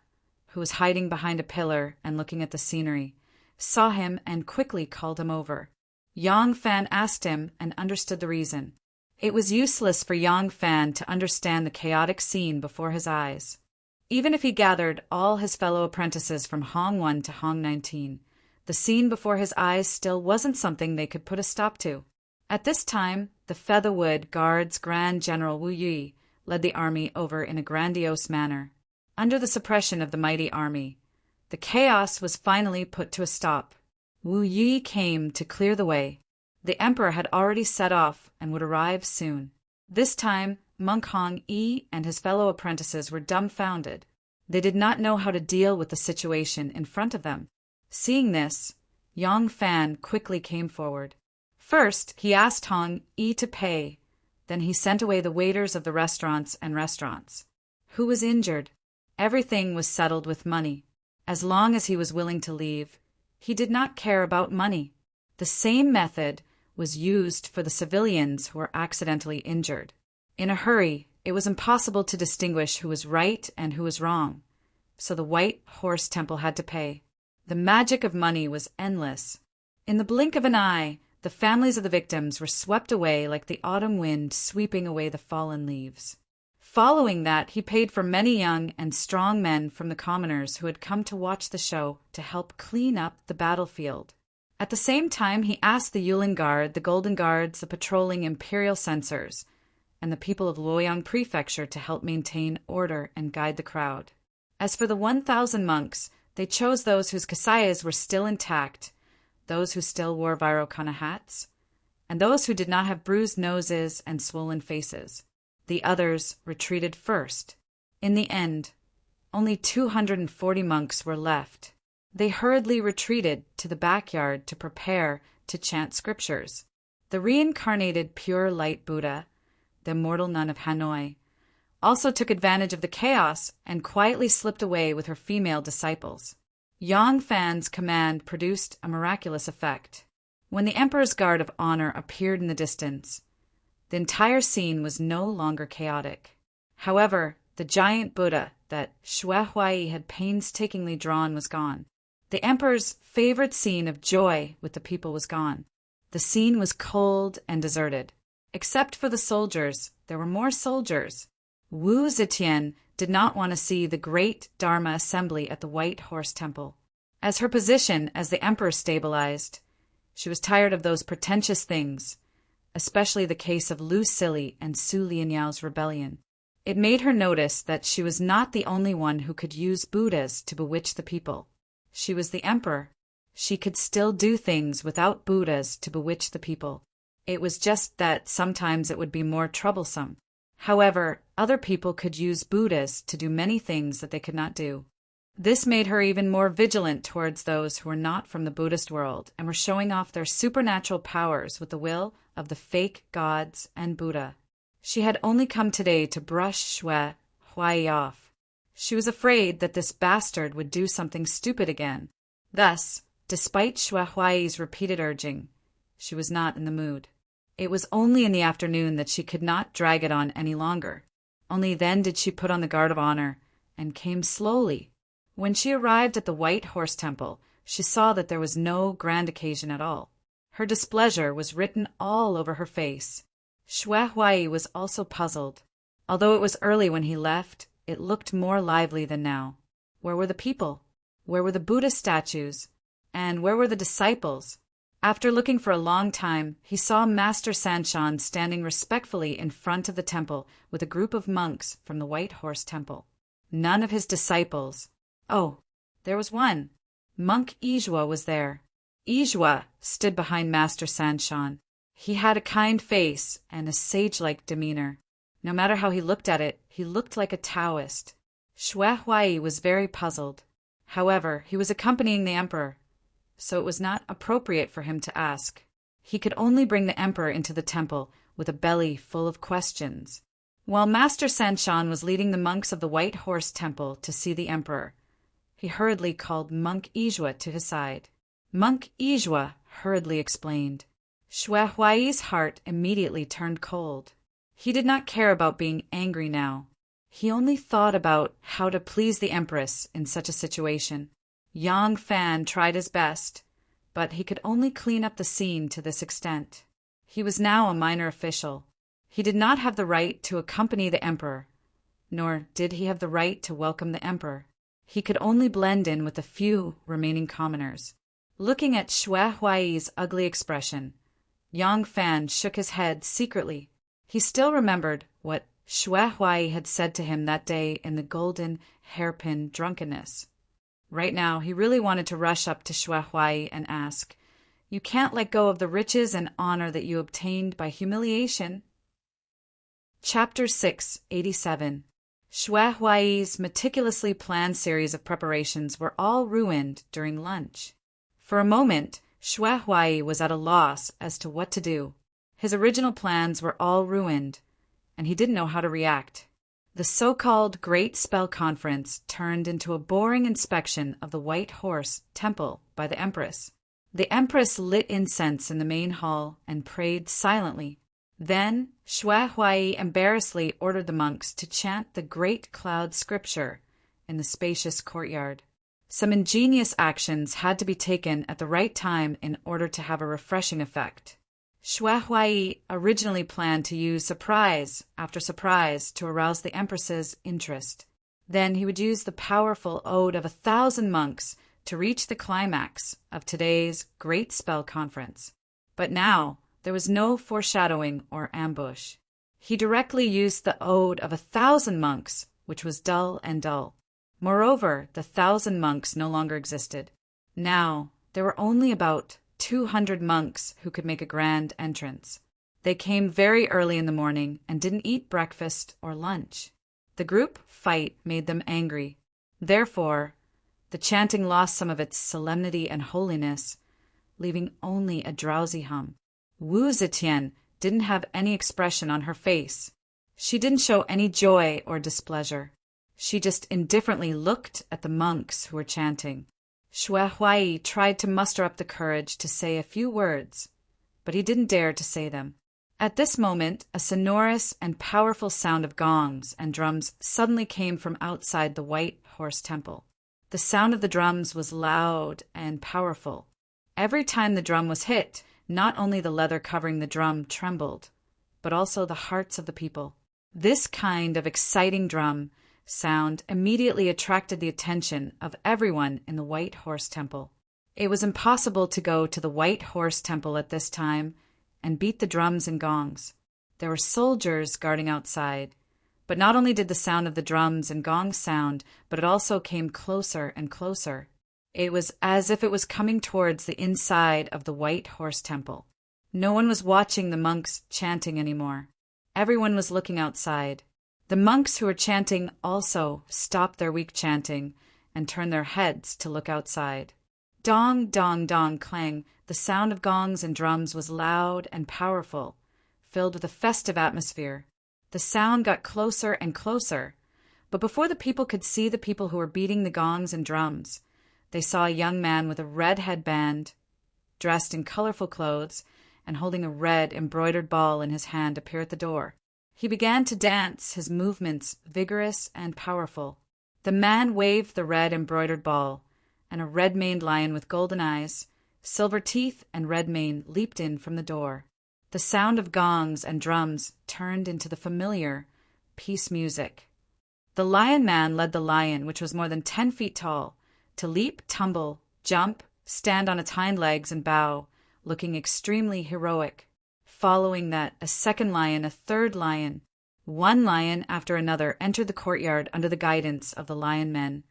who was hiding behind a pillar and looking at the scenery, saw him and quickly called him over. Yang Fan asked him and understood the reason. It was useless for Yang Fan to understand the chaotic scene before his eyes. Even if he gathered all his fellow apprentices from Hong 1 to Hong 19, the scene before his eyes still wasn't something they could put a stop to. At this time, the Featherwood Guards Grand General Wu Yi led the army over in a grandiose manner. Under the suppression of the mighty army, the chaos was finally put to a stop. Wu Yi came to clear the way. The emperor had already set off and would arrive soon. This time, Monk Hong Yi and his fellow apprentices were dumbfounded. They did not know how to deal with the situation in front of them. Seeing this, Yang Fan quickly came forward. First, he asked Hong Yi to pay. Then he sent away the waiters of the restaurants. Who was injured? Everything was settled with money. As long as he was willing to leave, he did not care about money. The same method was used for the civilians who were accidentally injured. In a hurry, It was impossible to distinguish who was right and who was wrong, so the White Horse Temple had to pay. The magic of money was endless. In the blink of an eye, the families of the victims were swept away like the autumn wind sweeping away the fallen leaves. Following that, he paid for many young and strong men from the commoners who had come to watch the show to help clean up the battlefield. At the same time, he asked the Yulin Guard, the Golden Guards, the patrolling imperial censors, and the people of Luoyang Prefecture to help maintain order and guide the crowd. As for the 1,000 monks, they chose those whose kasayas were still intact, those who still wore Vairocana hats, and those who did not have bruised noses and swollen faces. The others retreated first. In the end, only 240 monks were left. They hurriedly retreated to the backyard to prepare to chant scriptures. The reincarnated pure light Buddha, the immortal nun of Hanoi, also took advantage of the chaos and quietly slipped away with her female disciples. Yang Fan's command produced a miraculous effect. When the emperor's guard of honor appeared in the distance, the entire scene was no longer chaotic. However, the giant Buddha that Xue Huai had painstakingly drawn was gone. The emperor's favorite scene of joy with the people was gone. The scene was cold and deserted. Except for the soldiers, there were more soldiers. Wu Zetian did not want to see the great Dharma assembly at the White Horse Temple. As her position as the emperor stabilized, she was tired of those pretentious things, especially the case of Lu Sili and Su Lianyao's rebellion. It made her notice that she was not the only one who could use Buddhas to bewitch the people. She was the emperor. She could still do things without Buddhas to bewitch the people. It was just that sometimes it would be more troublesome. However, other people could use Buddhas to do many things that they could not do. This made her even more vigilant towards those who were not from the Buddhist world and were showing off their supernatural powers with the will of the fake gods and Buddha. She had only come today to brush Xue Huai off. She was afraid that this bastard would do something stupid again. Thus, despite Xue Huai's repeated urging, she was not in the mood. It was only in the afternoon that she could not drag it on any longer. Only then did she put on the guard of honor and came slowly. When she arrived at the White Horse Temple, she saw that there was no grand occasion at all. Her displeasure was written all over her face. Xue Huai was also puzzled. Although it was early when he left, it looked more lively than now. Where were the people? Where were the Buddha statues? And where were the disciples? After looking for a long time, he saw Master Sanshan standing respectfully in front of the temple with a group of monks from the White Horse Temple. None of his disciples. Oh, there was one. Monk Ijua was there. Ijua stood behind Master Sanshan. He had a kind face and a sage-like demeanor. No matter how he looked at it, he looked like a Taoist. Xue Huai was very puzzled. However, he was accompanying the emperor, so it was not appropriate for him to ask. He could only bring the emperor into the temple with a belly full of questions. While Master Sanshan was leading the monks of the White Horse Temple to see the emperor, he hurriedly called Monk Ijua to his side. Monk Ijua hurriedly explained. Xue Huai's heart immediately turned cold. He did not care about being angry now. He only thought about how to please the empress in such a situation. Yang Fan tried his best, but he could only clean up the scene to this extent. He was now a minor official. He did not have the right to accompany the emperor, nor did he have the right to welcome the emperor. He could only blend in with the few remaining commoners. Looking at Xue Huai's ugly expression, Yang Fan shook his head secretly. He still remembered what Xue Huai had said to him that day in the golden hairpin drunkenness. Right now, he really wanted to rush up to Xue Huai and ask, "You can't let go of the riches and honor that you obtained by humiliation." Chapter 687. Xue Huai's meticulously planned series of preparations were all ruined during lunch. For a moment, Xue Huai was at a loss as to what to do. His original plans were all ruined, and he didn't know how to react. The so-called Great Spell Conference turned into a boring inspection of the White Horse Temple by the Empress. The Empress lit incense in the main hall and prayed silently. Then Shui Huai embarrassedly ordered the monks to chant the Great Cloud Scripture in the spacious courtyard. Some ingenious actions had to be taken at the right time in order to have a refreshing effect. Shui Huai originally planned to use surprise after surprise to arouse the Empress's interest. Then he would use the powerful ode of 1,000 monks to reach the climax of today's Great Spell Conference. But now there was no foreshadowing or ambush. He directly used the ode of 1,000 monks, which was dull and dull. Moreover, the 1,000 monks no longer existed. Now there were only about 200 monks who could make a grand entrance. They came very early in the morning and didn't eat breakfast or lunch. The group fight made them angry. Therefore, the chanting lost some of its solemnity and holiness, leaving only a drowsy hum. Wu Zetian didn't have any expression on her face. She didn't show any joy or displeasure. She just indifferently looked at the monks who were chanting. Shui Huai tried to muster up the courage to say a few words, but he didn't dare to say them. At this moment, a sonorous and powerful sound of gongs and drums suddenly came from outside the White Horse Temple. The sound of the drums was loud and powerful. Every time the drum was hit, not only the leather covering the drum trembled, but also the hearts of the people. This kind of exciting drum sound immediately attracted the attention of everyone in the White Horse Temple. It was impossible to go to the White Horse Temple at this time and beat the drums and gongs. There were soldiers guarding outside, but not only did the sound of the drums and gongs sound, but it also came closer and closer. It was as if it was coming towards the inside of the White Horse Temple. No one was watching the monks chanting anymore. Everyone was looking outside. The monks who were chanting also stopped their weak chanting and turned their heads to look outside. Dong, dong, dong, clang. The sound of gongs and drums was loud and powerful, filled with a festive atmosphere. The sound got closer and closer, but before the people could see the people who were beating the gongs and drums, they saw a young man with a red headband, dressed in colorful clothes, and holding a red embroidered ball in his hand appear at the door. He began to dance, his movements vigorous and powerful. The man waved the red embroidered ball, and a red-maned lion with golden eyes, silver teeth, and red mane leaped in from the door. The sound of gongs and drums turned into the familiar peace music. The lion man led the lion, which was more than 10 feet tall, to leap, tumble, jump, stand on its hind legs, and bow, looking extremely heroic. Following that, a second lion, a third lion, one lion after another entered the courtyard under the guidance of the lion men,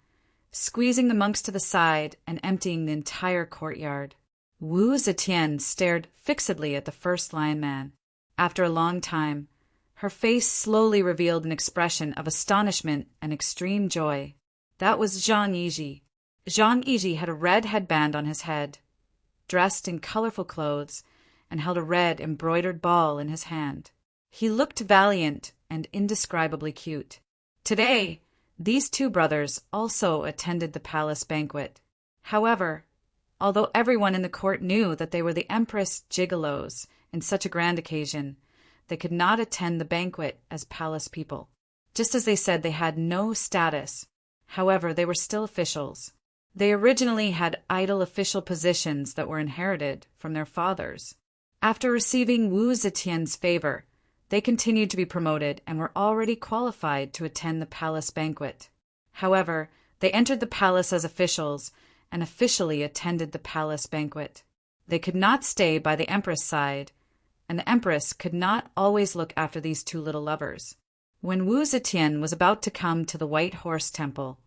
squeezing the monks to the side and emptying the entire courtyard. Wu Zetian stared fixedly at the first lion man. After a long time, her face slowly revealed an expression of astonishment and extreme joy. That was Zhang Yizhi. Zhang Yizhi had a red headband on his head, dressed in colorful clothes, and held a red embroidered ball in his hand. He looked valiant and indescribably cute. Today, these two brothers also attended the palace banquet. However, although everyone in the court knew that they were the Empress gigolos in such a grand occasion, they could not attend the banquet as palace people. Just as they said they had no status, however, they were still officials. They originally had idle official positions that were inherited from their fathers. After receiving Wu Zetian's favor, they continued to be promoted and were already qualified to attend the palace banquet. However, they entered the palace as officials and officially attended the palace banquet. They could not stay by the Empress' side, and the Empress could not always look after these two little lovers. When Wu Zetian was about to come to the White Horse Temple,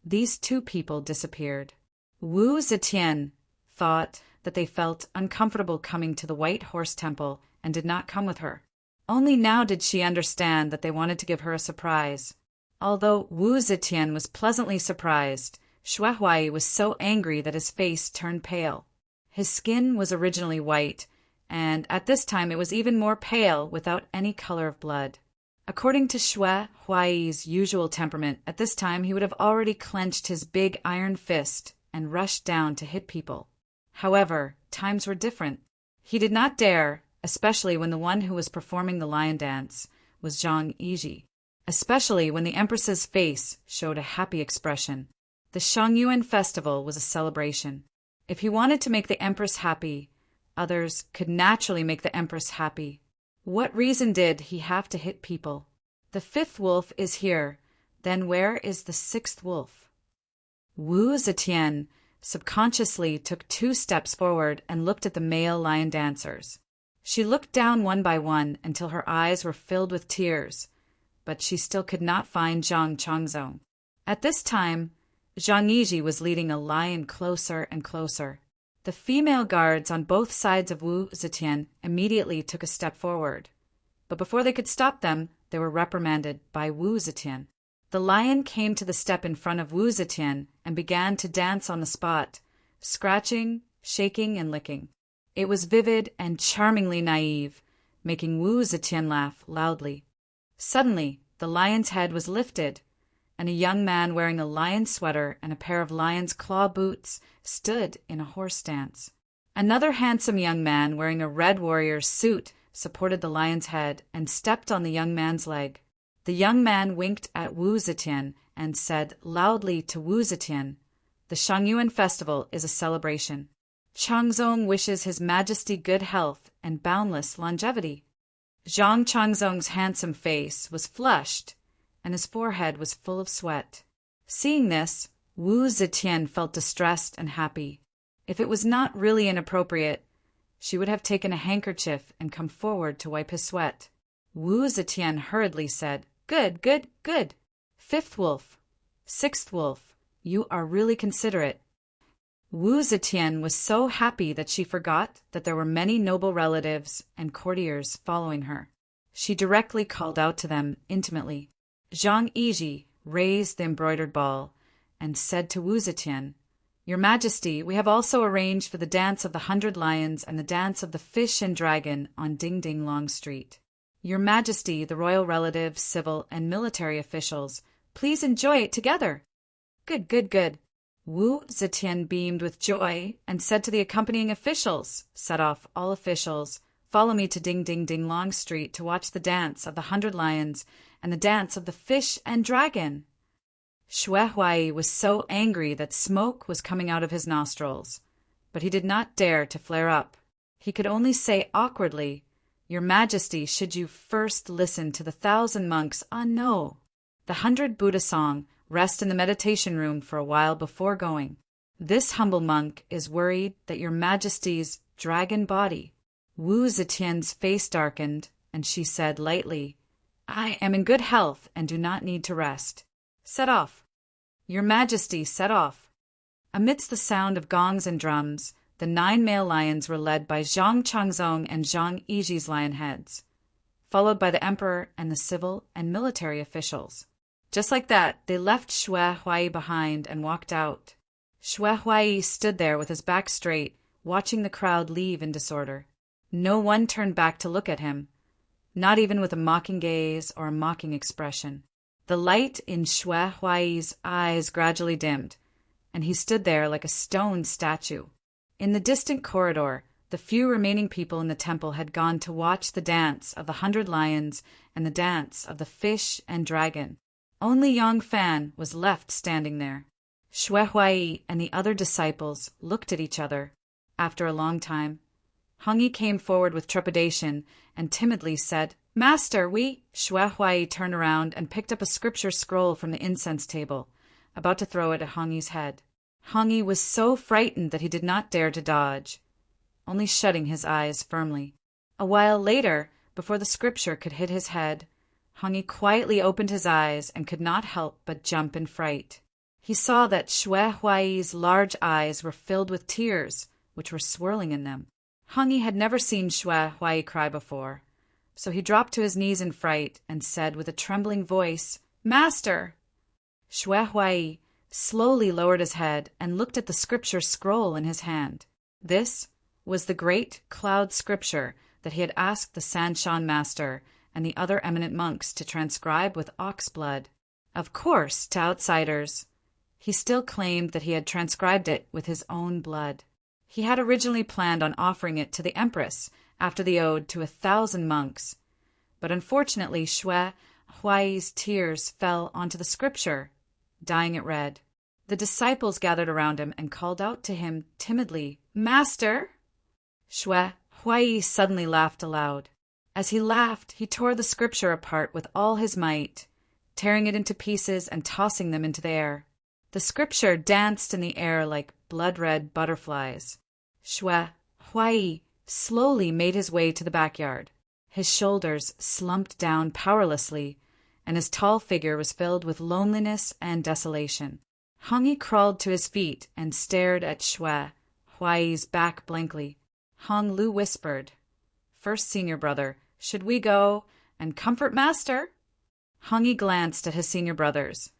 these two people disappeared. Wu Zetian thought that they felt uncomfortable coming to the White Horse Temple and did not come with her. Only now did she understand that they wanted to give her a surprise. Although Wu Zetian was pleasantly surprised, Shui Huai was so angry that his face turned pale. His skin was originally white, and at this time it was even more pale without any color of blood. According to Shui Huai's usual temperament, at this time he would have already clenched his big iron fist and rushed down to hit people. However, times were different. He did not dare especially when the one who was performing the lion dance was Zhang Yiji, especially when the Empress's face showed a happy expression. The Shangyuan festival was a celebration. If he wanted to make the Empress happy, others could naturally make the Empress happy. What reason did he have to hit people? The fifth wolf is here. Then where is the sixth wolf? Wu Zetian subconsciously took 2 steps forward and looked at the male lion dancers. She looked down one by one until her eyes were filled with tears, but she still could not find Zhang Changzong. At this time, Zhang Yiji was leading a lion closer and closer. The female guards on both sides of Wu Zetian immediately took a step forward, but before they could stop them, they were reprimanded by Wu Zetian. The lion came to the step in front of Wu Zetian and began to dance on the spot, scratching, shaking, and licking. It was vivid and charmingly naive, making Wu Zetian laugh loudly. Suddenly, the lion's head was lifted, and a young man wearing a lion sweater and a pair of lion's claw boots stood in a horse dance. Another handsome young man wearing a red warrior's suit supported the lion's head and stepped on the young man's leg. The young man winked at Wu Zetian and said loudly to Wu Zetian, "The Shangyuan festival is a celebration. Changzong wishes His Majesty good health and boundless longevity." Zhang Changzong's handsome face was flushed, and his forehead was full of sweat. Seeing this, Wu Zetian felt distressed and happy. If it was not really inappropriate, she would have taken a handkerchief and come forward to wipe his sweat. Wu Zetian hurriedly said, "Good, good, good. Fifth wolf, sixth wolf, you are really considerate." Wu Zetian was so happy that she forgot that there were many noble relatives and courtiers following her. She directly called out to them intimately. Zhang Yiji raised the embroidered ball and said to Wu Zetian, "Your Majesty, we have also arranged for the dance of the 100 Lions and the dance of the Fish and Dragon on Ding Ding Long Street. Your Majesty, the royal relatives, civil and military officials, please enjoy it together." "Good, good, good." Wu Zetian beamed with joy and said to the accompanying officials, "Set off, all officials. Follow me to Ding Ding Ding Long Street to watch the dance of the 100 Lions and the dance of the Fish and Dragon." Xue Huai was so angry that smoke was coming out of his nostrils, but he did not dare to flare up. He could only say awkwardly, "Your Majesty, should you first listen to the 1,000 monks? Ah, no. The 100 Buddha song, rest in the meditation room for a while before going. This humble monk is worried that your Majesty's dragon body." Wu Zetian's face darkened, and she said lightly, "I am in good health and do not need to rest. Set off. Your Majesty, set off." Amidst the sound of gongs and drums, the 9 male lions were led by Zhang Changzong and Zhang Yiji's lion heads, followed by the emperor and the civil and military officials. Just like that, they left Xue Huai behind and walked out. Xue Huai stood there with his back straight, watching the crowd leave in disorder. No one turned back to look at him, not even with a mocking gaze or a mocking expression. The light in Xue Huai's eyes gradually dimmed, and he stood there like a stone statue. In the distant corridor, the few remaining people in the temple had gone to watch the dance of the 100 Lions and the dance of the Fish and Dragon. Only Yang Fan was left standing there. Xue Huai and the other disciples looked at each other. After a long time, Heng Yi came forward with trepidation and timidly said, "Master, we—" Xue Huai turned around and picked up a scripture scroll from the incense table, about to throw it at Heng Yi's head. Heng Yi was so frightened that he did not dare to dodge, only shutting his eyes firmly. A while later, before the scripture could hit his head, Heng Yi quietly opened his eyes and could not help but jump in fright. He saw that Xue Huai's large eyes were filled with tears, which were swirling in them. Heng Yi had never seen Xue Huai cry before, so he dropped to his knees in fright and said with a trembling voice, "Master!" Xue Huai slowly lowered his head and looked at the scripture scroll in his hand. This was the great cloud scripture that he had asked the Sanshan master and the other eminent monks to transcribe with ox blood. Of course, to outsiders, he still claimed that he had transcribed it with his own blood. He had originally planned on offering it to the Empress after the ode to 1,000 monks. But unfortunately, Shui Huai's tears fell onto the scripture, dyeing it red. The disciples gathered around him and called out to him timidly, "Master!" Shui Huai suddenly laughed aloud. As he laughed, he tore the scripture apart with all his might, tearing it into pieces and tossing them into the air. The scripture danced in the air like blood-red butterflies. Shui Huai slowly made his way to the backyard. His shoulders slumped down powerlessly, and his tall figure was filled with loneliness and desolation. Hongyi crawled to his feet and stared at Shui Huai's back blankly. Hong Lu whispered, "First senior brother, should we go and comfort master?" Hongyi glanced at his senior brothers,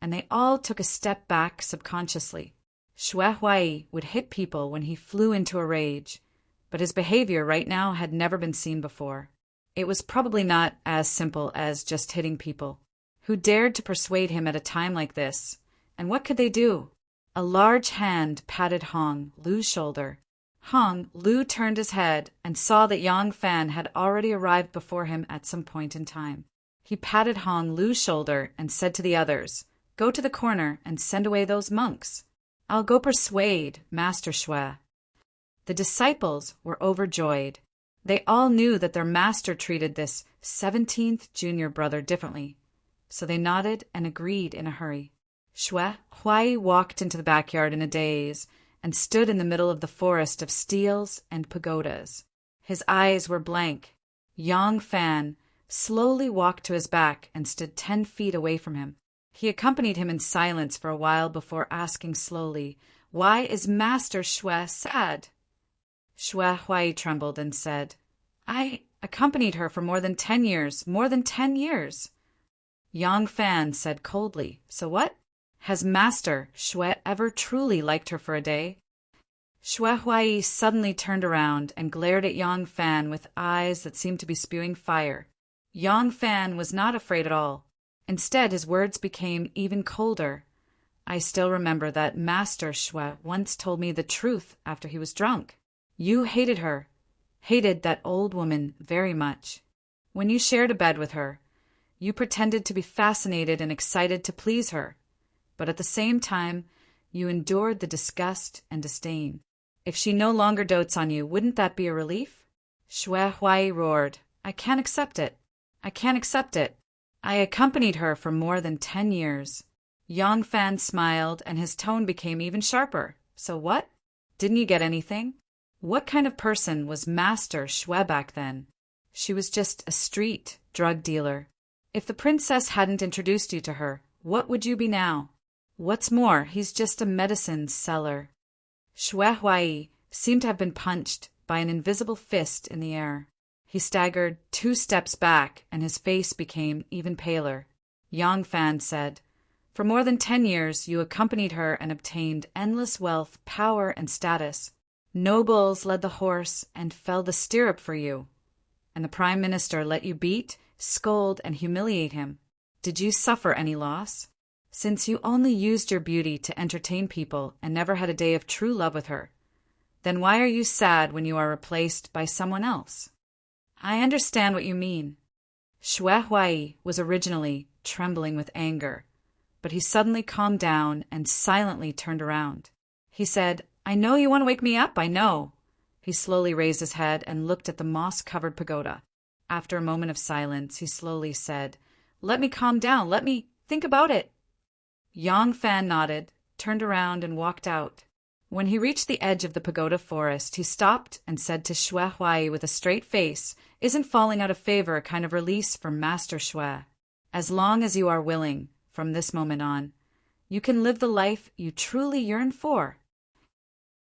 and they all took a step back subconsciously. Shui Huai would hit people when he flew into a rage, but his behavior right now had never been seen before. It was probably not as simple as just hitting people. Who dared to persuade him at a time like this? And what could they do? A large hand patted Hong Lu's shoulder. Hong Lu turned his head and saw that Yang Fan had already arrived before him at some point in time. He patted Hong Lu's shoulder and said to the others, "Go to the corner and send away those monks. I'll go persuade Master Shui." The disciples were overjoyed. They all knew that their master treated this 17th junior brother differently, so they nodded and agreed in a hurry. Shui Huai walked into the backyard in a daze and stood in the middle of the forest of steels and pagodas. His eyes were blank. Yang Fan slowly walked to his back and stood 10 feet away from him. He accompanied him in silence for a while before asking slowly, "Why is Master Shui sad?" Shui Huai trembled and said, "I accompanied her for more than 10 years, more than 10 years. Yang Fan said coldly, "So what? Has Master Shui ever truly liked her for a day?" Shui Huai suddenly turned around and glared at Yang Fan with eyes that seemed to be spewing fire. Yang Fan was not afraid at all. Instead, his words became even colder. "I still remember that Master Shui once told me the truth after he was drunk. You hated her, hated that old woman very much. When you shared a bed with her, you pretended to be fascinated and excited to please her, but at the same time, you endured the disgust and disdain. If she no longer dotes on you, wouldn't that be a relief?" Shui Huai roared, "I can't accept it. I can't accept it. I accompanied her for more than 10 years. Yang Fan smiled, and his tone became even sharper. "So what? Didn't you get anything? What kind of person was Master Shui back then? She was just a street drug dealer. If the princess hadn't introduced you to her, what would you be now? What's more, he's just a medicine seller." Shui Huai seemed to have been punched by an invisible fist in the air. He staggered 2 steps back, and his face became even paler. Yang Fan said, "For more than 10 years, you accompanied her and obtained endless wealth, power, and status. Nobles led the horse and fell the stirrup for you. And the Prime Minister let you beat, scold, and humiliate him. Did you suffer any loss? Since you only used your beauty to entertain people and never had a day of true love with her, then why are you sad when you are replaced by someone else?" "I understand what you mean." Shui Huai was originally trembling with anger, but he suddenly calmed down and silently turned around. He said, "I know you want to wake me up, I know." He slowly raised his head and looked at the moss-covered pagoda. After a moment of silence, he slowly said, "Let me calm down, let me think about it." Yang Fan nodded, turned around, and walked out. When he reached the edge of the pagoda forest, he stopped and said to Shui Huai with a straight face, "Isn't falling out of favor a kind of release for Master Shui? As long as you are willing, from this moment on, you can live the life you truly yearn for."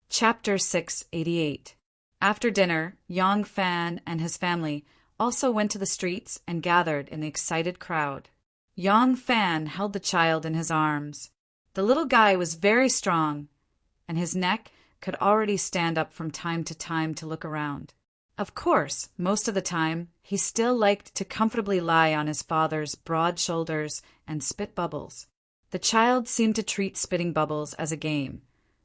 Chapter 688. After dinner, Yang Fan and his family also went to the streets and gathered in the excited crowd. Yang Fan held the child in his arms. The little guy was very strong, and his neck could already stand up from time to time to look around. Of course, most of the time, he still liked to comfortably lie on his father's broad shoulders and spit bubbles. The child seemed to treat spitting bubbles as a game,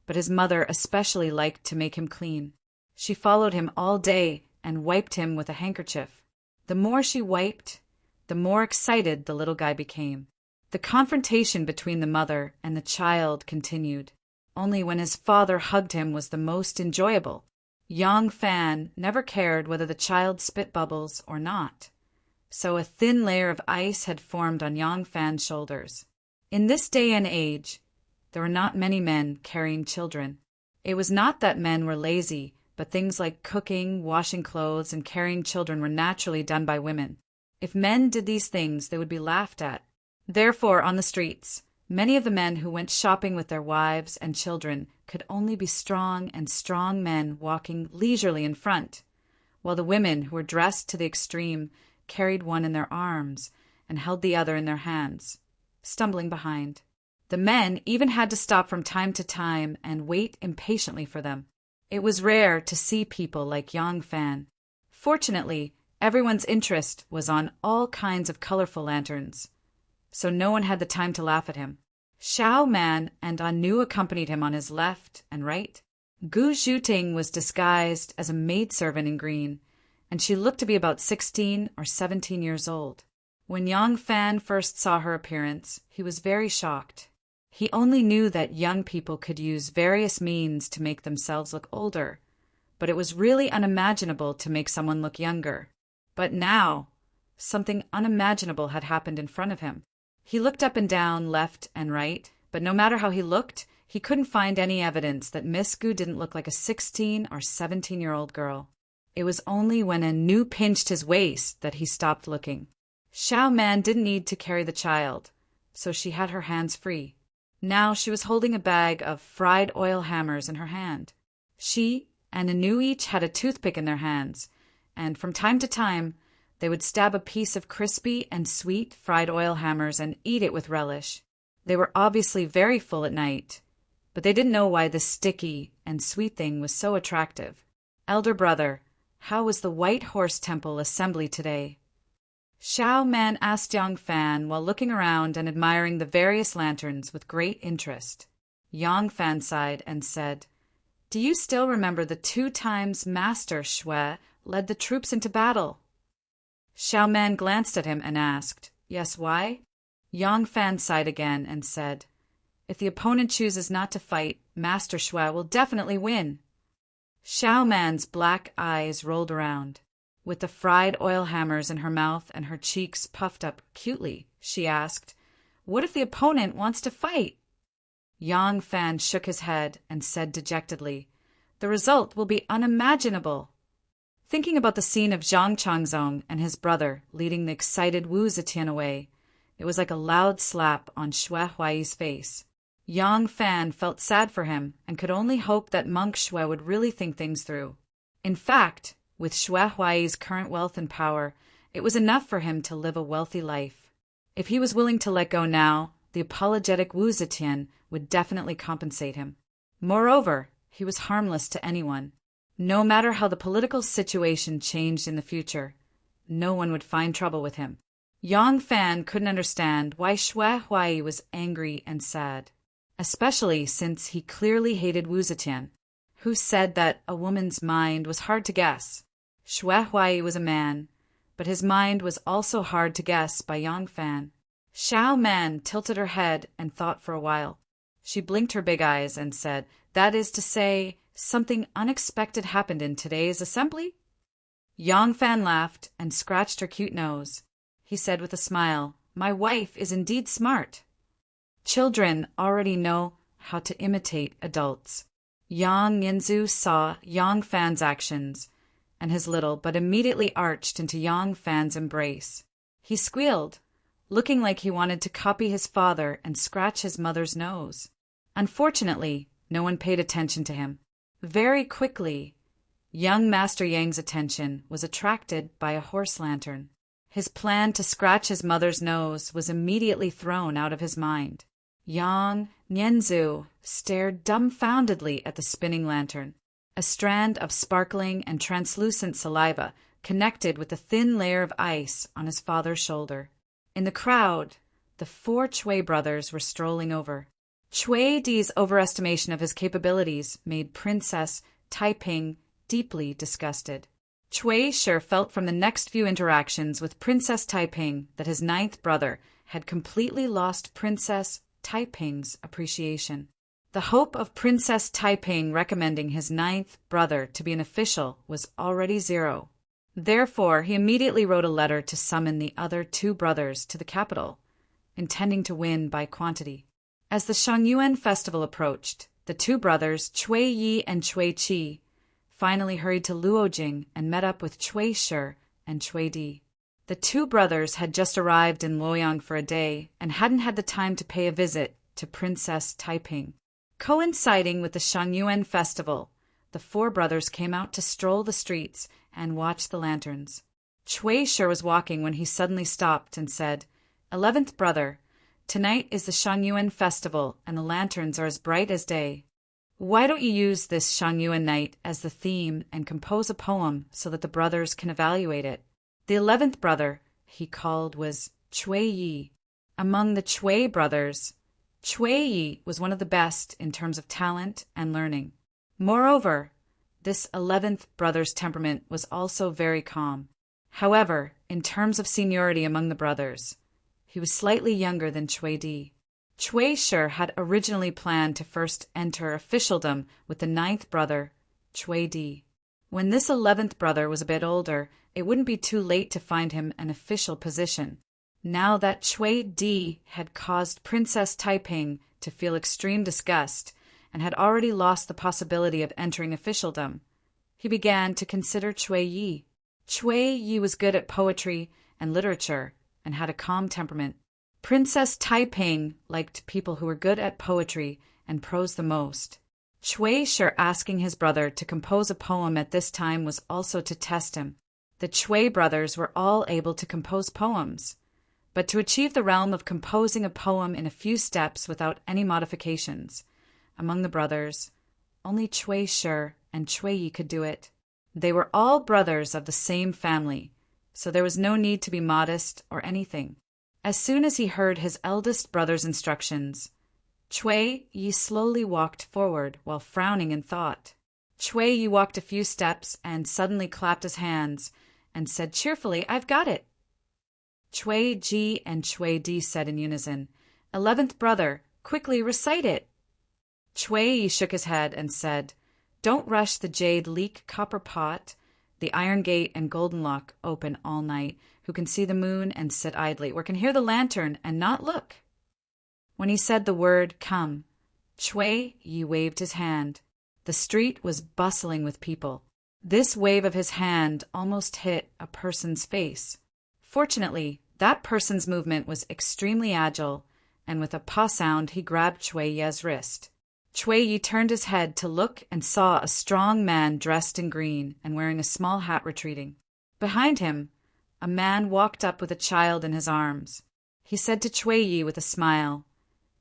but his mother especially liked to make him clean. She followed him all day and wiped him with a handkerchief. The more she wiped, the more excited the little guy became. The confrontation between the mother and the child continued. Only when his father hugged him was the most enjoyable. Yang Fan never cared whether the child spit bubbles or not. So a thin layer of ice had formed on Yang Fan's shoulders. In this day and age, there were not many men carrying children. It was not that men were lazy, but things like cooking, washing clothes, and carrying children were naturally done by women. If men did these things, they would be laughed at. Therefore, on the streets, many of the men who went shopping with their wives and children could only be strong and strong men walking leisurely in front, while the women who were dressed to the extreme carried one in their arms and held the other in their hands, stumbling behind. The men even had to stop from time to time and wait impatiently for them. It was rare to see people like Yang Fan. Fortunately, everyone's interest was on all kinds of colorful lanterns, so no one had the time to laugh at him. Xiao Man and Anu accompanied him on his left and right. Gu Zhuting was disguised as a maidservant in green, and she looked to be about 16 or 17 years old. When Yang Fan first saw her appearance, he was very shocked. He only knew that young people could use various means to make themselves look older, but it was really unimaginable to make someone look younger. But now, something unimaginable had happened in front of him. He looked up and down, left and right, but no matter how he looked, he couldn't find any evidence that Miss Gu didn't look like a 16 or 17-year-old girl. It was only when Anu pinched his waist that he stopped looking. Xiao Man didn't need to carry the child, so she had her hands free. Now she was holding a bag of fried oil hammers in her hand. She and Anu each had a toothpick in their hands, and from time to time they would stab a piece of crispy and sweet fried oil hammers and eat it with relish. They were obviously very full at night, but they didn't know why this sticky and sweet thing was so attractive. Elder brother, how was the White Horse Temple assembly today? Xiao Man asked Yang Fan while looking around and admiring the various lanterns with great interest. Yang Fan sighed and said, "Do you still remember the 2 times Master Shui led the troops into battle?" Xiao Man glanced at him and asked, "Yes, why?" Yang Fan sighed again and said, "If the opponent chooses not to fight, Master Shui will definitely win." Xiao Man's black eyes rolled around. With the fried oil hammers in her mouth and her cheeks puffed up cutely, she asked, "What if the opponent wants to fight?" Yang Fan shook his head and said dejectedly, "The result will be unimaginable." Thinking about the scene of Zhang Changzong and his brother leading the excited Wu Zetian away, it was like a loud slap on Shui Huai's face. Yang Fan felt sad for him and could only hope that Monk Shui would really think things through. In fact, with Shui Huai's current wealth and power, it was enough for him to live a wealthy life. If he was willing to let go now, the apologetic Wu Zetian would definitely compensate him. Moreover, he was harmless to anyone. No matter how the political situation changed in the future, no one would find trouble with him. Yang Fan couldn't understand why Shui Huai was angry and sad, especially since he clearly hated Wu Zetian, who said that a woman's mind was hard to guess. Shui Huai was a man, but his mind was also hard to guess by Yang Fan. Xiao Man tilted her head and thought for a while. She blinked her big eyes and said, "That is to say, something unexpected happened in today's assembly?" Yang Fan laughed and scratched her cute nose. He said with a smile, "My wife is indeed smart." Children already know how to imitate adults. Yang Yanzu saw Yang Fan's actions, and his little but immediately arched into Yang Fan's embrace. He squealed, looking like he wanted to copy his father and scratch his mother's nose. Unfortunately, no one paid attention to him. Very quickly, young Master Yang's attention was attracted by a horse lantern. His plan to scratch his mother's nose was immediately thrown out of his mind. Yang Nianzu stared dumbfoundedly at the spinning lantern. A strand of sparkling and translucent saliva connected with a thin layer of ice on his father's shoulder. In the crowd, the 4 Chui brothers were strolling over. Chui Di's overestimation of his capabilities made Princess Taiping deeply disgusted. Chui Shi felt from the next few interactions with Princess Taiping that his ninth brother had completely lost Princess Taiping's appreciation. The hope of Princess Taiping recommending his ninth brother to be an official was already zero. Therefore, he immediately wrote a letter to summon the other two brothers to the capital, intending to win by quantity. As the Shangyuan festival approached, the two brothers, Chui Yi and Chui Qi, finally hurried to Luojing and met up with Chui Shi and Chui Di. The two brothers had just arrived in Luoyang for a day and hadn't had the time to pay a visit to Princess Taiping. Coinciding with the Shangyuan festival, the four brothers came out to stroll the streets and watch the lanterns. Chui Shi was walking when he suddenly stopped and said, "11th brother, tonight is the Shangyuan festival and the lanterns are as bright as day. Why don't you use this Shangyuan night as the theme and compose a poem so that the brothers can evaluate it?" The 11th brother he called was Chui Yi. Among the Chui brothers, Chui Yi was one of the best in terms of talent and learning. Moreover, this 11th brother's temperament was also very calm. However, in terms of seniority among the brothers, he was slightly younger than Chui Di. Chui Shi had originally planned to first enter officialdom with the 9th brother, Chui Di. When this 11th brother was a bit older, it wouldn't be too late to find him an official position. Now that Chui Di had caused Princess Taiping to feel extreme disgust and had already lost the possibility of entering officialdom, he began to consider Chui Yi. Chui Yi was good at poetry and literature and had a calm temperament. Princess Taiping liked people who were good at poetry and prose the most. Chui Shi asking his brother to compose a poem at this time was also to test him. The Chui brothers were all able to compose poems, but to achieve the realm of composing a poem in a few steps without any modifications, among the brothers, only Chui Shi and Chui Yi could do it. They were all brothers of the same family, so there was no need to be modest or anything. As soon as he heard his eldest brother's instructions, Chui Yi slowly walked forward while frowning in thought. Chui Yi walked a few steps and suddenly clapped his hands and said cheerfully, "I've got it." Chui Ji and Chui Di said in unison, "11th brother, quickly recite it." Chui Yi shook his head and said, "Don't rush the jade leek copper pot, the iron gate and golden lock open all night, who can see the moon and sit idly, or can hear the lantern and not look." When he said the word "come," Chui Yi waved his hand. The street was bustling with people. This wave of his hand almost hit a person's face. Fortunately, that person's movement was extremely agile, and with a paw sound he grabbed Chui Yi's wrist. Chui Yi turned his head to look and saw a strong man dressed in green and wearing a small hat retreating. Behind him, a man walked up with a child in his arms. He said to Chui Yi with a smile,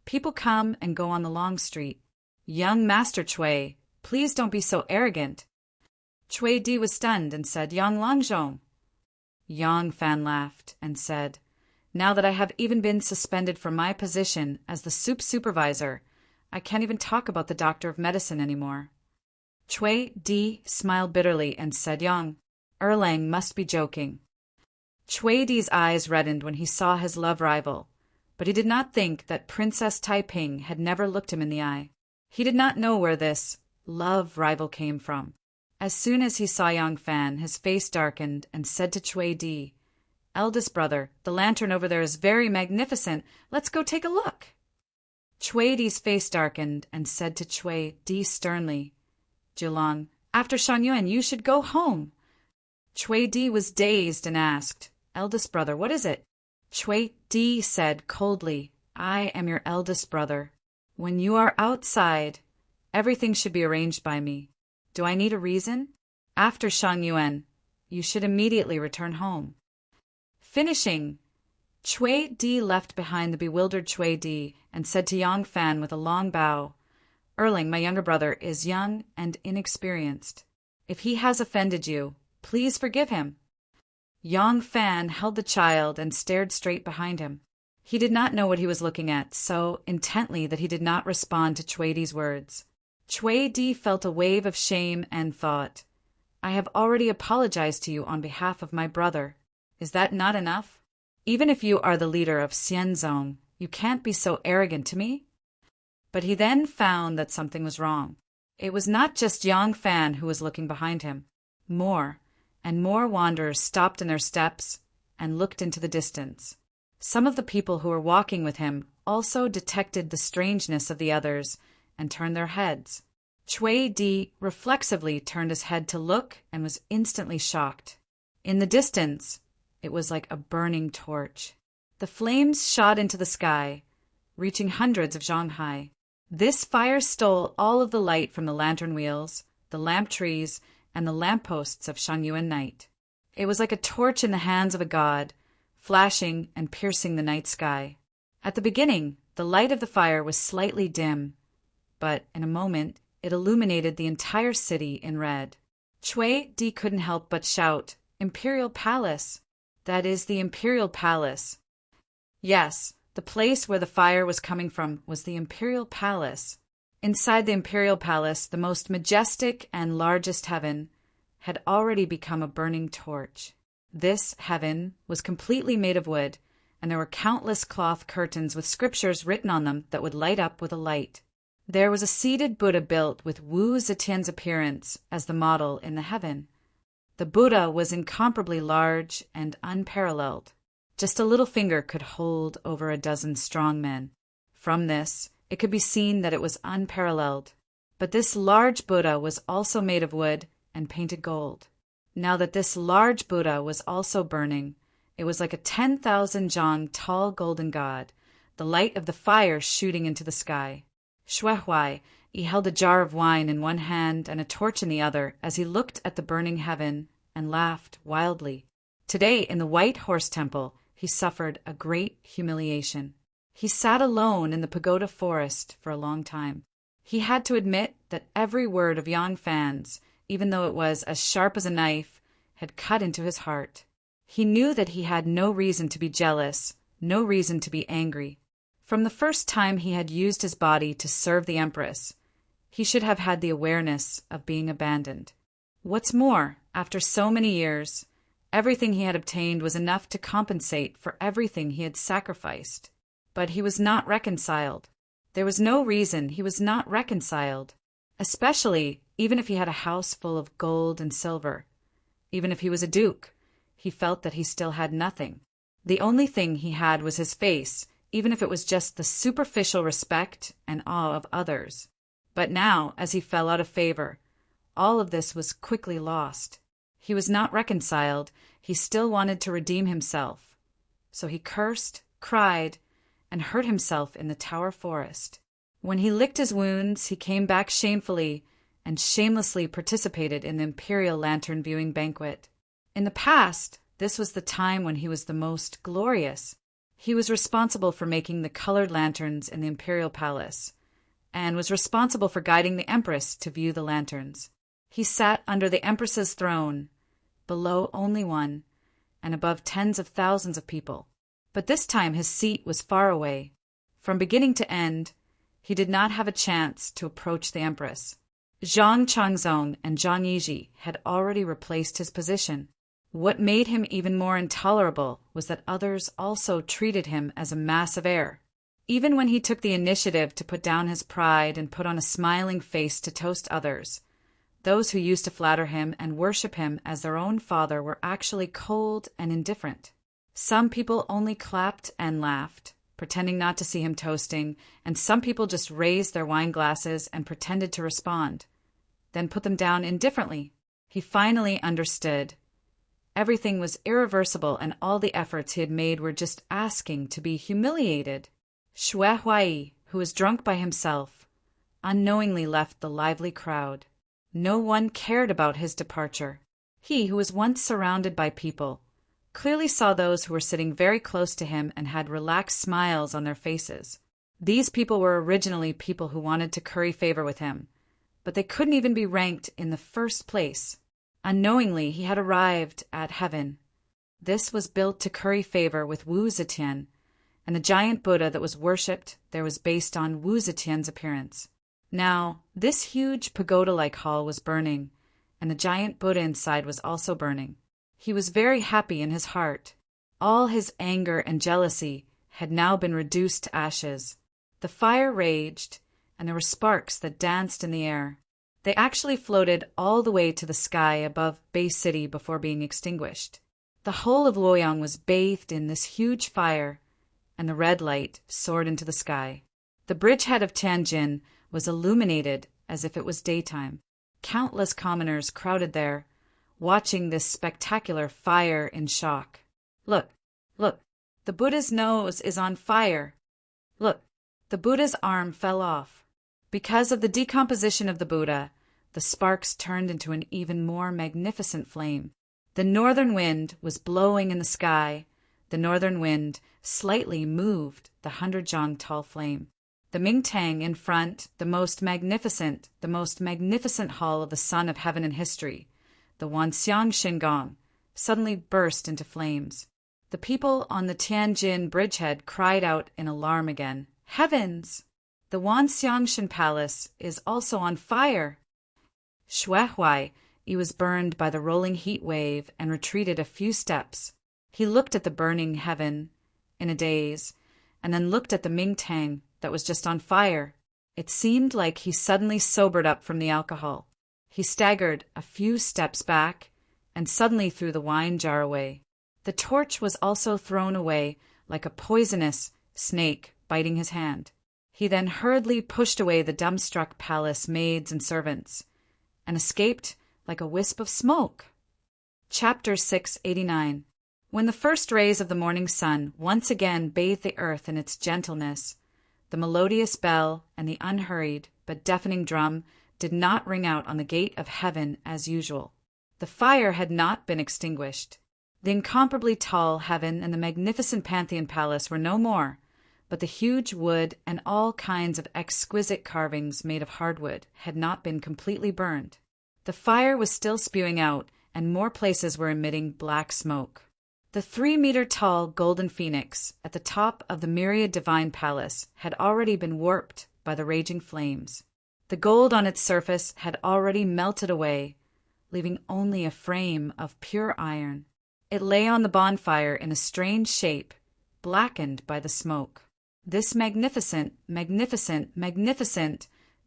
"People come and go on the long street. Young Master Chui, please don't be so arrogant." Chui Di was stunned and said, "Yang Langzhong." Yang Fan laughed and said, "Now that I have even been suspended from my position as the soup supervisor, I can't even talk about the doctor of medicine anymore." Chui Di smiled bitterly and said, "Yang, Erlang must be joking." Chui Di's eyes reddened when he saw his love rival, but he did not think that Princess Taiping had never looked him in the eye. He did not know where this love rival came from. As soon as he saw Yang Fan, his face darkened and said to Chui Di, "Eldest brother, the lantern over there is very magnificent. Let's go take a look." Chui Di's face darkened and said to Chui Di sternly, "Jilang, after Shangyuan, you should go home." Chui Di was dazed and asked, "Eldest brother, what is it?" Chui Di said coldly, "I am your eldest brother. When you are outside, everything should be arranged by me. Do I need a reason? After Shangyuan, you should immediately return home." Finishing, Chui Di left behind the bewildered Chui Di and said to Yang Fan with a long bow, "Erling, my younger brother, is young and inexperienced. If he has offended you, please forgive him." Yang Fan held the child and stared straight behind him. He did not know what he was looking at so intently that he did not respond to Chui Di's words. Chui Di felt a wave of shame and thought, I have already apologized to you on behalf of my brother. Is that not enough? Even if you are the leader of Xianzong, you can't be so arrogant to me." But he then found that something was wrong. It was not just Yang Fan who was looking behind him. More and more wanderers stopped in their steps and looked into the distance. Some of the people who were walking with him also detected the strangeness of the others and turned their heads. Chui Di reflexively turned his head to look and was instantly shocked. In the distance, it was like a burning torch. The flames shot into the sky, reaching hundreds of zhang high. This fire stole all of the light from the lantern wheels, the lamp trees, and the lampposts of Shangyuan night. It was like a torch in the hands of a god, flashing and piercing the night sky. At the beginning, the light of the fire was slightly dim, but in a moment, it illuminated the entire city in red. Chui Di couldn't help but shout, "Imperial Palace! That is the Imperial Palace!" Yes, the place where the fire was coming from was the Imperial Palace. Inside the Imperial Palace, the most majestic and largest heaven had already become a burning torch. This heaven was completely made of wood, and there were countless cloth curtains with scriptures written on them that would light up with a light. There was a seated Buddha built with Wu Zetian's appearance as the model in the heaven. The Buddha was incomparably large and unparalleled. Just a little finger could hold over a dozen strong men. From this, it could be seen that it was unparalleled. But this large Buddha was also made of wood and painted gold. Now that this large Buddha was also burning, it was like a 10,000 zhang tall golden god, the light of the fire shooting into the sky. Xuehuai, he held a jar of wine in one hand and a torch in the other as he looked at the burning heaven and laughed wildly. Today, in the White Horse Temple, he suffered a great humiliation. He sat alone in the pagoda forest for a long time. He had to admit that every word of Yang Fan's, even though it was as sharp as a knife, had cut into his heart. He knew that he had no reason to be jealous, no reason to be angry. From the first time he had used his body to serve the Empress, he should have had the awareness of being abandoned. What's more, after so many years, everything he had obtained was enough to compensate for everything he had sacrificed. But he was not reconciled. There was no reason he was not reconciled, especially even if he had a house full of gold and silver. Even if he was a duke, he felt that he still had nothing. The only thing he had was his face, even if it was just the superficial respect and awe of others. But now, as he fell out of favor, all of this was quickly lost. He was not reconciled. He still wanted to redeem himself. So he cursed, cried, and hurt himself in the Tower Forest. When he licked his wounds, he came back shamefully and shamelessly participated in the Imperial Lantern Viewing Banquet. In the past, this was the time when he was the most glorious. He was responsible for making the colored lanterns in the Imperial Palace, and was responsible for guiding the Empress to view the lanterns. He sat under the Empress's throne, below only one, and above tens of thousands of people. But this time his seat was far away. From beginning to end, he did not have a chance to approach the Empress. Zhang Changzong and Zhang Yizhi had already replaced his position. What made him even more intolerable was that others also treated him as a mass of air. Even when he took the initiative to put down his pride and put on a smiling face to toast others, those who used to flatter him and worship him as their own father were actually cold and indifferent. Some people only clapped and laughed, pretending not to see him toasting, and some people just raised their wine glasses and pretended to respond, then put them down indifferently. He finally understood. Everything was irreversible, and all the efforts he had made were just asking to be humiliated. Xuehuai, who was drunk by himself, unknowingly left the lively crowd. No one cared about his departure. He, who was once surrounded by people, clearly saw those who were sitting very close to him and had relaxed smiles on their faces. These people were originally people who wanted to curry favor with him, but they couldn't even be ranked in the first place. Unknowingly, he had arrived at heaven. This was built to curry favor with Wu Zetian, and the giant Buddha that was worshipped there was based on Wu Zetian's appearance. Now, this huge pagoda-like hall was burning, and the giant Buddha inside was also burning. He was very happy in his heart. All his anger and jealousy had now been reduced to ashes. The fire raged, and there were sparks that danced in the air. They actually floated all the way to the sky above Bay City before being extinguished. The whole of Luoyang was bathed in this huge fire, and the red light soared into the sky. The bridgehead of Tianjin was illuminated as if it was daytime. Countless commoners crowded there, watching this spectacular fire in shock. Look, look, the Buddha's nose is on fire. Look, the Buddha's arm fell off. Because of the decomposition of the Buddha, the sparks turned into an even more magnificent flame. The northern wind was blowing in the sky. The northern wind slightly moved the 100-zhang tall flame. The Mingtang in front, the most magnificent hall of the Son of Heaven in history, the Wanxiang Shingong, suddenly burst into flames. The people on the Tianjin bridgehead cried out in alarm again. Heavens! The Wanxiangshan Palace is also on fire. Xuehuai, he was burned by the rolling heat wave and retreated a few steps. He looked at the burning heaven in a daze, and then looked at the Mingtang that was just on fire. It seemed like he suddenly sobered up from the alcohol. He staggered a few steps back and suddenly threw the wine jar away. The torch was also thrown away like a poisonous snake biting his hand. He then hurriedly pushed away the dumbstruck palace maids and servants and escaped like a wisp of smoke. Chapter 689. When the first rays of the morning sun once again bathed the earth in its gentleness, the melodious bell and the unhurried but deafening drum did not ring out on the gate of heaven as usual. The fire had not been extinguished. The incomparably tall heaven and the magnificent Pantheon Palace were no more, but the huge wood and all kinds of exquisite carvings made of hardwood had not been completely burned. The fire was still spewing out, and more places were emitting black smoke. The 3-meter-tall golden phoenix at the top of the myriad divine palace had already been warped by the raging flames. The gold on its surface had already melted away, leaving only a frame of pure iron. It lay on the bonfire in a strange shape, blackened by the smoke. This magnificent,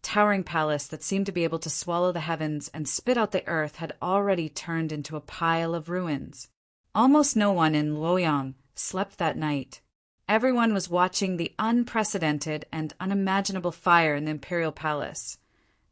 towering palace that seemed to be able to swallow the heavens and spit out the earth had already turned into a pile of ruins. Almost no one in Luoyang slept that night. Everyone was watching the unprecedented and unimaginable fire in the imperial palace,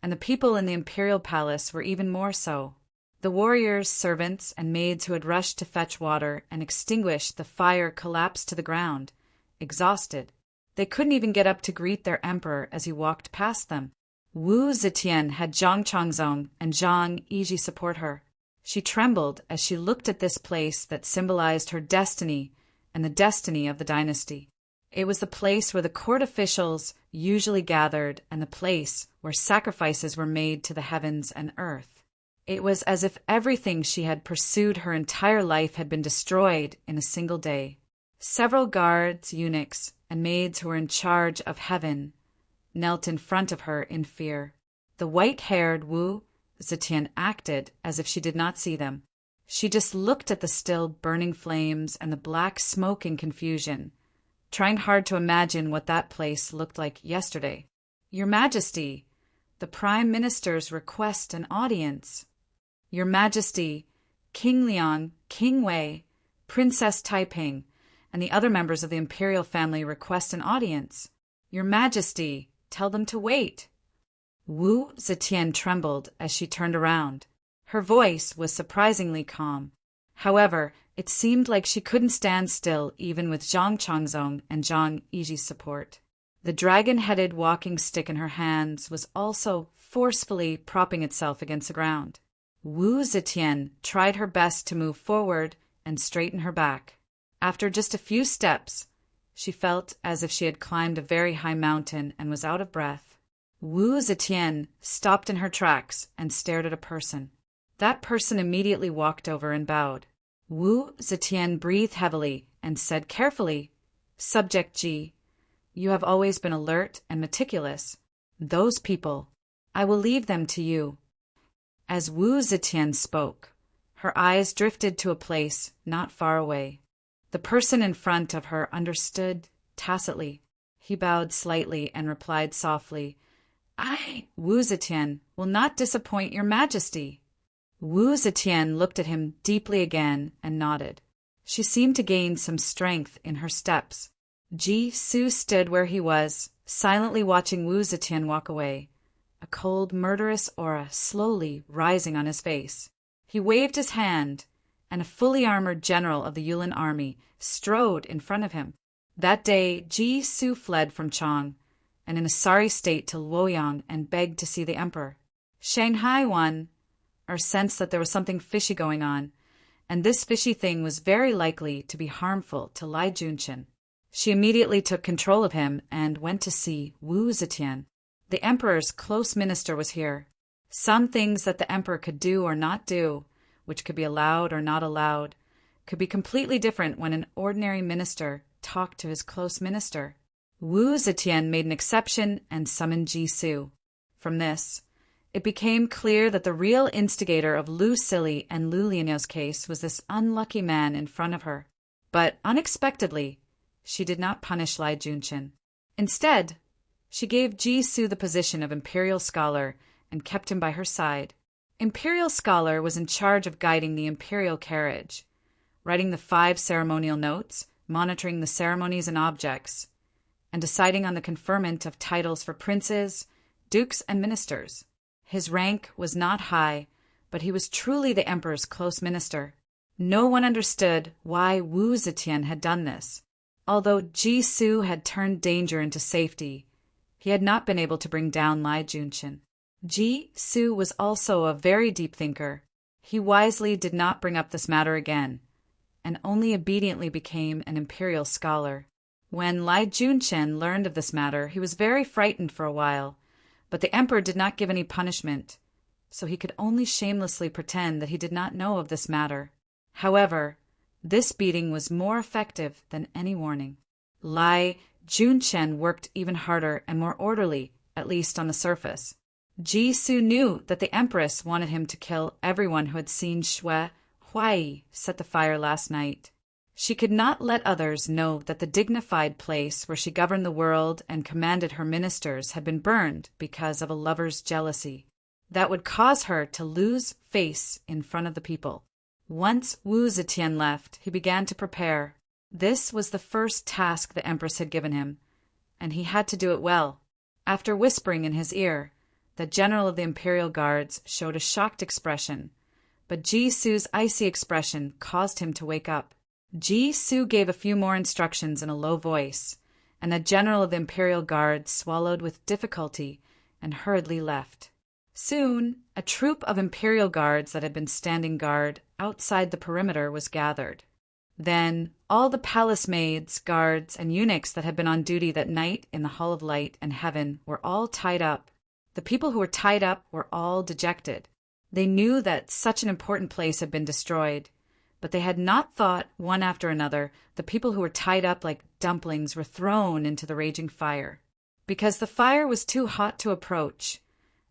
and the people in the imperial palace were even more so. The warriors, servants, and maids who had rushed to fetch water and extinguish the fire collapsed to the ground, exhausted. They couldn't even get up to greet their emperor as he walked past them. Wu Zetian had Zhang Changzong and Zhang Yiji support her. She trembled as she looked at this place that symbolized her destiny and the destiny of the dynasty. It was the place where the court officials usually gathered and the place where sacrifices were made to the heavens and earth. It was as if everything she had pursued her entire life had been destroyed in a single day. Several guards, eunuchs, and maids who were in charge of heaven knelt in front of her in fear. The white-haired Wu Zetian acted as if she did not see them. She just looked at the still burning flames and the black smoke in confusion, trying hard to imagine what that place looked like yesterday. Your Majesty, the Prime Minister's request an audience. Your Majesty, King Liang, King Wei, Princess Taiping, and the other members of the imperial family request an audience. Your Majesty, tell them to wait. Wu Zetian trembled as she turned around. Her voice was surprisingly calm. However, it seemed like she couldn't stand still even with Zhang Changzong and Zhang Yiji's support. The dragon-headed walking stick in her hands was also forcefully propping itself against the ground. Wu Zetian tried her best to move forward and straighten her back. After just a few steps, she felt as if she had climbed a very high mountain and was out of breath. Wu Zetian stopped in her tracks and stared at a person. That person immediately walked over and bowed. Wu Zetian breathed heavily and said carefully, "Subject Ji, you have always been alert and meticulous. Those people, I will leave them to you." As Wu Zetian spoke, her eyes drifted to a place not far away. The person in front of her understood tacitly. He bowed slightly and replied softly, "I, Wu Zetian, will not disappoint your majesty." Wu Zetian looked at him deeply again and nodded. She seemed to gain some strength in her steps. Ji Su stood where he was, silently watching Wu Zetian walk away, a cold, murderous aura slowly rising on his face. He waved his hand, and a fully armored general of the Yulin army strode in front of him. That day, Ji Su fled from Chang, and in a sorry state to Luoyang and begged to see the emperor. Shanghai won, or sensed that there was something fishy going on, and this fishy thing was very likely to be harmful to Lai Junchen. She immediately took control of him and went to see Wu Zetian. The emperor's close minister was here. Some things that the emperor could do or not do, which could be allowed or not allowed, could be completely different when an ordinary minister talked to his close minister. Wu Zetian made an exception and summoned Ji Su. From this, it became clear that the real instigator of Lu Sili and Lu Lianou's case was this unlucky man in front of her. But unexpectedly, she did not punish Lai Junchen. Instead, she gave Ji Su the position of imperial scholar and kept him by her side. Imperial scholar was in charge of guiding the imperial carriage, writing the 5 ceremonial notes, monitoring the ceremonies and objects, and deciding on the conferment of titles for princes, dukes, and ministers. His rank was not high, but he was truly the emperor's close minister. No one understood why Wu Zetian had done this. Although Ji Su had turned danger into safety, he had not been able to bring down Lai Junchen. Ji Su was also a very deep thinker. He wisely did not bring up this matter again, and only obediently became an imperial scholar. When Lai Junchen learned of this matter, he was very frightened for a while, but the emperor did not give any punishment, so he could only shamelessly pretend that he did not know of this matter. However, this beating was more effective than any warning. Lai Junchen worked even harder and more orderly, at least on the surface. Ji Su knew that the empress wanted him to kill everyone who had seen Shui Huai set the fire last night. She could not let others know that the dignified place where she governed the world and commanded her ministers had been burned because of a lover's jealousy. That would cause her to lose face in front of the people. Once Wu Zetian left, he began to prepare. This was the first task the empress had given him, and he had to do it well. After whispering in his ear, the general of the imperial guards showed a shocked expression, but Ji Su's icy expression caused him to wake up. Ji Su gave a few more instructions in a low voice, and the general of the imperial guard swallowed with difficulty and hurriedly left. Soon, a troop of imperial guards that had been standing guard outside the perimeter was gathered. Then all the palace maids, guards, and eunuchs that had been on duty that night in the Hall of Light and Heaven were all tied up. The people who were tied up were all dejected. They knew that such an important place had been destroyed, but they had not thought, one after another, the people who were tied up like dumplings were thrown into the raging fire. Because the fire was too hot to approach,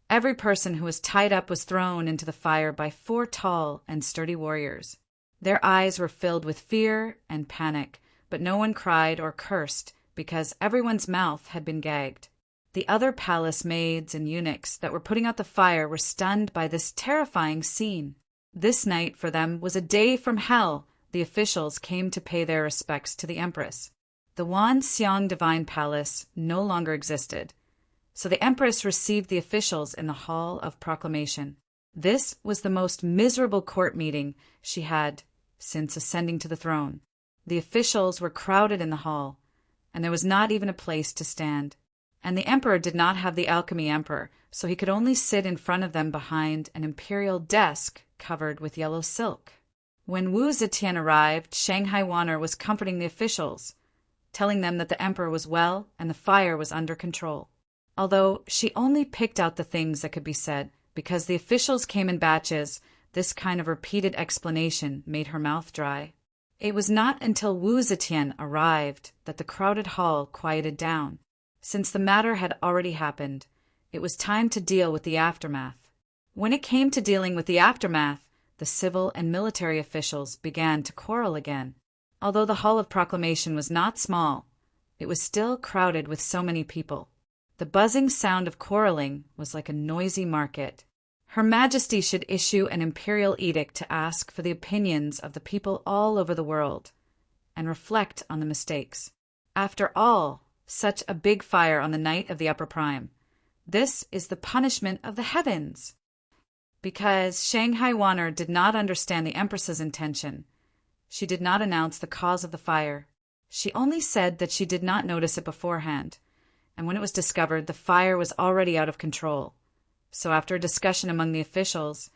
every person who was tied up was thrown into the fire by 4 tall and sturdy warriors. Their eyes were filled with fear and panic, but no one cried or cursed because everyone's mouth had been gagged. The other palace maids and eunuchs that were putting out the fire were stunned by this terrifying scene. This night for them was a day from hell. The officials came to pay their respects to the empress. The Wan Xiang Divine Palace no longer existed, so the empress received the officials in the Hall of Proclamation. This was the most miserable court meeting she had since ascending to the throne. The officials were crowded in the hall, and there was not even a place to stand. And the emperor did not have the alchemy emperor, so he could only sit in front of them behind an imperial desk covered with yellow silk. When Wu Zetian arrived, Shanghai Wanner was comforting the officials, telling them that the emperor was well and the fire was under control. Although she only picked out the things that could be said, because the officials came in batches, this kind of repeated explanation made her mouth dry. It was not until Wu Zetian arrived that the crowded hall quieted down. Since the matter had already happened, it was time to deal with the aftermath. When it came to dealing with the aftermath, the civil and military officials began to quarrel again. Although the Hall of Proclamation was not small, it was still crowded with so many people. The buzzing sound of quarreling was like a noisy market. Her Majesty should issue an imperial edict to ask for the opinions of the people all over the world and reflect on the mistakes. After all, such a big fire on the night of the Upper Prime. This is the punishment of the heavens. Because Shanghai Wanner did not understand the Empress's intention, she did not announce the cause of the fire. She only said that she did not notice it beforehand, and when it was discovered, the fire was already out of control. So after a discussion among the officials,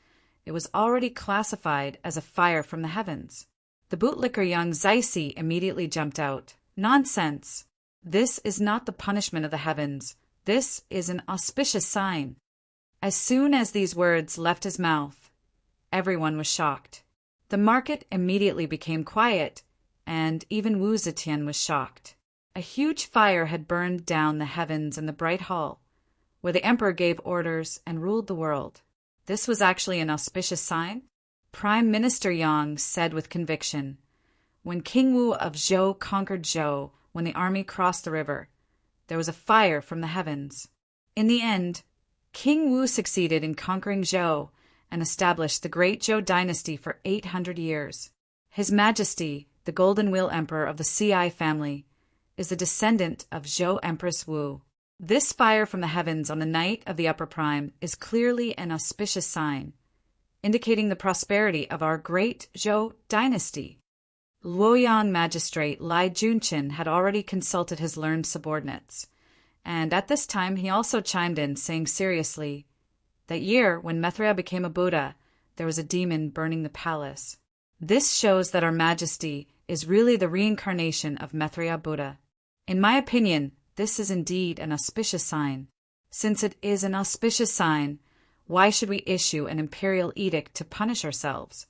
it was already classified as a fire from the heavens. The bootlicker young Zaisi immediately jumped out. Nonsense! This is not the punishment of the heavens. This is an auspicious sign. As soon as these words left his mouth, everyone was shocked. The market immediately became quiet, and even Wu Zetian was shocked. A huge fire had burned down the heavens in the bright hall, where the emperor gave orders and ruled the world. This was actually an auspicious sign? Prime Minister Yang said with conviction, "When King Wu of Zhou conquered Zhou, when the army crossed the river, there was a fire from the heavens." In the end, King Wu succeeded in conquering Zhou and established the great Zhou dynasty for 800 years. His Majesty, the Golden Wheel Emperor of the Ci family, is the descendant of Zhou Empress Wu. This fire from the heavens on the night of the Upper Prime is clearly an auspicious sign, indicating the prosperity of our great Zhou dynasty. Luoyang magistrate Lai Junqin had already consulted his learned subordinates, and at this time he also chimed in, saying seriously, "That year, when Mithra became a Buddha, there was a demon burning the palace. This shows that our Majesty is really the reincarnation of Mithra Buddha. In my opinion, this is indeed an auspicious sign. Since it is an auspicious sign, why should we issue an imperial edict to punish ourselves?"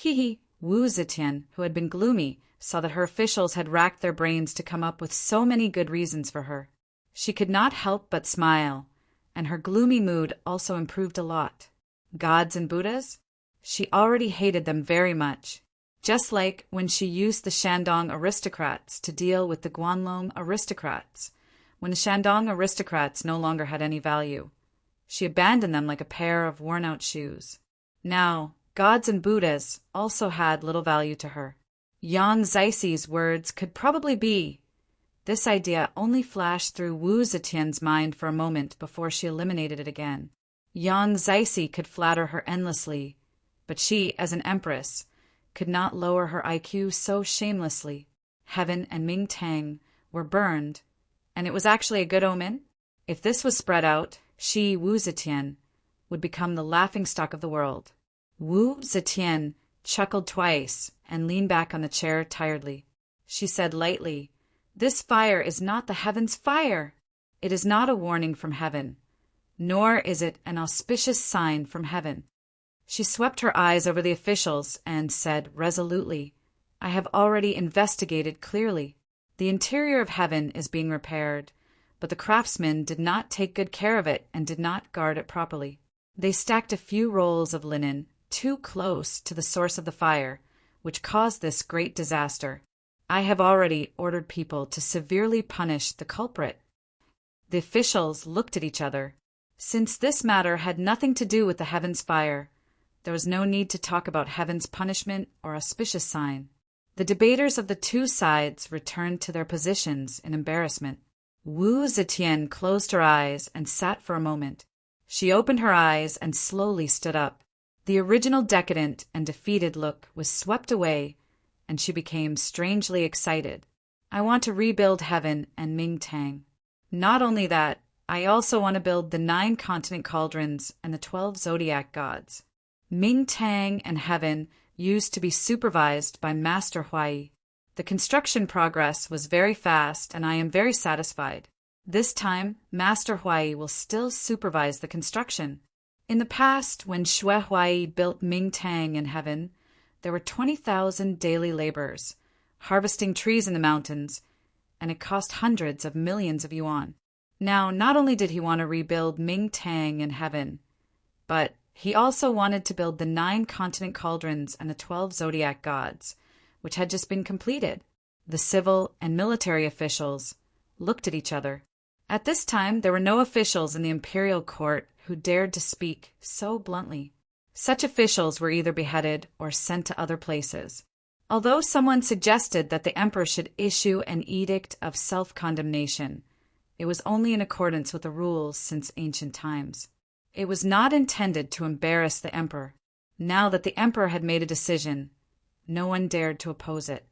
Wu Zetian, who had been gloomy, saw that her officials had racked their brains to come up with so many good reasons for her. She could not help but smile, and her gloomy mood also improved a lot. Gods and Buddhas? She already hated them very much, just like when she used the Shandong aristocrats to deal with the Guanlong aristocrats. When the Shandong aristocrats no longer had any value, she abandoned them like a pair of worn-out shoes. Now, gods and Buddhas also had little value to her. Yang Zaisi's words could probably be. This idea only flashed through Wu Zetian's mind for a moment before she eliminated it again. Yang Zaisi could flatter her endlessly, but she, as an empress, could not lower her IQ so shamelessly. Heaven and Ming Tang were burned, and it was actually a good omen. If this was spread out, she, Wu Zetian, would become the laughingstock of the world. Wu Zetian chuckled twice and leaned back on the chair tiredly. She said lightly, "This fire is not the heaven's fire. It is not a warning from heaven, nor is it an auspicious sign from heaven." She swept her eyes over the officials and said resolutely, "I have already investigated clearly. The interior of heaven is being repaired, but the craftsmen did not take good care of it and did not guard it properly. They stacked a few rolls of linen too close to the source of the fire, which caused this great disaster. I have already ordered people to severely punish the culprit." The officials looked at each other. Since this matter had nothing to do with the heaven's fire, there was no need to talk about heaven's punishment or auspicious sign. The debaters of the two sides returned to their positions in embarrassment. Wu Zetian closed her eyes and sat for a moment. She opened her eyes and slowly stood up. The original decadent and defeated look was swept away, and she became strangely excited. "I want to rebuild heaven and Ming Tang. Not only that, I also want to build the 9 continent cauldrons and the 12 zodiac gods." Ming Tang and heaven used to be supervised by Master Huai. The construction progress was very fast, and I am very satisfied. This time, Master Huai will still supervise the construction. In the past, when Shui Huai built Ming Tang in heaven, there were 20,000 daily laborers, harvesting trees in the mountains, and it cost hundreds of millions of yuan. Now, not only did he want to rebuild Ming Tang in heaven, but He also wanted to build the 9 continent cauldrons and the 12 zodiac gods, which had just been completed. The civil and military officials looked at each other. At this time, there were no officials in the imperial court who dared to speak so bluntly. Such officials were either beheaded or sent to other places. Although someone suggested that the emperor should issue an edict of self-condemnation, it was only in accordance with the rules since ancient times. It was not intended to embarrass the emperor. Now that the emperor had made a decision, no one dared to oppose it.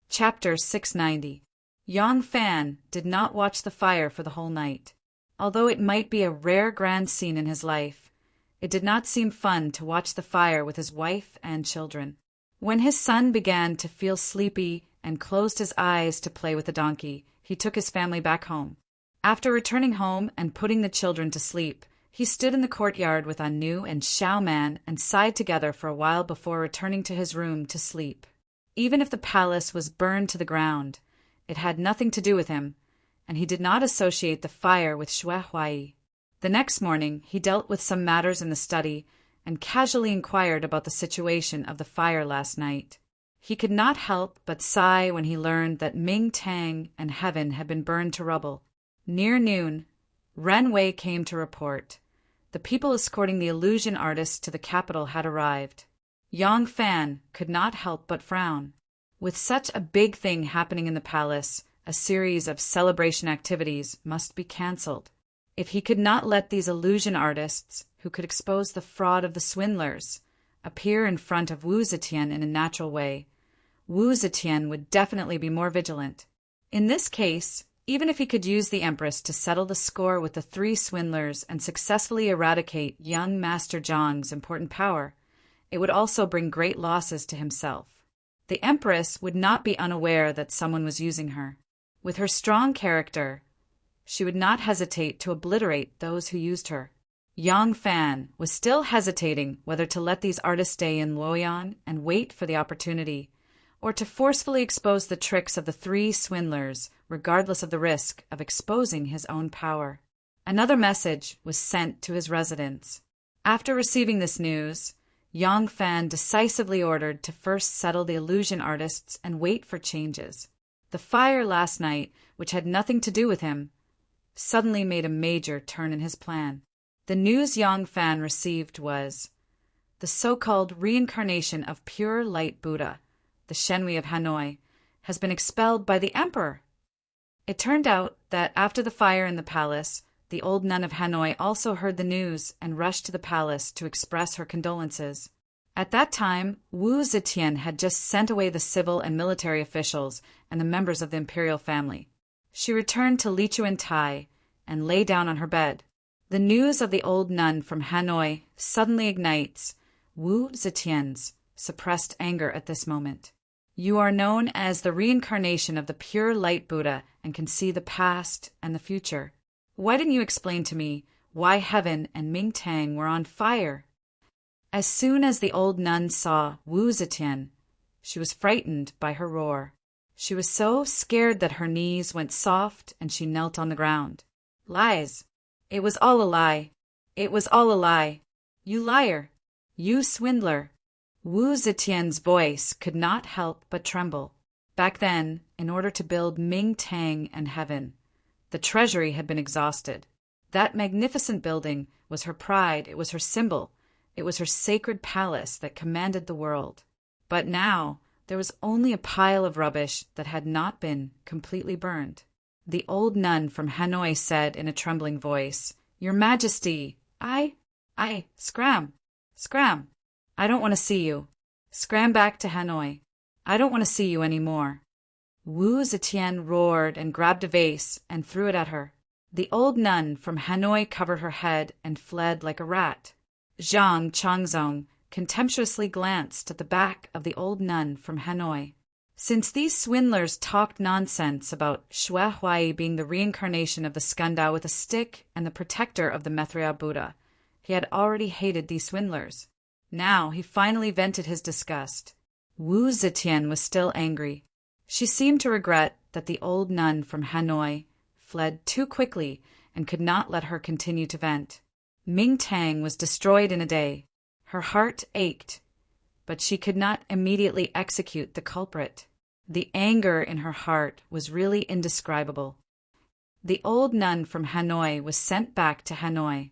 Chapter 690. Yang Fan did not watch the fire for the whole night. Although it might be a rare grand scene in his life, it did not seem fun to watch the fire with his wife and children. When his son began to feel sleepy and closed his eyes to play with the donkey, he took his family back home. After returning home and putting the children to sleep, he stood in the courtyard with Anu and Xiao Man and sighed together for a while before returning to his room to sleep. Even if the palace was burned to the ground, it had nothing to do with him, and he did not associate the fire with Shui Huai. The next morning, he dealt with some matters in the study and casually inquired about the situation of the fire last night. He could not help but sigh when he learned that Ming Tang and Heaven had been burned to rubble. Near noon, Ren Wei came to report. The people escorting the illusion artist to the capital had arrived. Yang Fan could not help but frown. With such a big thing happening in the palace, a series of celebration activities must be cancelled. If he could not let these illusion artists, who could expose the fraud of the swindlers, appear in front of Wu Zetian in a natural way, Wu Zetian would definitely be more vigilant. In this case, even if he could use the Empress to settle the score with the 3 swindlers and successfully eradicate young Master Zhang's important power, it would also bring great losses to himself. The Empress would not be unaware that someone was using her. With her strong character, she would not hesitate to obliterate those who used her. Yang Fan was still hesitating whether to let these artists stay in Luoyang and wait for the opportunity, or to forcefully expose the tricks of the 3 swindlers, regardless of the risk of exposing his own power. Another message was sent to his residence. After receiving this news, Yang Fan decisively ordered to first settle the illusion artists and wait for changes. The fire last night, which had nothing to do with him, suddenly made a major turn in his plan. The news Yang Fan received was the so-called reincarnation of pure light Buddha, the Shenhui of Hanoi, has been expelled by the emperor. It turned out that after the fire in the palace, the old nun of Hanoi also heard the news and rushed to the palace to express her condolences. At that time, Wu Zetian had just sent away the civil and military officials and the members of the imperial family. She returned to Lichuantai and lay down on her bed. The news of the old nun from Hanoi suddenly ignites Wu Zetian's suppressed anger at this moment. You are known as the reincarnation of the pure light Buddha and can see the past and the future. Why didn't you explain to me why Heaven and Ming Tang were on fire? As soon as the old nun saw Wu Zetian, she was frightened by her roar. She was so scared that her knees went soft and she knelt on the ground. Lies. It was all a lie. It was all a lie. You liar. You swindler. Wu Zetian's voice could not help but tremble. Back then, in order to build Ming Tang and Heaven, the treasury had been exhausted. That magnificent building was her pride, it was her symbol, it was her sacred palace that commanded the world. But now, there was only a pile of rubbish that had not been completely burned. The old nun from Hanoi said in a trembling voice, Your Majesty, scram, I don't want to see you. Scram back to Hanoi. I don't want to see you any more. Wu Zetian roared and grabbed a vase and threw it at her. The old nun from Hanoi covered her head and fled like a rat. Zhang Changzong contemptuously glanced at the back of the old nun from Hanoi. Since these swindlers talked nonsense about Shui Huai being the reincarnation of the Skandao with a stick and the protector of the Maitreya Buddha, he had already hated these swindlers. Now he finally vented his disgust. Wu Zetian was still angry. She seemed to regret that the old nun from Hanoi fled too quickly and could not let her continue to vent. Ming Tang was destroyed in a day. Her heart ached, but she could not immediately execute the culprit. The anger in her heart was really indescribable. The old nun from Hanoi was sent back to Hanoi,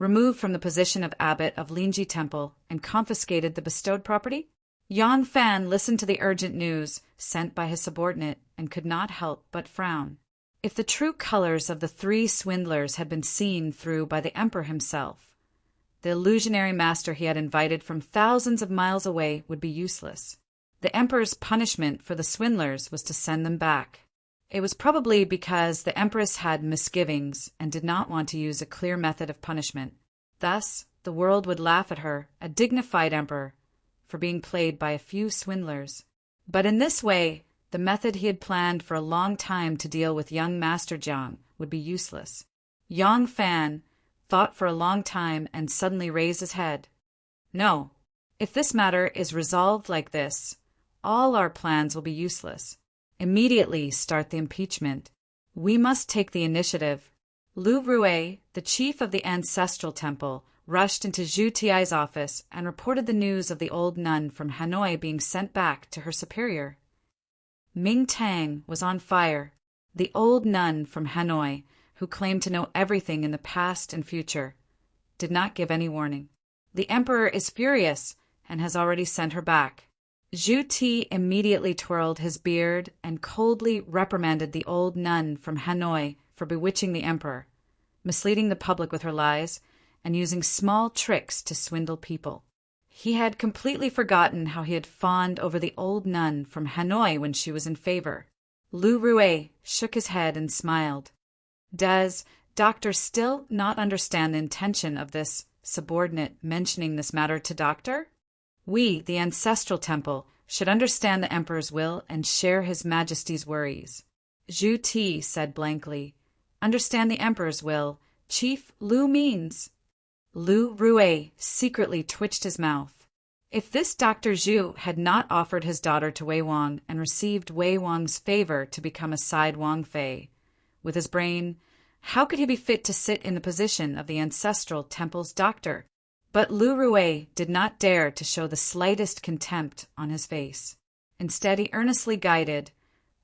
removed from the position of abbot of Lingji Temple, and confiscated the bestowed property? Yang Fan listened to the urgent news sent by his subordinate and could not help but frown. If the true colors of the three swindlers had been seen through by the emperor himself, the illusionary master he had invited from thousands of miles away would be useless. The emperor's punishment for the swindlers was to send them back. It was probably because the empress had misgivings and did not want to use a clear method of punishment. Thus, the world would laugh at her, a dignified emperor, for being played by a few swindlers. But in this way, the method he had planned for a long time to deal with young Master Jiang would be useless. Yang Fan thought for a long time and suddenly raised his head. No, if this matter is resolved like this, all our plans will be useless. Immediately start the impeachment. We must take the initiative. Lu Rue, the chief of the ancestral temple, rushed into Zhu Tiai's office and reported the news of the old nun from Hanoi being sent back to her superior. Ming Tang was on fire. The old nun from Hanoi, who claimed to know everything in the past and future, did not give any warning. The emperor is furious and has already sent her back. Zhu Ti immediately twirled his beard and coldly reprimanded the old nun from Hanoi for bewitching the emperor, misleading the public with her lies, and using small tricks to swindle people. He had completely forgotten how he had fawned over the old nun from Hanoi when she was in favor. Lu Rue shook his head and smiled. Does Doctor still not understand the intention of this subordinate mentioning this matter to Doctor? We, the ancestral temple, should understand the emperor's will and share his majesty's worries. Zhu Ti said blankly, Understand the emperor's will. Chief Lu means. Lu Rue secretly twitched his mouth. If this Dr. Zhu had not offered his daughter to Wei Wang and received Wei Wang's favor to become a side Wang Fei, with his brain, how could he be fit to sit in the position of the ancestral temple's doctor? But Lu Rue did not dare to show the slightest contempt on his face. Instead, he earnestly guided,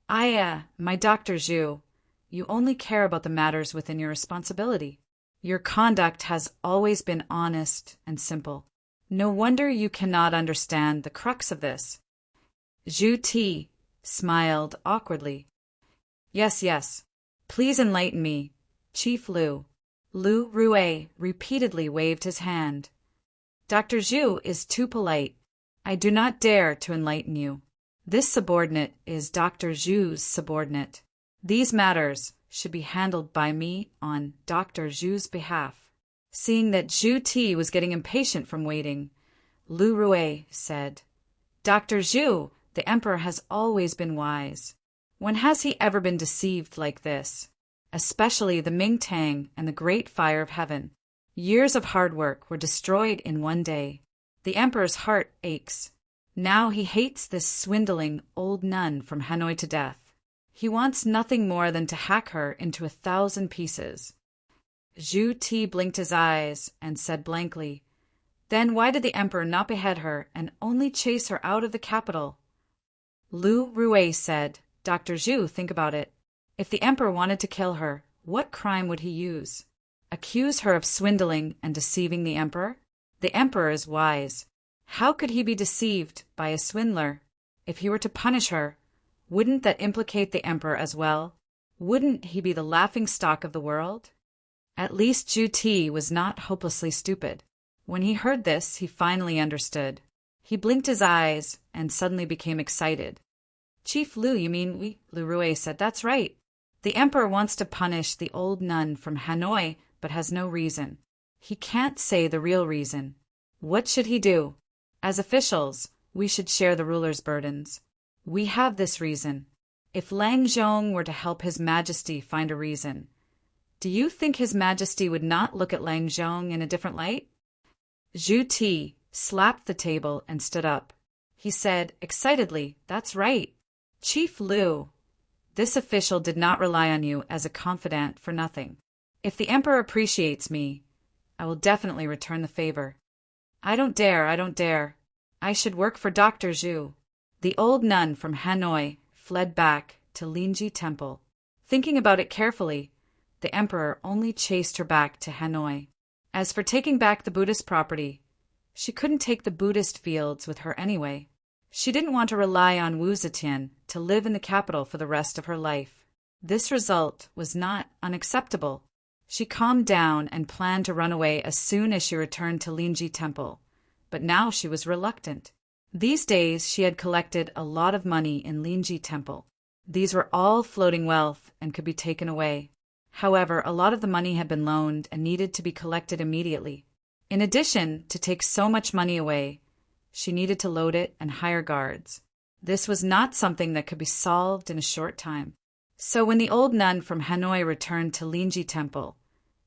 my Dr. Zhu, you only care about the matters within your responsibility. Your conduct has always been honest and simple. No wonder you cannot understand the crux of this. Zhu Ti smiled awkwardly. Yes, please enlighten me, Chief Lu. Lu Rue repeatedly waved his hand. Dr. Zhu is too polite. I do not dare to enlighten you. This subordinate is Dr. Zhu's subordinate. These matters should be handled by me on Dr. Zhu's behalf. Seeing that Zhu Ti was getting impatient from waiting, Lu Rue said, Dr. Zhu, the emperor has always been wise. When has he ever been deceived like this? Especially the Ming Tang and the Great Fire of Heaven. Years of hard work were destroyed in one day. The emperor's heart aches. Now he hates this swindling old nun from Hanoi to death. He wants nothing more than to hack her into 1,000 pieces. Zhu Ti blinked his eyes and said blankly, Then why did the emperor not behead her and only chase her out of the capital? Lu Rue said, Dr. Zhu, think about it. If the emperor wanted to kill her, what crime would he use? Accuse her of swindling and deceiving the emperor? The emperor is wise. How could he be deceived by a swindler? If he were to punish her, wouldn't that implicate the emperor as well? Wouldn't he be the laughingstock of the world? At least Zhu Ti was not hopelessly stupid. When he heard this, he finally understood. He blinked his eyes and suddenly became excited. Chief Lu, you mean we? Lu Rue said, That's right. The emperor wants to punish the old nun from Hanoi, but has no reason. He can't say the real reason. What should he do? As officials, we should share the ruler's burdens. We have this reason. If Lang Zhong were to help His Majesty find a reason, do you think His Majesty would not look at Lang Zhong in a different light? Zhu Ti slapped the table and stood up. He said excitedly, That's right. Chief Lu, this official did not rely on you as a confidant for nothing. If the emperor appreciates me, I will definitely return the favor. I don't dare, I don't dare. I should work for Dr. Zhu. The old nun from Hanoi fled back to Linji Temple. Thinking about it carefully, the emperor only chased her back to Hanoi. As for taking back the Buddhist property, she couldn't take the Buddhist fields with her anyway. She didn't want to rely on Wu Zetian to live in the capital for the rest of her life. This result was not unacceptable. She calmed down and planned to run away as soon as she returned to Linji Temple, but now she was reluctant. These days she had collected a lot of money in Linji Temple. These were all floating wealth and could be taken away. However, a lot of the money had been loaned and needed to be collected immediately. In addition, to take so much money away, she needed to load it and hire guards. This was not something that could be solved in a short time. So when the old nun from Hanoi returned to Linji Temple,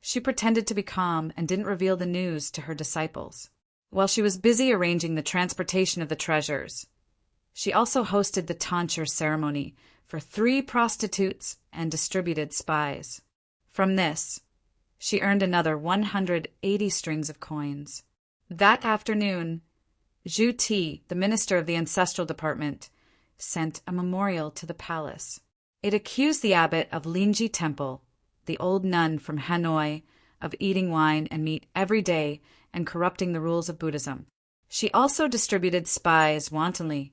she pretended to be calm and didn't reveal the news to her disciples. While she was busy arranging the transportation of the treasures, she also hosted the tonsure ceremony for 3 prostitutes and distributed spies. From this, she earned another 180 strings of coins. That afternoon, Zhu Ti, the minister of the ancestral department, sent a memorial to the palace. It accused the abbot of Linji Temple, the old nun from Hanoi, of eating wine and meat every day and corrupting the rules of Buddhism. She also distributed spies wantonly,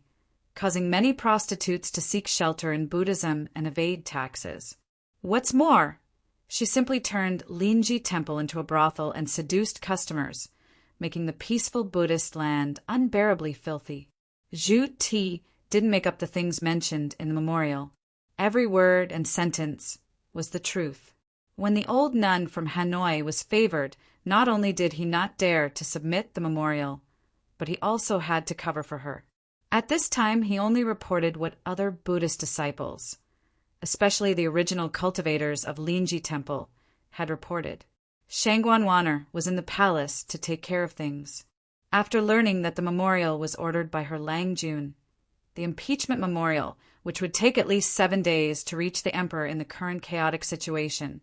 causing many prostitutes to seek shelter in Buddhism and evade taxes. What's more, she simply turned Linji Temple into a brothel and seduced customers, making the peaceful Buddhist land unbearably filthy. Zhu Ti didn't make up the things mentioned in the memorial. Every word and sentence was the truth. When the old nun from Hanoi was favored, not only did he not dare to submit the memorial, but he also had to cover for her. At this time, he only reported what other Buddhist disciples, especially the original cultivators of Linji Temple, had reported. Shangguan Wanner was in the palace to take care of things. After learning that the memorial was ordered by her Lang Jun, the impeachment memorial, which would take at least 7 days to reach the emperor in the current chaotic situation,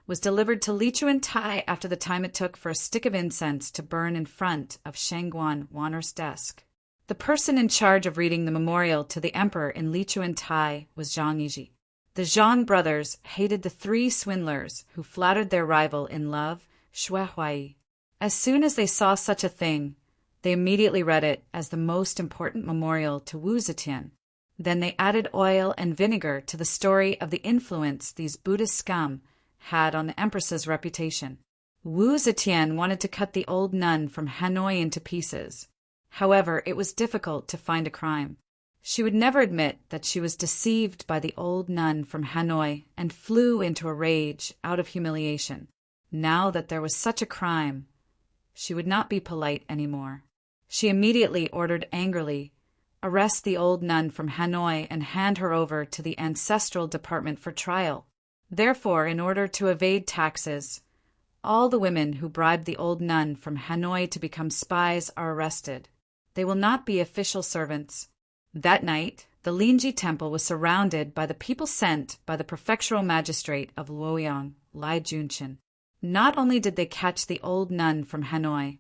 was delivered to Li Chuan-tai after the time it took for a stick of incense to burn in front of Shangguan Wanner's desk. The person in charge of reading the memorial to the emperor in Li Chuan-tai was Zhang Yiji. The Zhang brothers hated the 3 swindlers who flattered their rival in love, Xue Huai. As soon as they saw such a thing, they immediately read it as the most important memorial to Wu Zetian. Then they added oil and vinegar to the story of the influence these Buddhist scum had on the empress's reputation. Wu Zetian wanted to cut the old nun from Hanoi into pieces. However, it was difficult to find a crime. She would never admit that she was deceived by the old nun from Hanoi and flew into a rage out of humiliation. Now that there was such a crime, she would not be polite anymore. She immediately ordered angrily, "Arrest the old nun from Hanoi and hand her over to the ancestral department for trial." Therefore, in order to evade taxes, all the women who bribed the old nun from Hanoi to become spies are arrested. They will not be official servants. That night, the Linji Temple was surrounded by the people sent by the prefectural magistrate of Luoyang, Lai Junshin. Not only did they catch the old nun from Hanoi,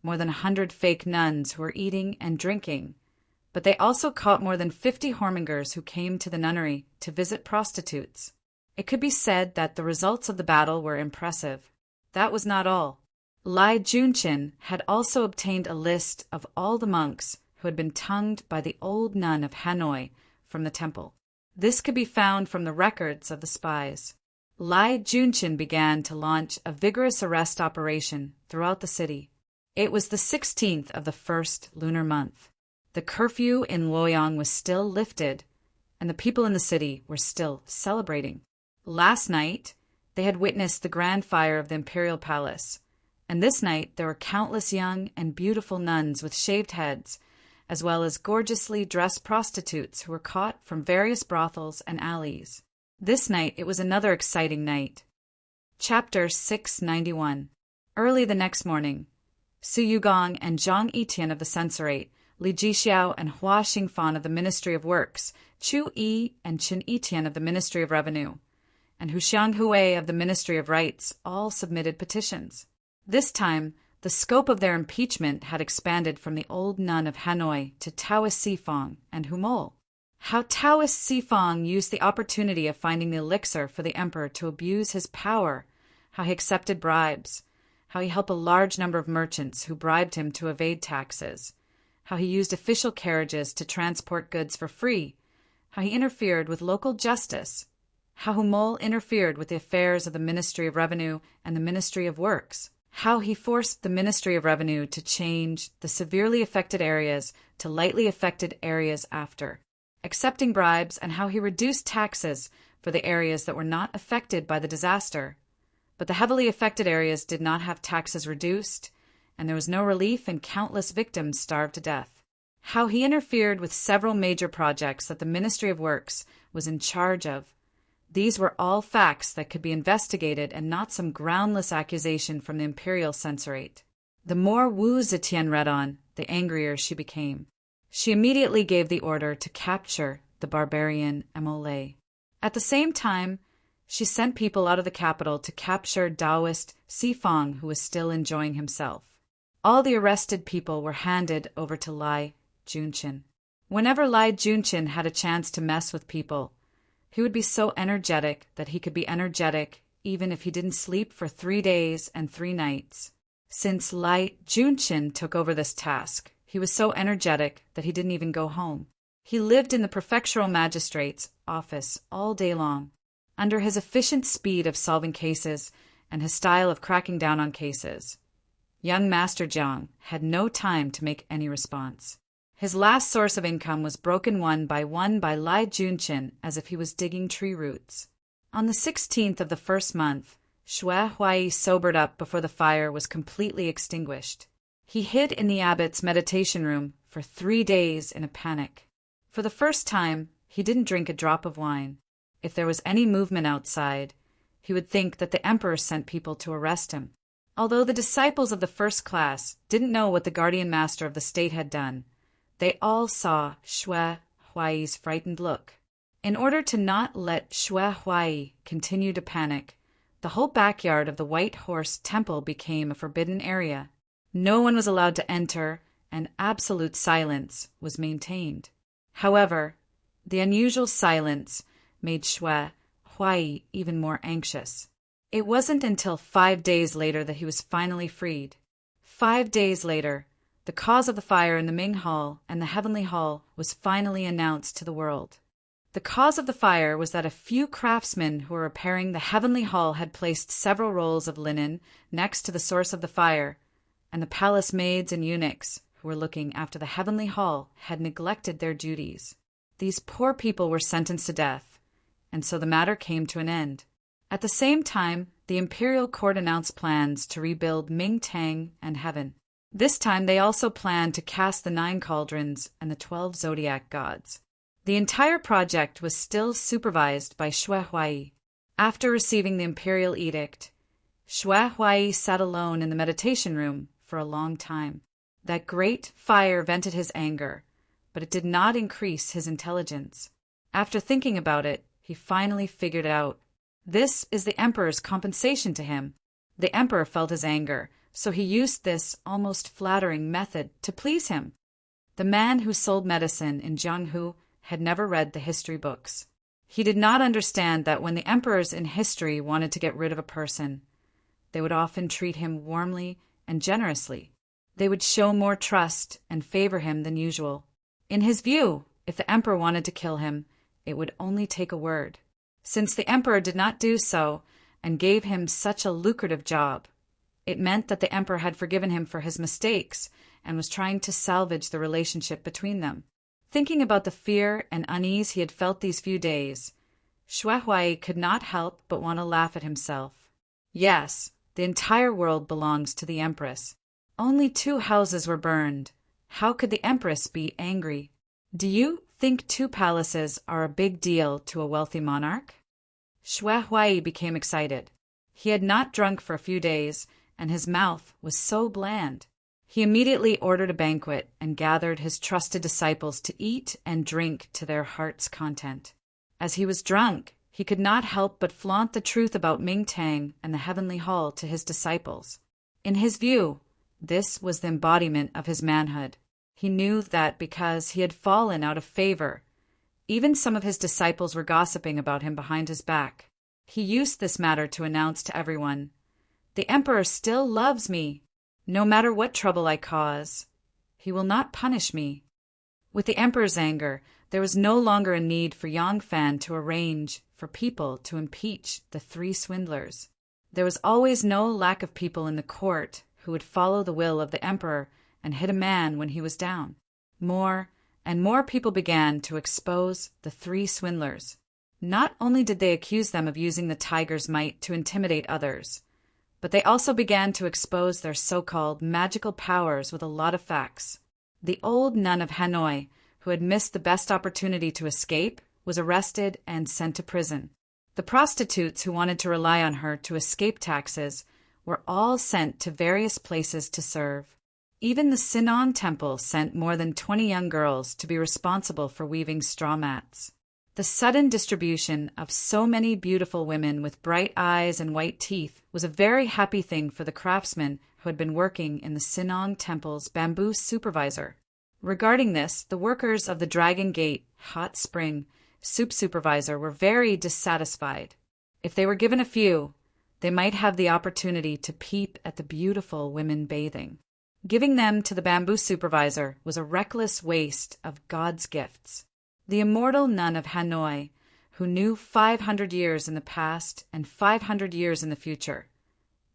more than 100 fake nuns who were eating and drinking, but they also caught more than 50 whoremongers who came to the nunnery to visit prostitutes. It could be said that the results of the battle were impressive. That was not all. Lai Junshin had also obtained a list of all the monks who had been tongued by the old nun of Hanoi from the temple. This could be found from the records of the spies. Lai Junshin began to launch a vigorous arrest operation throughout the city. It was the 16th of the first lunar month. The curfew in Luoyang was still lifted, and the people in the city were still celebrating. Last night, they had witnessed the grand fire of the imperial palace, and this night there were countless young and beautiful nuns with shaved heads, as well as gorgeously dressed prostitutes who were caught from various brothels and alleys. This night it was another exciting night. Chapter 691. Early the next morning, Su Yugong and Zhang Yitian of the censorate, Li Jixiao and Hua Xingfan of the Ministry of Works, Chu Yi and Qin Yitian of the Ministry of Revenue, and Huxiang Hui of the Ministry of Rights all submitted petitions. This time, the scope of their impeachment had expanded from the old nun of Hanoi to Taoist Sifong and Humol. How Taoist Sifong used the opportunity of finding the elixir for the emperor to abuse his power, how he accepted bribes, how he helped a large number of merchants who bribed him to evade taxes, how he used official carriages to transport goods for free, how he interfered with local justice, how Humol interfered with the affairs of the Ministry of Revenue and the Ministry of Works, how he forced the Ministry of Revenue to change the severely affected areas to lightly affected areas after accepting bribes, and how he reduced taxes for the areas that were not affected by the disaster. But the heavily affected areas did not have taxes reduced, and there was no relief, and countless victims starved to death. How he interfered with several major projects that the Ministry of Works was in charge of. These were all facts that could be investigated and not some groundless accusation from the imperial censorate. The more Wu Zetian read on, the angrier she became. She immediately gave the order to capture the barbarian Emole. At the same time, she sent people out of the capital to capture Taoist Sifong, who was still enjoying himself. All the arrested people were handed over to Lai Junqin. Whenever Lai Junqin had a chance to mess with people, he would be so energetic that he could be energetic even if he didn't sleep for 3 days and 3 nights. Since Lai Junqin took over this task, he was so energetic that he didn't even go home. He lived in the prefectural magistrate's office all day long. Under his efficient speed of solving cases and his style of cracking down on cases, young Master Jiang had no time to make any response. His last source of income was broken one by Lai Junqin as if he was digging tree roots. On the 16th of the first month, Xue Huai sobered up before the fire was completely extinguished. He hid in the abbot's meditation room for 3 days in a panic. For the first time, he didn't drink a drop of wine. If there was any movement outside, he would think that the emperor sent people to arrest him. Although the disciples of the first class didn't know what the guardian master of the state had done, they all saw Xue Huai's frightened look. In order to not let Xue Huai continue to panic, the whole backyard of the White Horse Temple became a forbidden area. No one was allowed to enter, and absolute silence was maintained. However, the unusual silence made Xue Huai even more anxious. It wasn't until 5 days later that he was finally freed. 5 days later, the cause of the fire in the Ming Hall and the Heavenly Hall was finally announced to the world. The cause of the fire was that a few craftsmen who were repairing the Heavenly Hall had placed several rolls of linen next to the source of the fire, and the palace maids and eunuchs who were looking after the Heavenly Hall had neglected their duties. These poor people were sentenced to death, and so the matter came to an end. At the same time, the imperial court announced plans to rebuild Ming Tang and Heaven. This time they also planned to cast the 9 cauldrons and the 12 zodiac gods. The entire project was still supervised by Xue Huai. After receiving the imperial edict, Xue Huai sat alone in the meditation room for a long time. That great fire vented his anger, but it did not increase his intelligence. After thinking about it, he finally figured it out. This is the emperor's compensation to him. The emperor felt his anger, so he used this almost flattering method to please him. The man who sold medicine in Jianghu had never read the history books. He did not understand that when the emperors in history wanted to get rid of a person, they would often treat him warmly and generously. They would show more trust and favor him than usual. In his view, if the emperor wanted to kill him, it would only take a word. Since the emperor did not do so and gave him such a lucrative job, it meant that the emperor had forgiven him for his mistakes and was trying to salvage the relationship between them. Thinking about the fear and unease he had felt these few days, Xue Huai could not help but want to laugh at himself. Yes, the entire world belongs to the empress. Only 2 houses were burned. How could the empress be angry? Do you think 2 palaces are a big deal to a wealthy monarch? Xue Huai became excited. He had not drunk for a few days, and his mouth was so bland. He immediately ordered a banquet and gathered his trusted disciples to eat and drink to their heart's content. As he was drunk, he could not help but flaunt the truth about Ming Tang and the Heavenly Hall to his disciples. In his view, this was the embodiment of his manhood. He knew that because he had fallen out of favor, even some of his disciples were gossiping about him behind his back. He used this matter to announce to everyone, "The emperor still loves me. No matter what trouble I cause, he will not punish me." With the emperor's anger, there was no longer a need for Yang Fan to arrange for people to impeach the three swindlers. There was always no lack of people in the court who would follow the will of the emperor and hit a man when he was down. More and more people began to expose the three swindlers. Not only did they accuse them of using the tiger's might to intimidate others, but they also began to expose their so-called magical powers with a lot of facts. The old nun of Hanoi, who had missed the best opportunity to escape, was arrested and sent to prison. The prostitutes who wanted to rely on her to escape taxes were all sent to various places to serve. Even the Sinon temple sent more than 20 young girls to be responsible for weaving straw mats. The sudden distribution of so many beautiful women with bright eyes and white teeth was a very happy thing for the craftsmen who had been working in the Sinon temple's bamboo supervisor. Regarding this, the workers of the Dragon Gate hot spring soup supervisor were very dissatisfied. If they were given a few, they might have the opportunity to peep at the beautiful women bathing. Giving them to the bamboo supervisor was a reckless waste of God's gifts. The immortal nun of Hanoi, who knew 500 years in the past and 500 years in the future,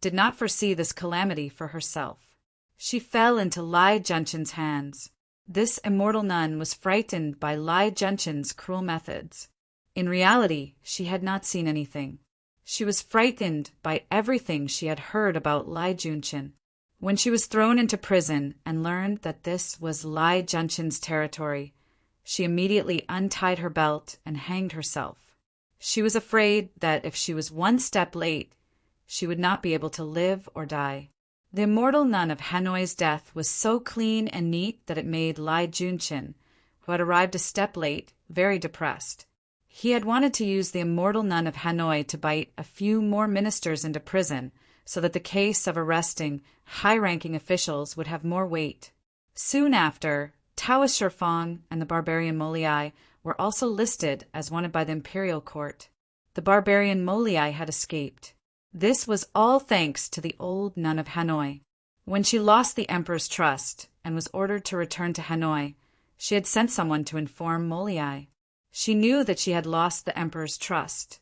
did not foresee this calamity for herself. She fell into Lai Junchen's hands. This immortal nun was frightened by Lai Junchen's cruel methods. In reality, she had not seen anything. She was frightened by everything she had heard about Lai Junchen. When she was thrown into prison and learned that this was Lai Junchen's territory, she immediately untied her belt and hanged herself. She was afraid that if she was one step late, she would not be able to live or die. The immortal nun of Hanoi's death was so clean and neat that it made Lai Junchen, who had arrived a step late, very depressed. He had wanted to use the immortal nun of Hanoi to bite a few more ministers into prison so that the case of arresting high-ranking officials would have more weight. Soon after, Taoist Shurfang and the barbarian Molei were also listed as wanted by the imperial court. The barbarian Molei had escaped. This was all thanks to the old nun of Hanoi. When she lost the emperor's trust and was ordered to return to Hanoi, she had sent someone to inform Molei. She knew that she had lost the emperor's trust.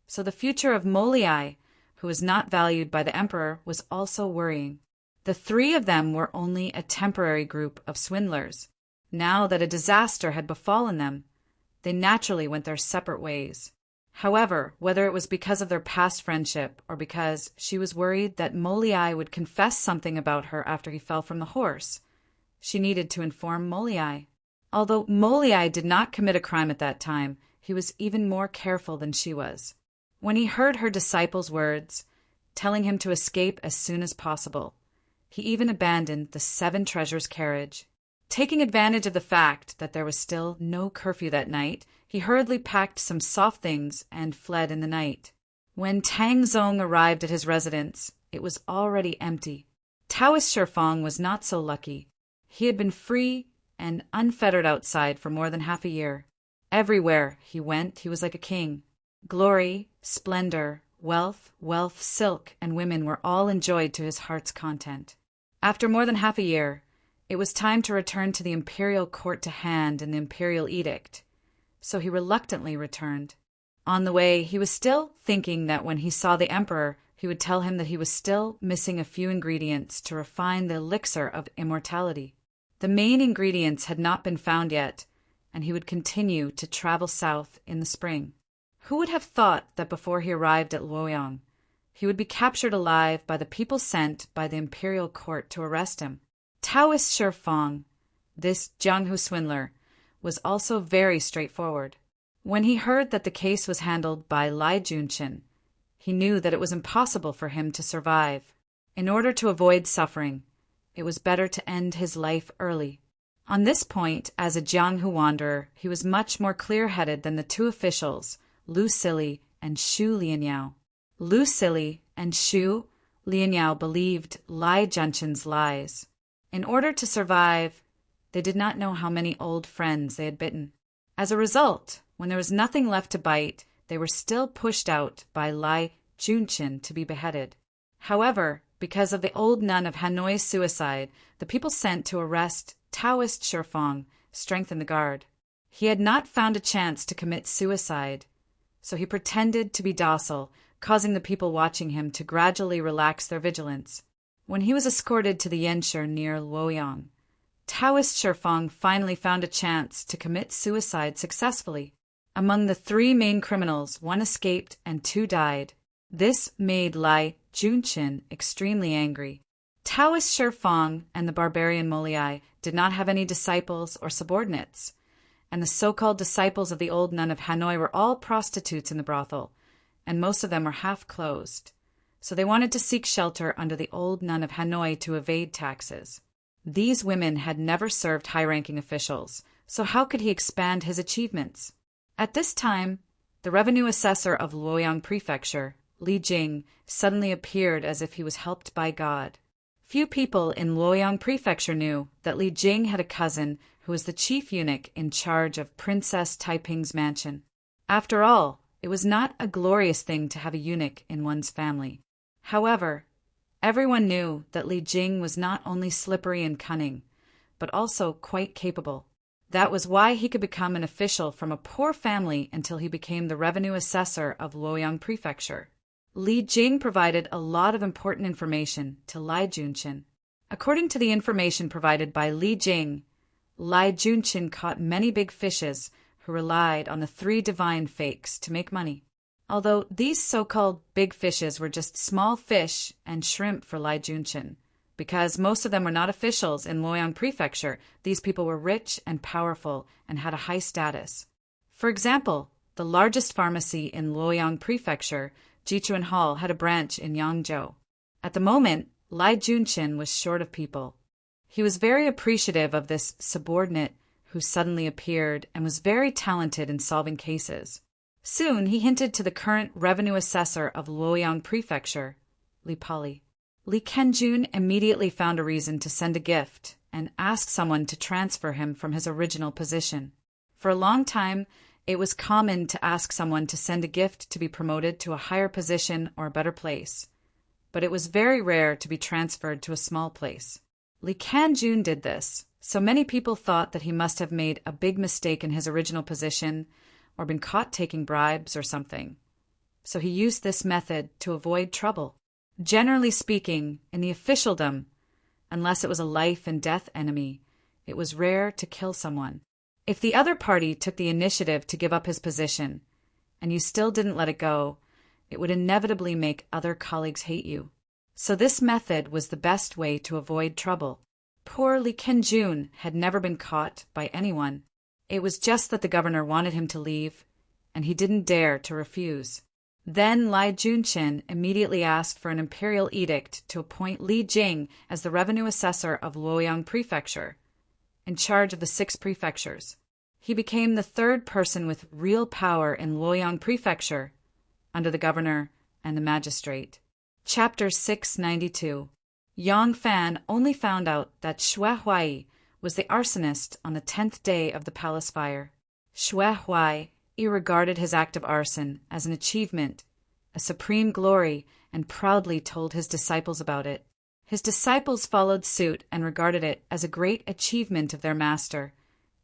So the future of Molei, who was not valued by the emperor, was also worrying. The three of them were only a temporary group of swindlers. Now that a disaster had befallen them, they naturally went their separate ways. However, whether it was because of their past friendship or because she was worried that Molei would confess something about her after he fell from the horse, she needed to inform Molei. Although Molei did not commit a crime at that time, he was even more careful than she was. When he heard her disciples' words, telling him to escape as soon as possible, he even abandoned the 7 treasures carriage. Taking advantage of the fact that there was still no curfew that night, he hurriedly packed some soft things and fled in the night. When Tang Zong arrived at his residence, it was already empty. Taoist Shurfang was not so lucky. He had been free and unfettered outside for more than half a year. Everywhere he went, he was like a king. Glory, splendor, wealth, silk, and women were all enjoyed to his heart's content. After more than half a year, it was time to return to the imperial court to hand an imperial edict, so he reluctantly returned. On the way, he was still thinking that when he saw the emperor, he would tell him that he was still missing a few ingredients to refine the elixir of immortality. The main ingredients had not been found yet, and he would continue to travel south in the spring. Who would have thought that before he arrived at Luoyang, he would be captured alive by the people sent by the imperial court to arrest him? Taoist Shurfang, this Jianghu swindler, was also very straightforward. When he heard that the case was handled by Lai Junchen, he knew that it was impossible for him to survive. In order to avoid suffering, it was better to end his life early. On this point, as a Jianghu wanderer, he was much more clear-headed than the 2 officials, Lu Sili and Shu Lianyao. Lu Sili and Shu Lian Yao believed Lai Junshin's lies. In order to survive, they did not know how many old friends they had bitten. As a result, when there was nothing left to bite, they were still pushed out by Lai Junshin to be beheaded. However, because of the old nun of Hanoi's suicide, the people sent to arrest Taoist Shifeng strengthened the guard. He had not found a chance to commit suicide, so he pretended to be docile, causing the people watching him to gradually relax their vigilance. When he was escorted to the Yanshi near Luoyang, Taoist Shifeng finally found a chance to commit suicide successfully. Among the 3 main criminals, 1 escaped and 2 died. This made Lai Junshin extremely angry. Taoist Shifeng and the barbarian Moliai did not have any disciples or subordinates, and the so-called disciples of the old nun of Hanoi were all prostitutes in the brothel, and most of them were half-closed. So they wanted to seek shelter under the old nun of Hanoi to evade taxes. These women had never served high-ranking officials, so how could he expand his achievements? At this time, the revenue assessor of Luoyang Prefecture, Li Jing, suddenly appeared as if he was helped by God. Few people in Luoyang Prefecture knew that Li Jing had a cousin who was the chief eunuch in charge of Princess Taiping's mansion. After all, it was not a glorious thing to have a eunuch in one's family. However, everyone knew that Li Jing was not only slippery and cunning, but also quite capable. That was why he could become an official from a poor family until he became the revenue assessor of Luoyang Prefecture. Li Jing provided a lot of important information to Lai Junshin. According to the information provided by Li Jing, Lai Junshin caught many big fishes who relied on the 3 divine fakes to make money. Although these so-called big fishes were just small fish and shrimp for Lai Junshin, because most of them were not officials in Luoyang Prefecture, these people were rich and powerful and had a high status. For example, the largest pharmacy in Luoyang Prefecture, Jichuan Hall, had a branch in Yangzhou. At the moment, Lai Junshin was short of people. He was very appreciative of this subordinate who suddenly appeared and was very talented in solving cases. Soon he hinted to the current revenue assessor of Luoyang Prefecture, Li Pali. Li Kenjun immediately found a reason to send a gift and ask someone to transfer him from his original position. For a long time, it was common to ask someone to send a gift to be promoted to a higher position or a better place, but it was very rare to be transferred to a small place. Li Kenjun did this, so many people thought that he must have made a big mistake in his original position or been caught taking bribes or something. So he used this method to avoid trouble. Generally speaking, in the officialdom, unless it was a life and death enemy, it was rare to kill someone. If the other party took the initiative to give up his position, and you still didn't let it go, it would inevitably make other colleagues hate you. So this method was the best way to avoid trouble. Poor Li Kenjun had never been caught by anyone. It was just that the governor wanted him to leave, and he didn't dare to refuse. Then Lai Junshin immediately asked for an imperial edict to appoint Li Jing as the revenue assessor of Luoyang Prefecture, in charge of the 6 prefectures. He became the 3rd person with real power in Luoyang Prefecture, under the governor and the magistrate. Chapter 692. Yang Fan only found out that Xue Huai was the arsonist on the 10th day of the palace fire. Xue Huai regarded his act of arson as an achievement, a supreme glory, and proudly told his disciples about it. His disciples followed suit and regarded it as a great achievement of their master,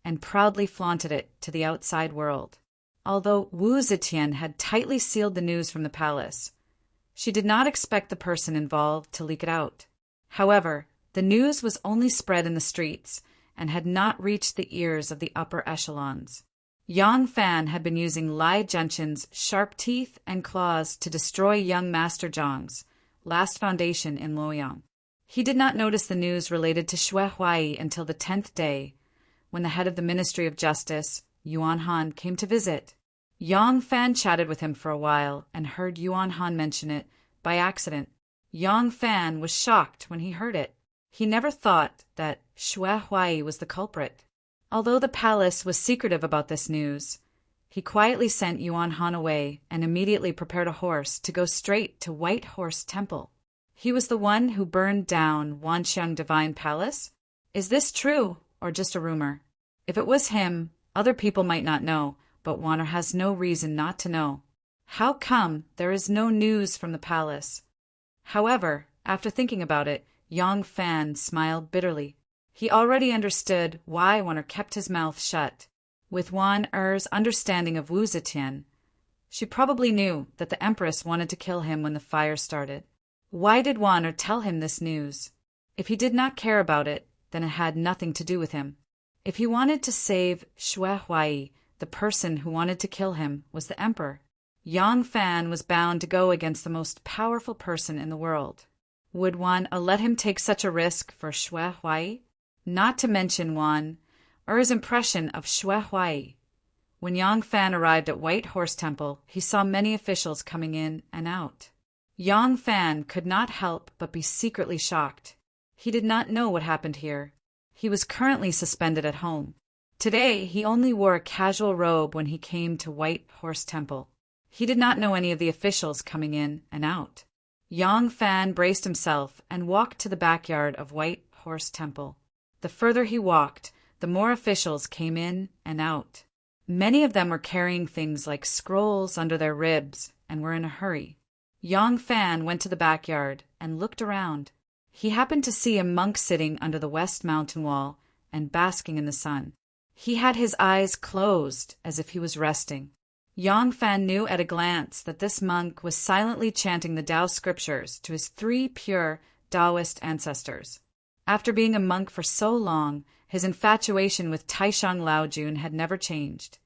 and proudly flaunted it to the outside world. Although Wu Zetian had tightly sealed the news from the palace, she did not expect the person involved to leak it out. However, the news was only spread in the streets and had not reached the ears of the upper echelons. Yang Fan had been using Lai Junshin's sharp teeth and claws to destroy young Master Zhang's last foundation in Luoyang. He did not notice the news related to Xue Huai until the 10th day, when the head of the Ministry of Justice, Yuan Han, came to visit. Yang Fan chatted with him for a while and heard Yuan Han mention it by accident. Yang Fan was shocked when he heard it. He never thought that Xue Huai was the culprit. Although the palace was secretive about this news, he quietly sent Yuan Han away and immediately prepared a horse to go straight to White Horse Temple. He was the one who burned down Wanxiang Divine Palace? Is this true, or just a rumor? If it was him, other people might not know, but Wanner has no reason not to know. How come there is no news from the palace? However, after thinking about it, Yang Fan smiled bitterly. He already understood why Wanner kept his mouth shut. With Wan Er's understanding of Wu Zetian, she probably knew that the Empress wanted to kill him when the fire started. Why did Wan Er tell him this news? If he did not care about it, then it had nothing to do with him. If he wanted to save Xue Huai, the person who wanted to kill him was the Emperor. Yang Fan was bound to go against the most powerful person in the world. Would Wan let him take such a risk for Xue Huai? Not to mention Wan Er's impression of Xue Huai. When Yang Fan arrived at White Horse Temple, he saw many officials coming in and out. Yang Fan could not help but be secretly shocked. He did not know what happened here. He was currently suspended at home. Today, he only wore a casual robe when he came to White Horse Temple. He did not know any of the officials coming in and out. Yang Fan braced himself and walked to the backyard of White Horse Temple. The further he walked, the more officials came in and out. Many of them were carrying things like scrolls under their ribs and were in a hurry. Yang Fan went to the backyard and looked around. He happened to see a monk sitting under the west mountain wall and basking in the sun. He had his eyes closed as if he was resting. Yang Fan knew at a glance that this monk was silently chanting the Tao scriptures to his 3 pure Taoist ancestors. After being a monk for so long, his infatuation with Taishang Laojun had never changed.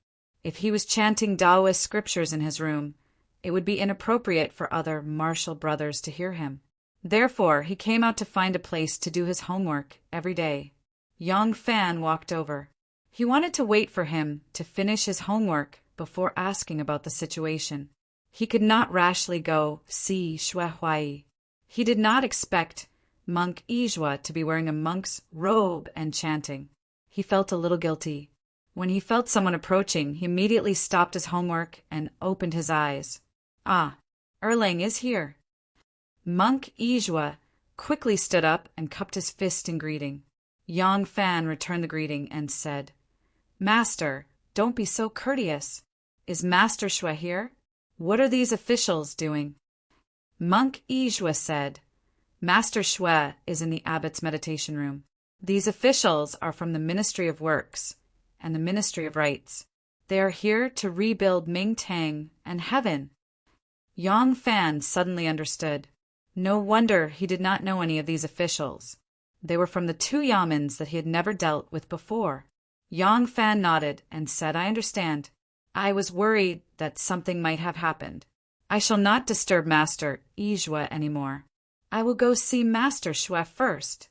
If he was chanting Taoist scriptures in his room, it would be inappropriate for other martial brothers to hear him. Therefore, he came out to find a place to do his homework every day. Yang Fan walked over. He wanted to wait for him to finish his homework before asking about the situation. He could not rashly go see Xue Huai. He did not expect Monk Yizhua to be wearing a monk's robe and chanting. He felt a little guilty. When he felt someone approaching, he immediately stopped his homework and opened his eyes. Ah, Erlang is here. Monk Yizhua quickly stood up and cupped his fist in greeting. Yang Fan returned the greeting and said, "Master, don't be so courteous. Is Master Xue here? What are these officials doing?" Monk Yizhua said, "Master Xue is in the abbot's meditation room. These officials are from the Ministry of Works and the Ministry of Rites. They are here to rebuild Mingtang and heaven." Yang Fan suddenly understood. No wonder he did not know any of these officials. They were from the 2 yamens that he had never dealt with before. Yang Fan nodded and said, "I understand. I was worried that something might have happened. I shall not disturb Master Yizhua anymore. I will go see Master Xue first."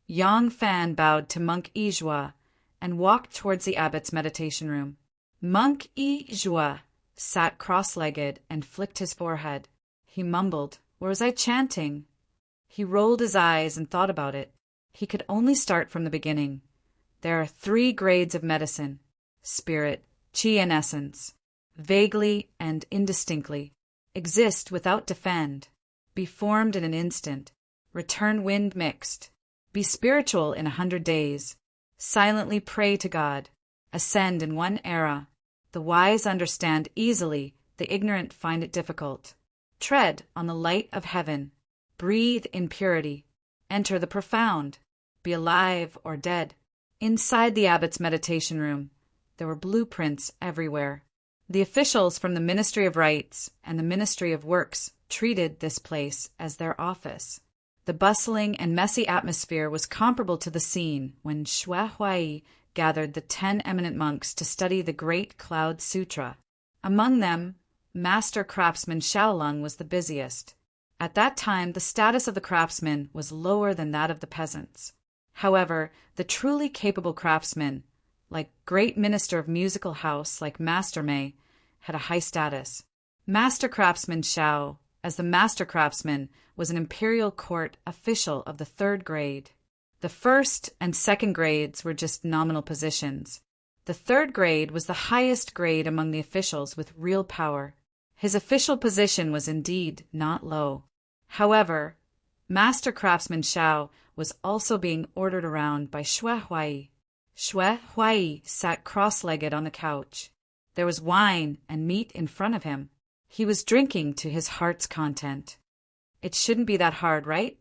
Yang Fan bowed to Monk Yizhua and walked towards the abbot's meditation room. Monk Yizhua sat cross-legged and flicked his forehead. He mumbled, "Or was I chanting?" He rolled his eyes and thought about it. He could only start from the beginning. There are 3 grades of medicine: spirit, chi, and essence. Vaguely and indistinctly. Exist without defend. Be formed in an instant. Return wind mixed. Be spiritual in 100 days. Silently pray to God. Ascend in 1 era. The wise understand easily, the ignorant find it difficult. Tread on the light of heaven. Breathe in purity. Enter the profound. Be alive or dead. Inside the abbot's meditation room, there were blueprints everywhere. The officials from the Ministry of Rites and the Ministry of Works treated this place as their office. The bustling and messy atmosphere was comparable to the scene when Xue Huai gathered the 10 eminent monks to study the Great Cloud Sutra. Among them, Master Craftsman Shaolong was the busiest. At that time, the status of the craftsman was lower than that of the peasants. However, the truly capable craftsman, like great minister of musical house like Master Mei, had a high status. Master Craftsman Shao, as the Master Craftsman, was an imperial court official of the 3rd grade. The 1st and 2nd grades were just nominal positions. The 3rd grade was the highest grade among the officials with real power. His official position was indeed not low. However, Master Craftsman Shao was also being ordered around by Xue Huai. Xue Huai sat cross-legged on the couch. There was wine and meat in front of him. He was drinking to his heart's content. It shouldn't be that hard, right?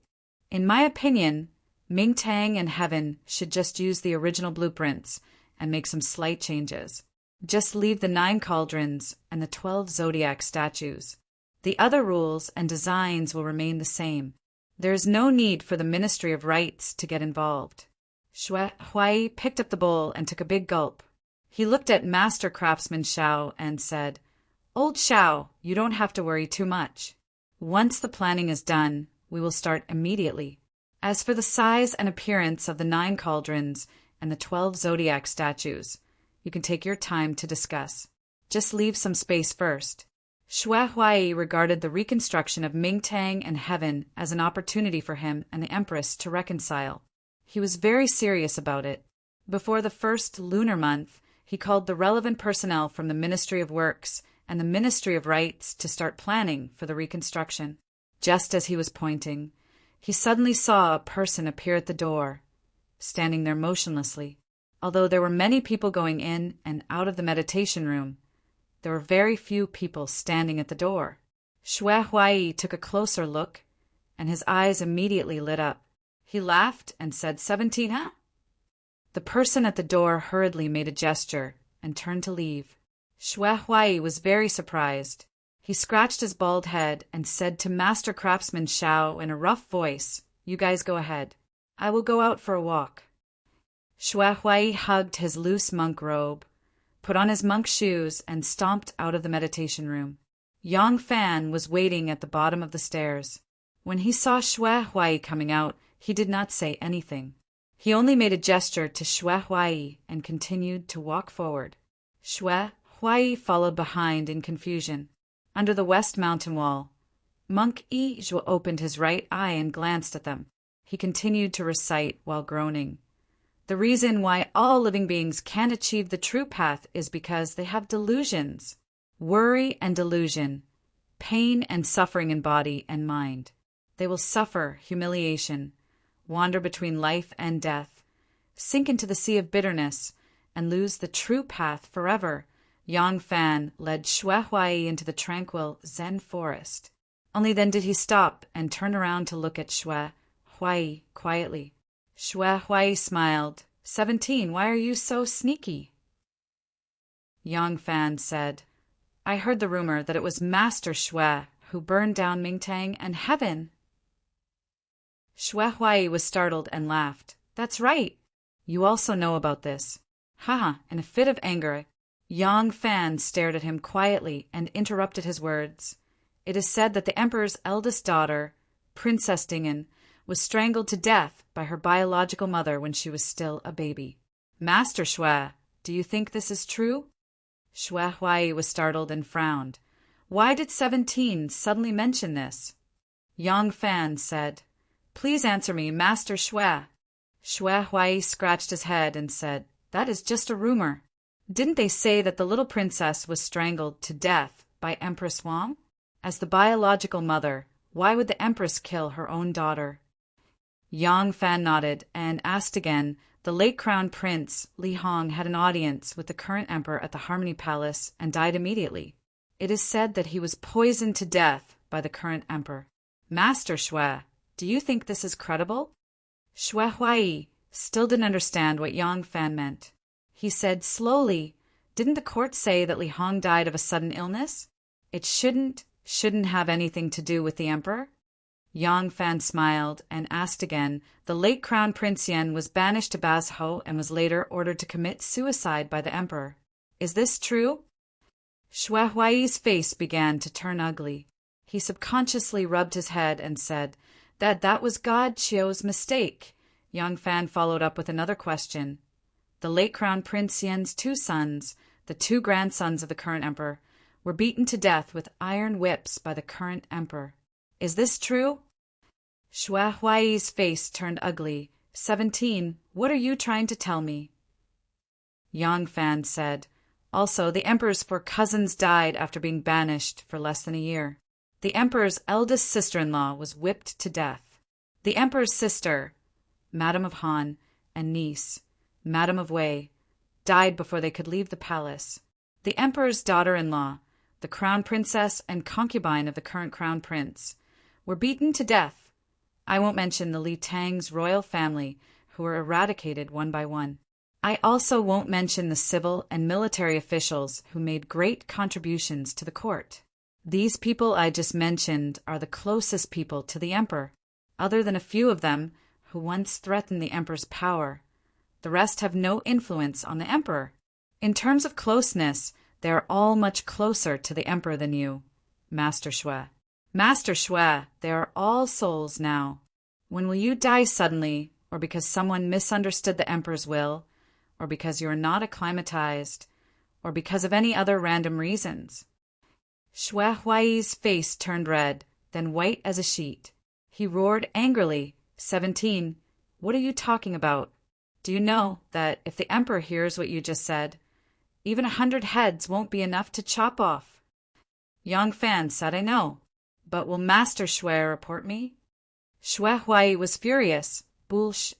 In my opinion, Ming Tang and Heaven should just use the original blueprints and make some slight changes. Just leave the 9 cauldrons and the 12 zodiac statues. The other rules and designs will remain the same. There is no need for the Ministry of Rites to get involved. Xue Huai picked up the bowl and took a big gulp. He looked at Master Craftsman Shao and said, "Old Shao, you don't have to worry too much. Once the planning is done, we will start immediately. As for the size and appearance of the 9 cauldrons and the 12 zodiac statues, you can take your time to discuss. Just leave some space first." Xue Huai regarded the reconstruction of Ming Tang and Heaven as an opportunity for him and the Empress to reconcile. He was very serious about it. Before the first lunar month, he called the relevant personnel from the Ministry of Works and the Ministry of Rites to start planning for the reconstruction. Just as he was pointing, he suddenly saw a person appear at the door, standing there motionlessly. Although there were many people going in and out of the meditation room, there were very few people standing at the door. Xue Huai took a closer look, and his eyes immediately lit up. He laughed and said, 17, huh? The person at the door hurriedly made a gesture and turned to leave. Xue Huai was very surprised. He scratched his bald head and said to Master Craftsman Shao in a rough voice, "You guys go ahead. I will go out for a walk." Xue Huai hugged his loose monk robe, put on his monk shoes, and stomped out of the meditation room. Yang Fan was waiting at the bottom of the stairs. When he saw Xue Huai coming out, he did not say anything. He only made a gesture to Xue Huai and continued to walk forward. Xue Huai followed behind in confusion. Under the west mountain wall, Monk Yi Zhuo opened his right eye and glanced at them. He continued to recite while groaning. The reason why all living beings can't achieve the true path is because they have delusions. Worry and delusion, pain and suffering in body and mind. They will suffer humiliation, wander between life and death, sink into the sea of bitterness, and lose the true path forever. Yang Fan led Xue Huai into the tranquil Zen forest. Only then did he stop and turn around to look at Xue Huai quietly. Xue Huai smiled. 17, why are you so sneaky? Yang Fan said, "I heard the rumor that it was Master Xue who burned down Ming Tang and Heaven." Xue Huai was startled and laughed. "That's right. You also know about this." Haha, in a fit of anger, Yang Fan stared at him quietly and interrupted his words. "It is said that the Emperor's eldest daughter, Princess Dingen, was strangled to death by her biological mother when she was still a baby. Master Xue, do you think this is true?" Xue Huai was startled and frowned. Why did 17 suddenly mention this? Yang Fan said, "Please answer me, Master Xue." Xue Huai scratched his head and said, "That is just a rumor. Didn't they say that the little princess was strangled to death by Empress Wang? As the biological mother, why would the Empress kill her own daughter?" Yang Fan nodded and asked again. The late Crown Prince, Li Hong, had an audience with the current emperor at the Harmony Palace and died immediately. It is said that he was poisoned to death by the current emperor. Master Xue, do you think this is credible? Xue Huai still didn't understand what Yang Fan meant. He said slowly, "Didn't the court say that Li Hong died of a sudden illness? It shouldn't have anything to do with the emperor?" Yang Fan smiled and asked again. The late Crown Prince Yen was banished to Bazhou and was later ordered to commit suicide by the emperor. Is this true? Xue Huai's face began to turn ugly. He subconsciously rubbed his head and said that was God Chio's mistake. Yang Fan followed up with another question. The late Crown Prince Yen's 2 sons, the 2 grandsons of the current emperor, were beaten to death with iron whips by the current emperor. Is this true? Xue Huai's face turned ugly. 17, what are you trying to tell me? Yang Fan said, also, the emperor's 4 cousins died after being banished for less than a year. The emperor's eldest sister-in-law was whipped to death. The emperor's sister, Madame of Han, and niece, Madame of Wei, died before they could leave the palace. The emperor's daughter-in-law, the crown princess and concubine of the current crown prince, were beaten to death. I won't mention the Li Tang's royal family, who were eradicated one by one. I also won't mention the civil and military officials who made great contributions to the court. These people I just mentioned are the closest people to the emperor, other than a few of them who once threatened the emperor's power. The rest have no influence on the emperor. In terms of closeness, they are all much closer to the emperor than you, Master Shui. Master Shui, they are all souls now. When will you die suddenly, or because someone misunderstood the emperor's will, or because you are not acclimatized, or because of any other random reasons? Shui Huai's face turned red, then white as a sheet. He roared angrily, 17, what are you talking about? Do you know that if the emperor hears what you just said, even 100 heads won't be enough to chop off? Yang Fan said, I know, but will Master Shui report me? Shui Huai was furious, Bulsh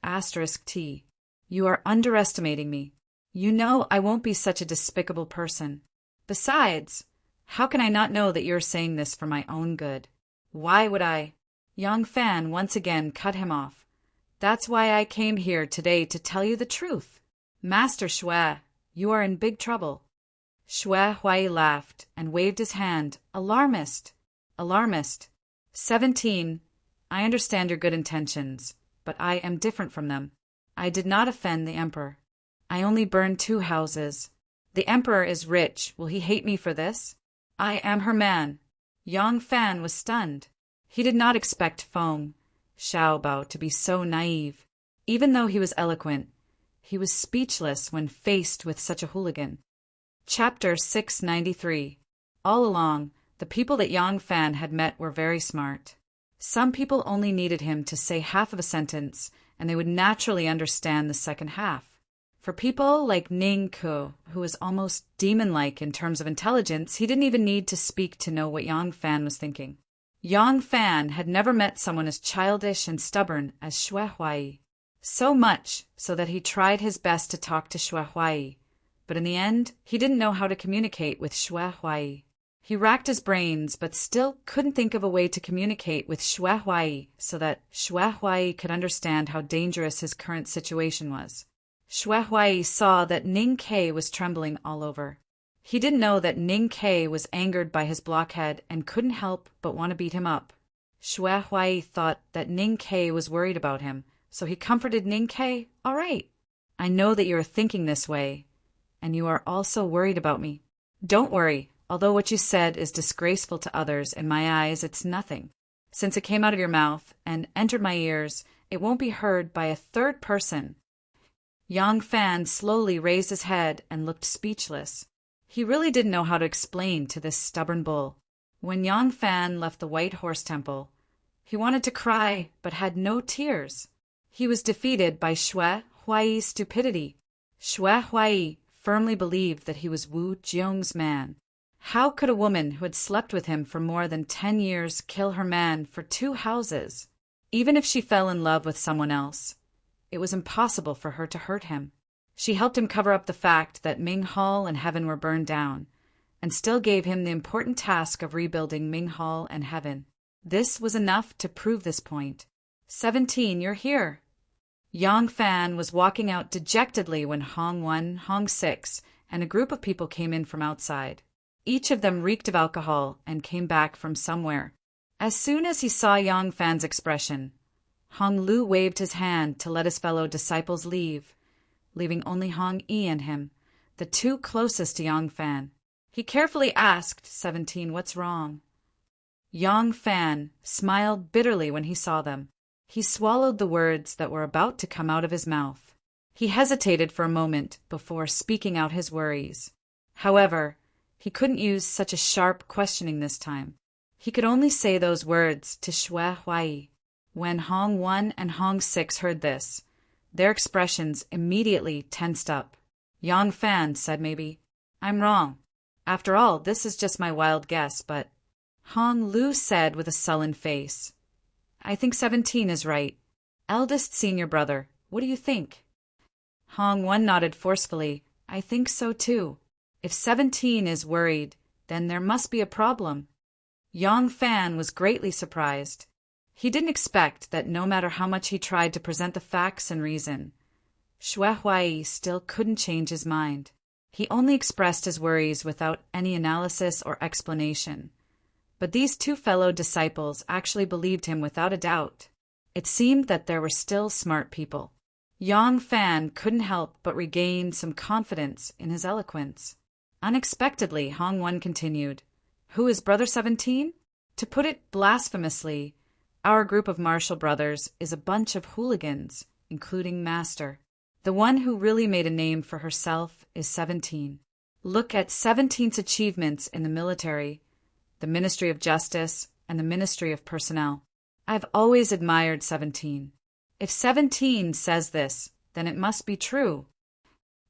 *T. You are underestimating me. You know I won't be such a despicable person. Besides, how can I not know that you're saying this for my own good? Why would I? Yang Fan once again cut him off. That's why I came here today to tell you the truth. Master Shui, you are in big trouble. Shui Huai laughed and waved his hand. Alarmist. Alarmist. 17. I understand your good intentions, but I am different from them. I did not offend the emperor. I only burned 2 houses. The emperor is rich. Will he hate me for this? I am her man. Yang Fan was stunned. He did not expect Feng Xiaobao to be so naive. Even though he was eloquent, he was speechless when faced with such a hooligan. Chapter 693. All along, the people that Yang Fan had met were very smart. Some people only needed him to say half of a sentence, and they would naturally understand the second half. For people like Ning Ke, who was almost demon-like in terms of intelligence, he didn't even need to speak to know what Yang Fan was thinking. Yang Fan had never met someone as childish and stubborn as Shui Huai. So much so that he tried his best to talk to Shui Huai, but in the end, he didn't know how to communicate with Shui Huai. He racked his brains, but still couldn't think of a way to communicate with Shui Huai so that Shui Huai could understand how dangerous his current situation was. Shui Huai saw that Ning Ke was trembling all over. He didn't know that Ning Ke was angered by his blockhead and couldn't help but want to beat him up. Shui Huai thought that Ning Ke was worried about him, so he comforted Ning Ke. All right, I know that you are thinking this way, and you are also worried about me. Don't worry, although what you said is disgraceful to others, in my eyes it's nothing. Since it came out of your mouth and entered my ears, it won't be heard by a third person. Yang Fan slowly raised his head and looked speechless. He really didn't know how to explain to this stubborn bull. When Yang Fan left the White Horse Temple, he wanted to cry but had no tears. He was defeated by Shui Huai's stupidity. Shui Huai firmly believed that he was Wu Jiong's man. How could a woman who had slept with him for more than 10 years kill her man for 2 houses? Even if she fell in love with someone else, it was impossible for her to hurt him. She helped him cover up the fact that Ming Hall and Heaven were burned down, and still gave him the important task of rebuilding Ming Hall and Heaven. This was enough to prove this point. 17, you're here. Yang Fan was walking out dejectedly when Hong 1, Hong 6, and a group of people came in from outside. Each of them reeked of alcohol and came back from somewhere. As soon as he saw Yang Fan's expression, Hong Lu waved his hand to let his fellow disciples leave, leaving only Hong Yi and him, the 2 closest to Yang Fan. He carefully asked 17 what's wrong. Yang Fan smiled bitterly when he saw them. He swallowed the words that were about to come out of his mouth. He hesitated for a moment before speaking out his worries. However, he couldn't use such a sharp questioning this time. He could only say those words to Shui Huai. When Hong 1 and Hong 6 heard this, their expressions immediately tensed up. Yang Fan said maybe, I'm wrong. After all, this is just my wild guess, but Hong Lu said with a sullen face, I think 17 is right. Eldest senior brother, what do you think? Hong One nodded forcefully. I think so too. If 17 is worried, then there must be a problem. Yang Fan was greatly surprised. He didn't expect that no matter how much he tried to present the facts and reason, Xue Huai still couldn't change his mind. He only expressed his worries without any analysis or explanation. But these two fellow disciples actually believed him without a doubt. It seemed that there were still smart people. Yang Fan couldn't help but regain some confidence in his eloquence. Unexpectedly, Hong One continued, Who is Brother 17? To put it blasphemously, our group of martial brothers is a bunch of hooligans, including Master. The one who really made a name for herself is 17. Look at 17's achievements in the military, the Ministry of Justice, and the Ministry of Personnel. I've always admired 17. If 17 says this, then it must be true.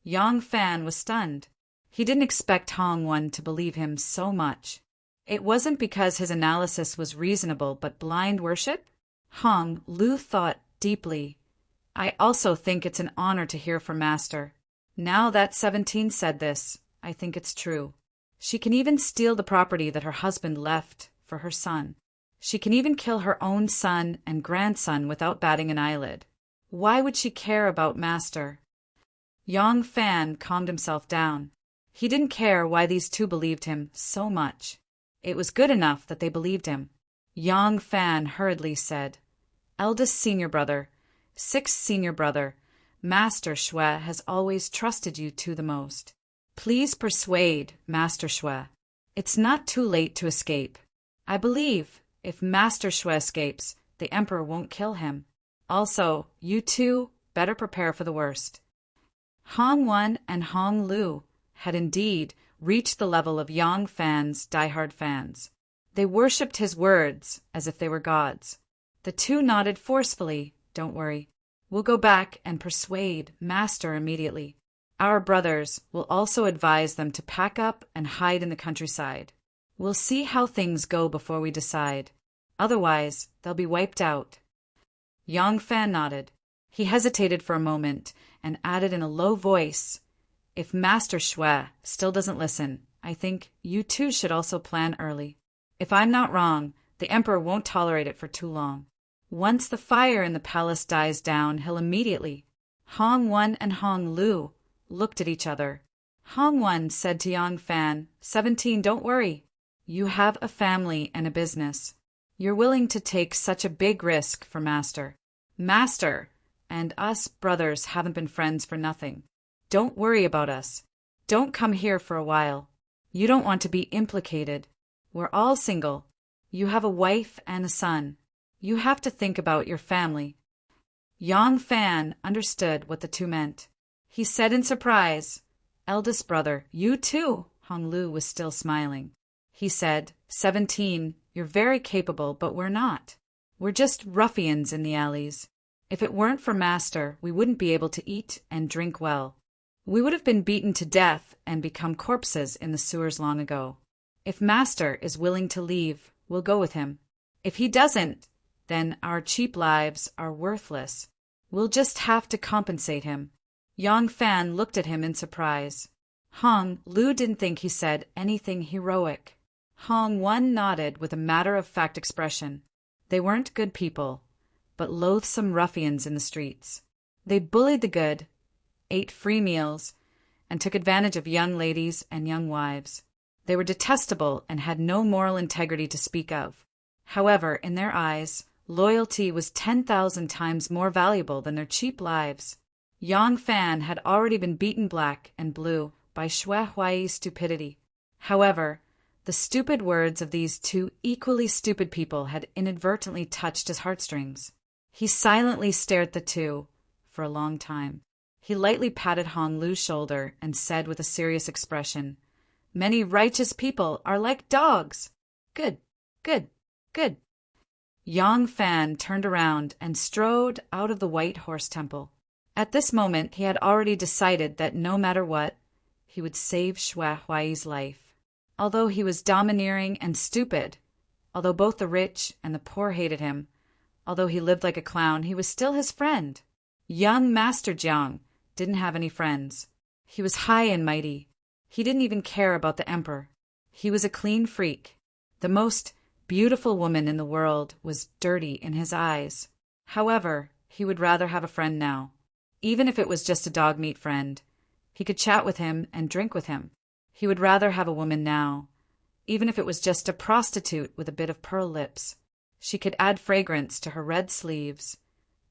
Yang Fan was stunned. He didn't expect Hong One to believe him so much. It wasn't because his analysis was reasonable but blind worship? Hong Lu thought deeply. I also think it's an honor to hear from Master. Now that 17 said this, I think it's true. She can even steal the property that her husband left for her son. She can even kill her own son and grandson without batting an eyelid. Why would she care about Master? Yang Fan calmed himself down. He didn't care why these two believed him so much. It was good enough that they believed him. Yang Fan hurriedly said, Eldest senior brother, sixth senior brother, Master Xue has always trusted you two the most. Please persuade Master Xue. It's not too late to escape. I believe if Master Xue escapes, the Emperor won't kill him. Also, you two better prepare for the worst. Hong One and Hong Lu had indeed reached the level of Yang Fan's diehard fans. They worshipped his words as if they were gods. The two nodded forcefully. Don't worry. We'll go back and persuade Master immediately. Our brothers will also advise them to pack up and hide in the countryside. We'll see how things go before we decide. Otherwise, they'll be wiped out. Yang Fan nodded. He hesitated for a moment and added in a low voice, If Master Xue still doesn't listen, I think you two should also plan early. If I'm not wrong, the Emperor won't tolerate it for too long. Once the fire in the palace dies down, he'll immediately. Hong One and Hong Lu looked at each other. Hong One said to Yang Fan, 17, don't worry. You have a family and a business. You're willing to take such a big risk for Master. Master and us brothers haven't been friends for nothing. Don't worry about us. Don't come here for a while. You don't want to be implicated. We're all single. You have a wife and a son. You have to think about your family. Yang Fan understood what the two meant. He said in surprise, Eldest brother, you too? Hong Lu was still smiling. He said, 17, you're very capable, but we're not. We're just ruffians in the alleys. If it weren't for Master, we wouldn't be able to eat and drink well. We would have been beaten to death and become corpses in the sewers long ago. If Master is willing to leave, we'll go with him. If he doesn't, then our cheap lives are worthless. We'll just have to compensate him. Yang Fan looked at him in surprise. Hong Lu didn't think he said anything heroic. Hong One nodded with a matter-of-fact expression. They weren't good people, but loathsome ruffians in the streets. They bullied the good, ate free meals, and took advantage of young ladies and young wives. They were detestable and had no moral integrity to speak of. However, in their eyes, loyalty was 10,000 times more valuable than their cheap lives. Yang Fan had already been beaten black and blue by Xue Huai's stupidity. However, the stupid words of these two equally stupid people had inadvertently touched his heartstrings. He silently stared at the two for a long time. He lightly patted Hong Lu's shoulder and said with a serious expression, Many righteous people are like dogs. Good, good, good. Yang Fan turned around and strode out of the White Horse Temple. At this moment, he had already decided that no matter what, he would save Xue Huai's life. Although he was domineering and stupid, although both the rich and the poor hated him, Although he lived like a clown, he was still his friend. Young Master Jiang didn't have any friends. He was high and mighty. He didn't even care about the emperor. He was a clean freak. The most beautiful woman in the world was dirty in his eyes. However, he would rather have a friend now. Even if it was just a dog-meat friend, he could chat with him and drink with him. He would rather have a woman now. Even if it was just a prostitute with a bit of pearl lips. She could add fragrance to her red sleeves,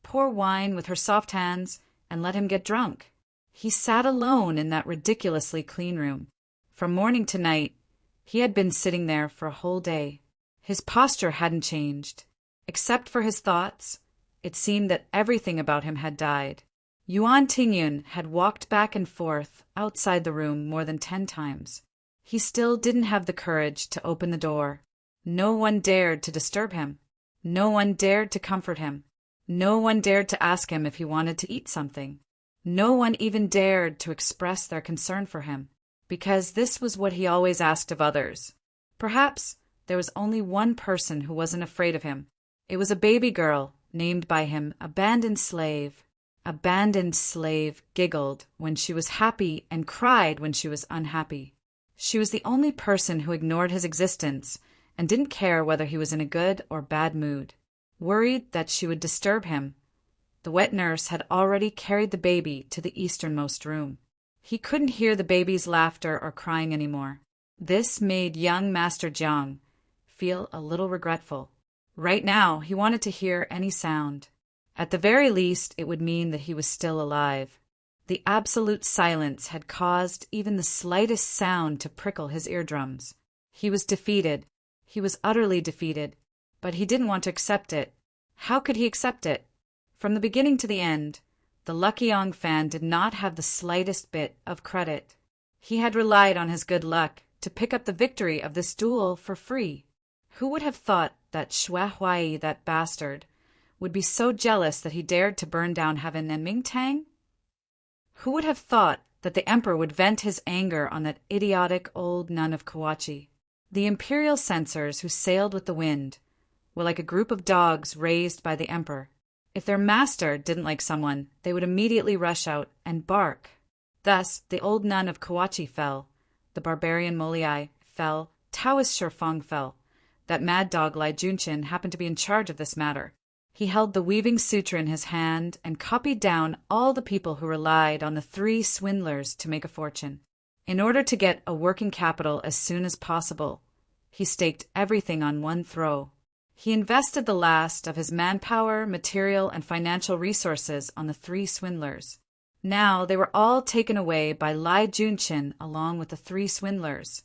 pour wine with her soft hands, and let him get drunk. He sat alone in that ridiculously clean room. From morning to night, he had been sitting there for a whole day. His posture hadn't changed. Except for his thoughts, it seemed that everything about him had died. Yuan Tingyun had walked back and forth outside the room more than 10 times. He still didn't have the courage to open the door. No one dared to disturb him. No one dared to comfort him. No one dared to ask him if he wanted to eat something. No one even dared to express their concern for him, because this was what he always asked of others. Perhaps there was only one person who wasn't afraid of him. It was a baby girl named by him Abandoned Slave. Abandoned Slave giggled when she was happy and cried when she was unhappy. She was the only person who ignored his existence and didn't care whether he was in a good or bad mood. Worried that she would disturb him, the wet nurse had already carried the baby to the easternmost room. He couldn't hear the baby's laughter or crying anymore. This made young Master Jiang feel a little regretful. Right now, he wanted to hear any sound. At the very least, it would mean that he was still alive. The absolute silence had caused even the slightest sound to prickle his eardrums. He was defeated. He was utterly defeated. But he didn't want to accept it. How could he accept it? From the beginning to the end, the lucky Yong Fan did not have the slightest bit of credit. He had relied on his good luck to pick up the victory of this duel for free. Who would have thought that Xue Huai, that bastard, would be so jealous that he dared to burn down Heaven and Mingtang? Who would have thought that the emperor would vent his anger on that idiotic old nun of Kawachi? The imperial censors who sailed with the wind were like a group of dogs raised by the emperor. If their master didn't like someone, they would immediately rush out and bark. Thus, the old nun of Kawachi fell, the barbarian Moliai fell, Taoist Shifeng fell. That mad dog Lai Junchin happened to be in charge of this matter. He held the weaving sutra in his hand and copied down all the people who relied on the 3 swindlers to make a fortune. In order to get a working capital as soon as possible, he staked everything on one throw. He invested the last of his manpower, material, and financial resources on the 3 swindlers. Now they were all taken away by Lai Junchin along with the 3 swindlers,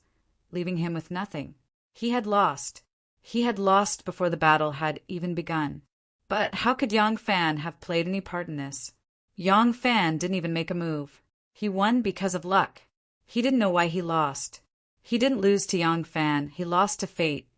leaving him with nothing. He had lost. He had lost before the battle had even begun. But how could Yong Fan have played any part in this? Yong Fan didn't even make a move. He won because of luck. He didn't know why he lost. He didn't lose to Yong Fan. He lost to fate.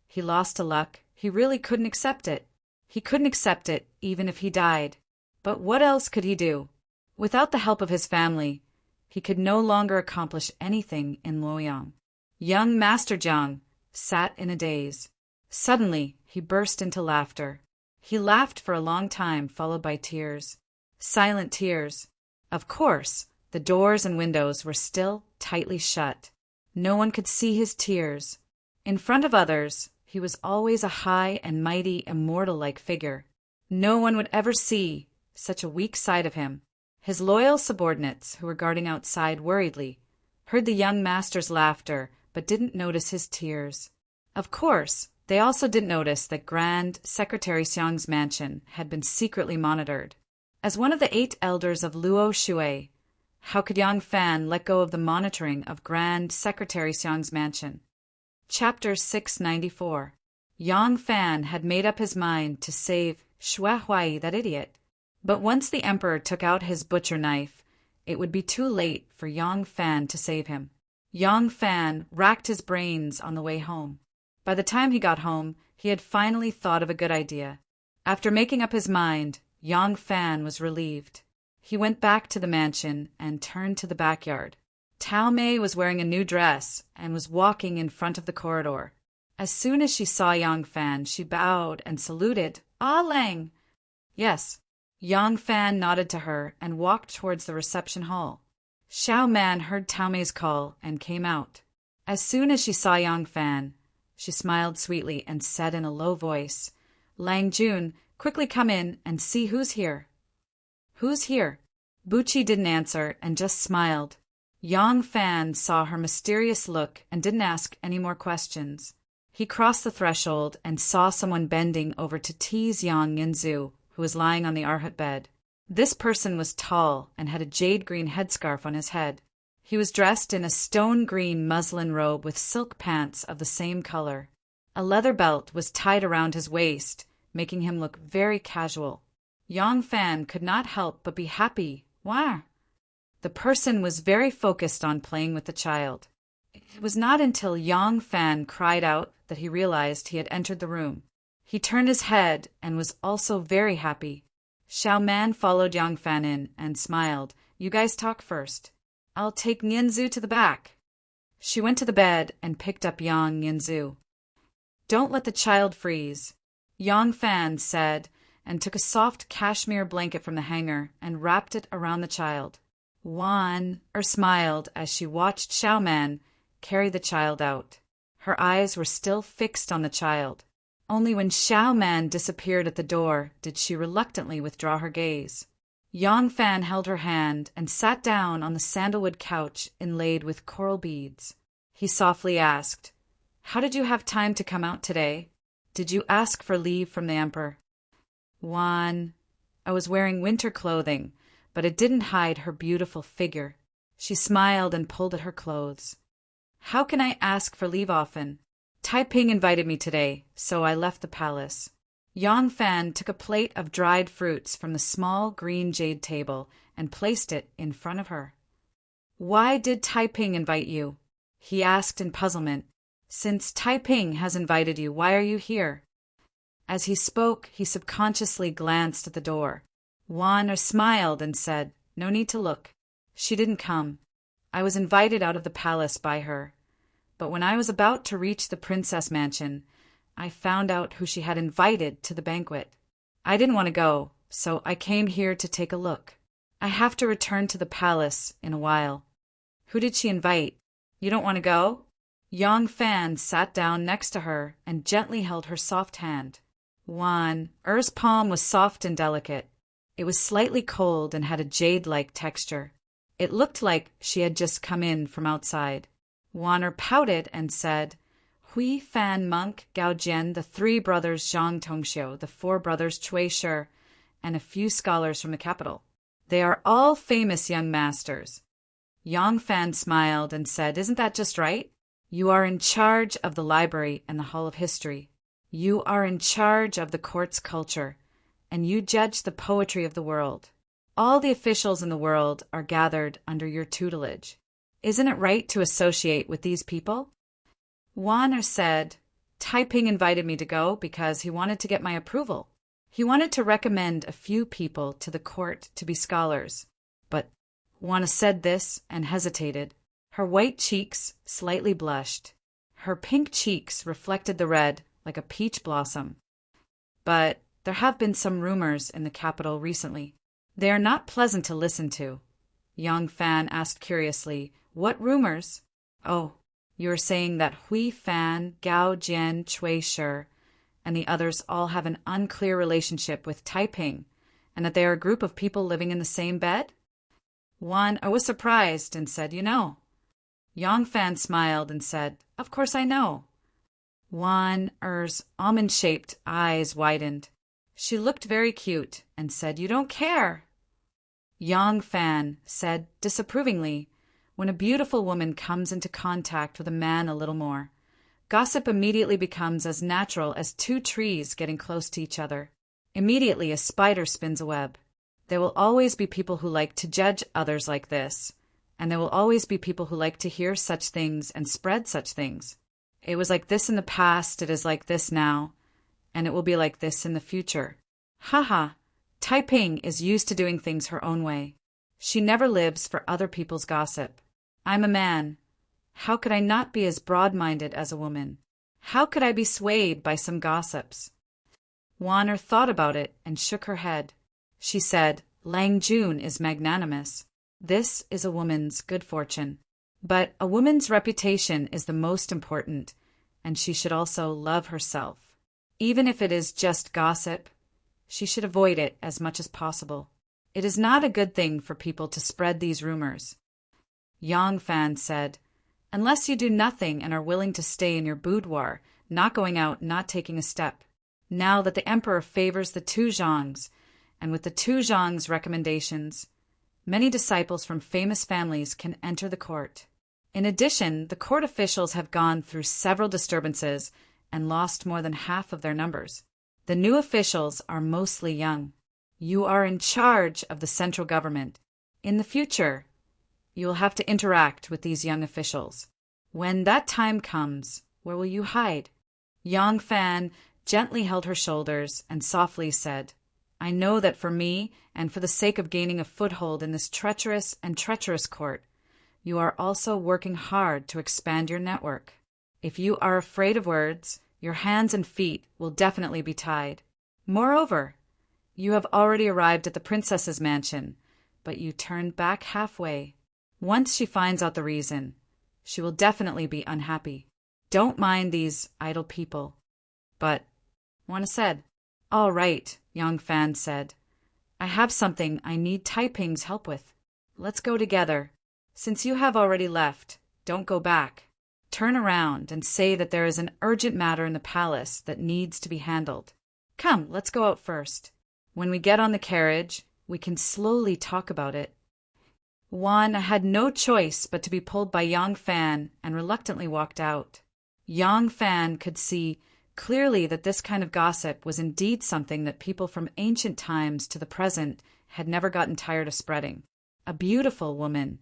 He lost to luck. He really couldn't accept it. He couldn't accept it even if he died. But what else could he do? Without the help of his family, he could no longer accomplish anything in Luoyang. Young Master Jiang sat in a daze. Suddenly, he burst into laughter. He laughed for a long time, followed by tears. Silent tears. Of course, the doors and windows were still tightly shut. No one could see his tears. In front of others, he was always a high and mighty, immortal-like figure. No one would ever see such a weak side of him. His loyal subordinates, who were guarding outside worriedly, heard the young master's laughter, but didn't notice his tears. Of course, they also didn't notice that Grand Secretary Xiang's mansion had been secretly monitored. As one of the 8 elders of Luo Shui, how could Yong Fan let go of the monitoring of Grand Secretary Xiang's mansion? Chapter 694. Yong Fan had made up his mind to save Xue Huai, that idiot. But once the emperor took out his butcher knife, it would be too late for Yong Fan to save him. Yong Fan racked his brains on the way home. By the time he got home, he had finally thought of a good idea. After making up his mind, Yong Fan was relieved. He went back to the mansion and turned to the backyard. Tao Mei was wearing a new dress and was walking in front of the corridor. As soon as she saw Yang Fan, she bowed and saluted. Ah Lang! Yes. Yang Fan nodded to her and walked towards the reception hall. Xiao Man heard Tao Mei's call and came out. As soon as she saw Yang Fan, she smiled sweetly and said in a low voice, Lang Jun, quickly come in and see who's here. Who's here? Buqi didn't answer and just smiled. Yang Fan saw her mysterious look and didn't ask any more questions. He crossed the threshold and saw someone bending over to tease Yang Yinzu, who was lying on the arhat bed. This person was tall and had a jade-green headscarf on his head. He was dressed in a stone-green muslin robe with silk pants of the same color. A leather belt was tied around his waist, making him look very casual. Yang Fan could not help but be happy. Wah! The person was very focused on playing with the child. It was not until Yang Fan cried out that he realized he had entered the room. He turned his head and was also very happy. Xiao Man followed Yang Fan in and smiled. You guys talk first. I'll take Nyanzu to the back. She went to the bed and picked up Yang Nyanzu. Don't let the child freeze, Yang Fan said, and took a soft cashmere blanket from the hanger and wrapped it around the child. Wan smiled as she watched Xiao Man carry the child out. Her eyes were still fixed on the child. Only when Xiao Man disappeared at the door did she reluctantly withdraw her gaze. Yang Fan held her hand and sat down on the sandalwood couch inlaid with coral beads. He softly asked, How did you have time to come out today? Did you ask for leave from the emperor? Wan, I was wearing winter clothing, but it didn't hide her beautiful figure. She smiled and pulled at her clothes. How can I ask for leave often? Taiping invited me today, so I left the palace. Yang Fan took a plate of dried fruits from the small green jade table and placed it in front of her. Why did Taiping invite you? He asked in puzzlement. Since Taiping has invited you, why are you here? As he spoke, he subconsciously glanced at the door. Wan smiled and said, No need to look. She didn't come. I was invited out of the palace by her. But when I was about to reach the princess mansion, I found out who she had invited to the banquet. I didn't want to go, so I came here to take a look. I have to return to the palace in a while. Who did she invite? You don't want to go? Yang Fan sat down next to her and gently held her soft hand. Er's palm was soft and delicate. It was slightly cold and had a jade-like texture. It looked like she had just come in from outside. Wan pouted and said, Hui Fan Monk Gao Jian, the 3 brothers Zhang Tongxiu, the 4 brothers Cui Shi, and a few scholars from the capital. They are all famous young masters. Yang Fan smiled and said, Isn't that just right? You are in charge of the library and the Hall of History. You are in charge of the court's culture, and you judge the poetry of the world. All the officials in the world are gathered under your tutelage. Isn't it right to associate with these people? Wan said, Taiping invited me to go because he wanted to get my approval. He wanted to recommend a few people to the court to be scholars. But Wan said this and hesitated. Her white cheeks slightly blushed. Her pink cheeks reflected the red like a peach blossom. But there have been some rumors in the capital recently. They are not pleasant to listen to. Yang Fan asked curiously, What rumors? Oh, you are saying that Hui Fan, Gao Jian, Cui Shi, and the others all have an unclear relationship with Taiping, and that they are a group of people living in the same bed? Wan was surprised and said, You know. Yang Fan smiled and said, Of course I know. Wan's almond-shaped eyes widened. She looked very cute and said, You don't care. Yang Fan said disapprovingly, When a beautiful woman comes into contact with a man a little more, gossip immediately becomes as natural as 2 trees getting close to each other. Immediately a spider spins a web. There will always be people who like to judge others like this, and there will always be people who like to hear such things and spread such things. It was like this in the past, it is like this now, and it will be like this in the future. Haha, Taiping is used to doing things her own way. She never lives for other people's gossip. I'm a man. How could I not be as broad-minded as a woman? How could I be swayed by some gossips? Wan Er thought about it and shook her head. She said, Lang Jun is magnanimous. This is a woman's good fortune. But a woman's reputation is the most important, and she should also love herself. Even if it is just gossip, she should avoid it as much as possible. It is not a good thing for people to spread these rumors. Yang Fan said, Unless you do nothing and are willing to stay in your boudoir, not going out, not taking a step. Now that the emperor favors the two Zhangs, and with the two Zhangs' recommendations, many disciples from famous families can enter the court. In addition, the court officials have gone through several disturbances and lost more than half of their numbers. The new officials are mostly young. You are in charge of the central government. In the future, you will have to interact with these young officials. When that time comes, where will you hide? Yang Fan gently held her shoulders and softly said, I know that for me, and for the sake of gaining a foothold in this treacherous court, you are also working hard to expand your network. If you are afraid of words, your hands and feet will definitely be tied. Moreover, you have already arrived at the princess's mansion, but you turned back halfway. Once she finds out the reason, she will definitely be unhappy. Don't mind these idle people. But, Wana said, All right, Yang Fan said. I have something I need Taiping's help with. Let's go together. Since you have already left, don't go back. Turn around and say that there is an urgent matter in the palace that needs to be handled. Come, let's go out first. When we get on the carriage, we can slowly talk about it. Wan had no choice but to be pulled by Yang Fan and reluctantly walked out. Yang Fan could see clearly that this kind of gossip was indeed something that people from ancient times to the present had never gotten tired of spreading. A beautiful woman,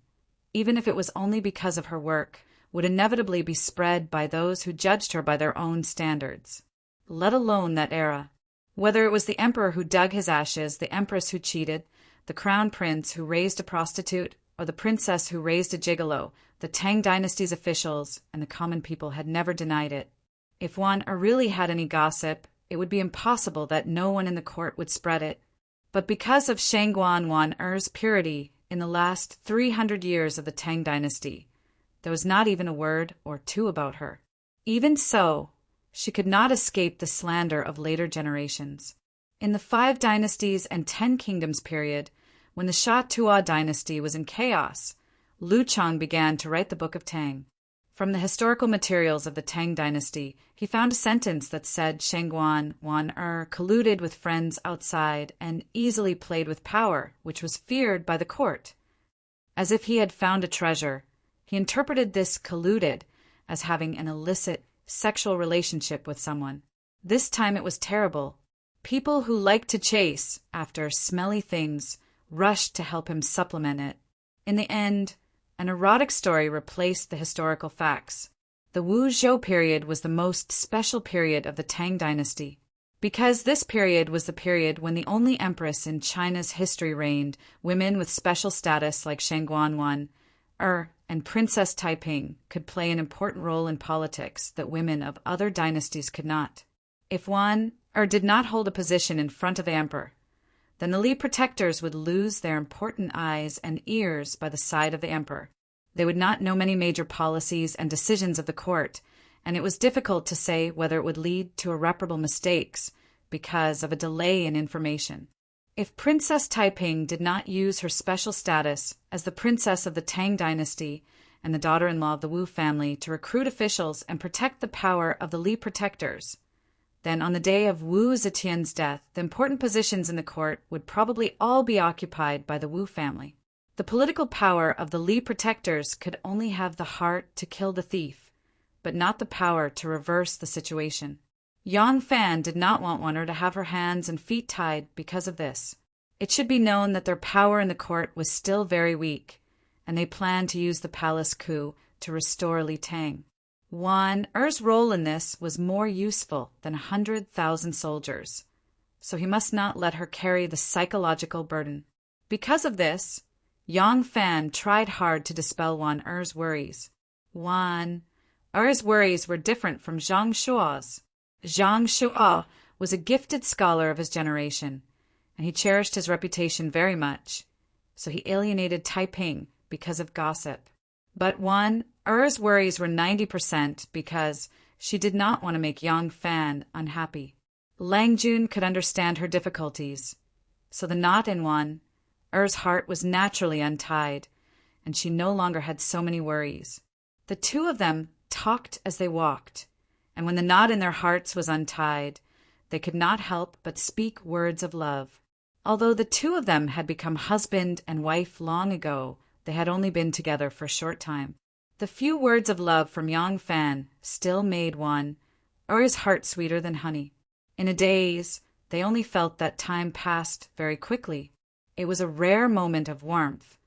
even if it was only because of her work, would inevitably be spread by those who judged her by their own standards. Let alone that era. Whether it was the emperor who dug his ashes, the empress who cheated, the crown prince who raised a prostitute, or the princess who raised a gigolo, the Tang dynasty's officials and the common people had never denied it. If Wan Er really had any gossip, it would be impossible that no one in the court would spread it. But because of Shangguan Wan Er's purity in the last 300 years of the Tang dynasty, there was not even a word or two about her. Even so, she could not escape the slander of later generations. In the 5 dynasties and 10 kingdoms period, when the Sha Tuo dynasty was in chaos, Lu Chang began to write the Book of Tang. From the historical materials of the Tang dynasty, he found a sentence that said Shangguan Wan Er colluded with friends outside and easily played with power, which was feared by the court. As if he had found a treasure, he interpreted this colluded as having an illicit sexual relationship with someone. This time it was terrible. People who liked to chase after smelly things rushed to help him supplement it. In the end, an erotic story replaced the historical facts. The Wu Zhou period was the most special period of the Tang dynasty, because this period was the period when the only empress in China's history reigned. Women with special status like Shangguan Wan Er and Princess Taiping could play an important role in politics that women of other dynasties could not. If Wan Er did not hold a position in front of the emperor, then the Li protectors would lose their important eyes and ears by the side of the emperor. They would not know many major policies and decisions of the court, and it was difficult to say whether it would lead to irreparable mistakes because of a delay in information. If Princess Taiping did not use her special status as the princess of the Tang dynasty and the daughter-in-law of the Wu family to recruit officials and protect the power of the Li protectors, then on the day of Wu Zetian's death, the important positions in the court would probably all be occupied by the Wu family. The political power of the Li protectors could only have the heart to kill the thief, but not the power to reverse the situation. Yang Fan did not want Wan Er to have her hands and feet tied because of this. It should be known that their power in the court was still very weak, and they planned to use the palace coup to restore Li Tang. Wan Er's role in this was more useful than 100,000 soldiers, so he must not let her carry the psychological burden. Because of this, Yang Fan tried hard to dispel Wan Er's worries. Wan, Er's worries were different from Zhang Shua's. Zhang Shua was a gifted scholar of his generation, and he cherished his reputation very much, so he alienated Taiping because of gossip. But Er's worries were 90% because she did not want to make Yang Fan unhappy. Lang Jun could understand her difficulties, so the knot in Er's heart was naturally untied, and she no longer had so many worries. The two of them talked as they walked, and when the knot in their hearts was untied, they could not help but speak words of love. Although the two of them had become husband and wife long ago, they had only been together for a short time. The few words of love from Yang Fan still made Er's heart sweeter than honey. In a daze, they only felt that time passed very quickly. It was a rare moment of warmth,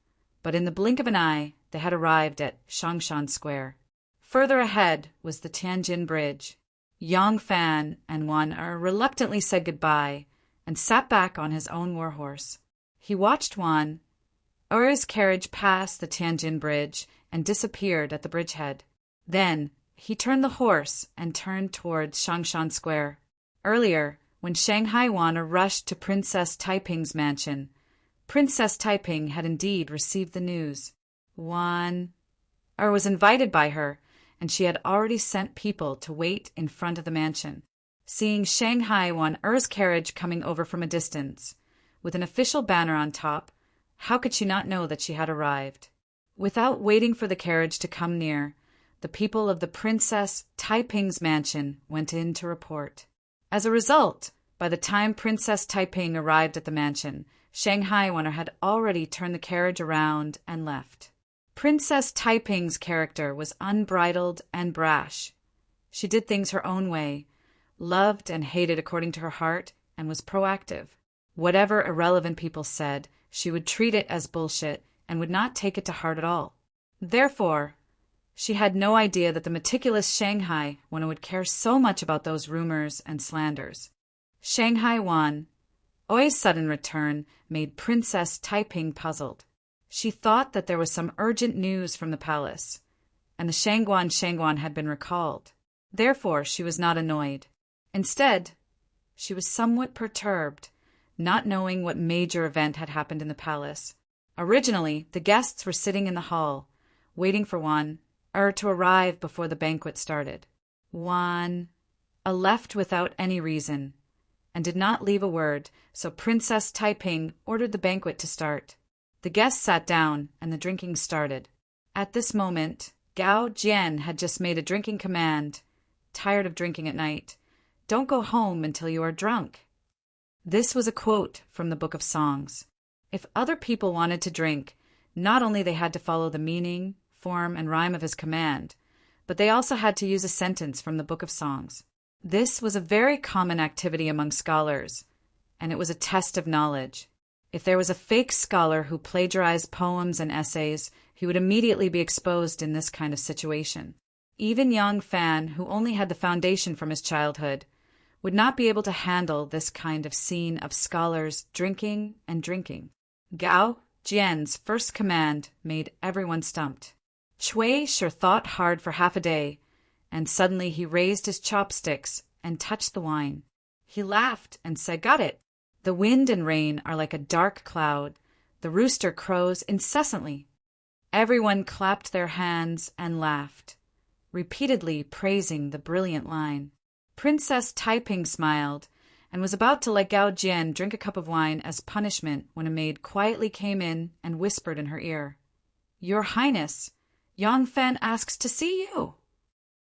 but in the blink of an eye, they had arrived at Shangshan Square. Further ahead was the Tianjin Bridge. Yang Fan and Er reluctantly said goodbye and sat back on his own warhorse. He watched Er's carriage pass the Tianjin Bridge and disappeared at the bridgehead. Then he turned the horse and turned towards Shangshan Square. Earlier, when Shanghai Wana rushed to Princess Taiping's mansion, Princess Taiping had indeed received the news. Er was invited by her, and she had already sent people to wait in front of the mansion. Seeing Shanghai Er's carriage coming over from a distance, with an official banner on top, how could she not know that she had arrived? Without waiting for the carriage to come near, the people of the Princess Taiping's mansion went in to report. As a result, by the time Princess Taiping arrived at the mansion, Shanghai had already turned the carriage around and left. Princess Taiping's character was unbridled and brash. She did things her own way, loved and hated according to her heart, and was proactive. Whatever irrelevant people said, she would treat it as bullshit and would not take it to heart at all. Therefore, she had no idea that the meticulous Shanghai would care so much about those rumors and slanders. Shanghai Oi's sudden return made Princess Taiping puzzled. She thought that there was some urgent news from the palace, and the Shangguan had been recalled. Therefore, she was not annoyed. Instead, she was somewhat perturbed, not knowing what major event had happened in the palace. Originally, the guests were sitting in the hall, waiting for to arrive before the banquet started. Left without any reason, and did not leave a word, so Princess Taiping ordered the banquet to start. The guests sat down, and the drinking started. At this moment, Gao Jian had just made a drinking command. Tired of drinking at night, don't go home until you are drunk. This was a quote from the Book of Songs. If other people wanted to drink, not only they had to follow the meaning, form, and rhyme of his command, but they also had to use a sentence from the Book of Songs. This was a very common activity among scholars, and it was a test of knowledge. If there was a fake scholar who plagiarized poems and essays, he would immediately be exposed in this kind of situation. Even Yang Fan, who only had the foundation from his childhood, would not be able to handle this kind of scene of scholars drinking and drinking. Gao Jian's first command made everyone stumped. Chui sure thought hard for half a day, and suddenly he raised his chopsticks and touched the wine. He laughed and said, "Got it. The wind and rain are like a dark cloud. The rooster crows incessantly." Everyone clapped their hands and laughed, repeatedly praising the brilliant line. Princess Taiping smiled and was about to let Gao Jian drink a cup of wine as punishment when a maid quietly came in and whispered in her ear, "Your Highness, Yang Fan asks to see you."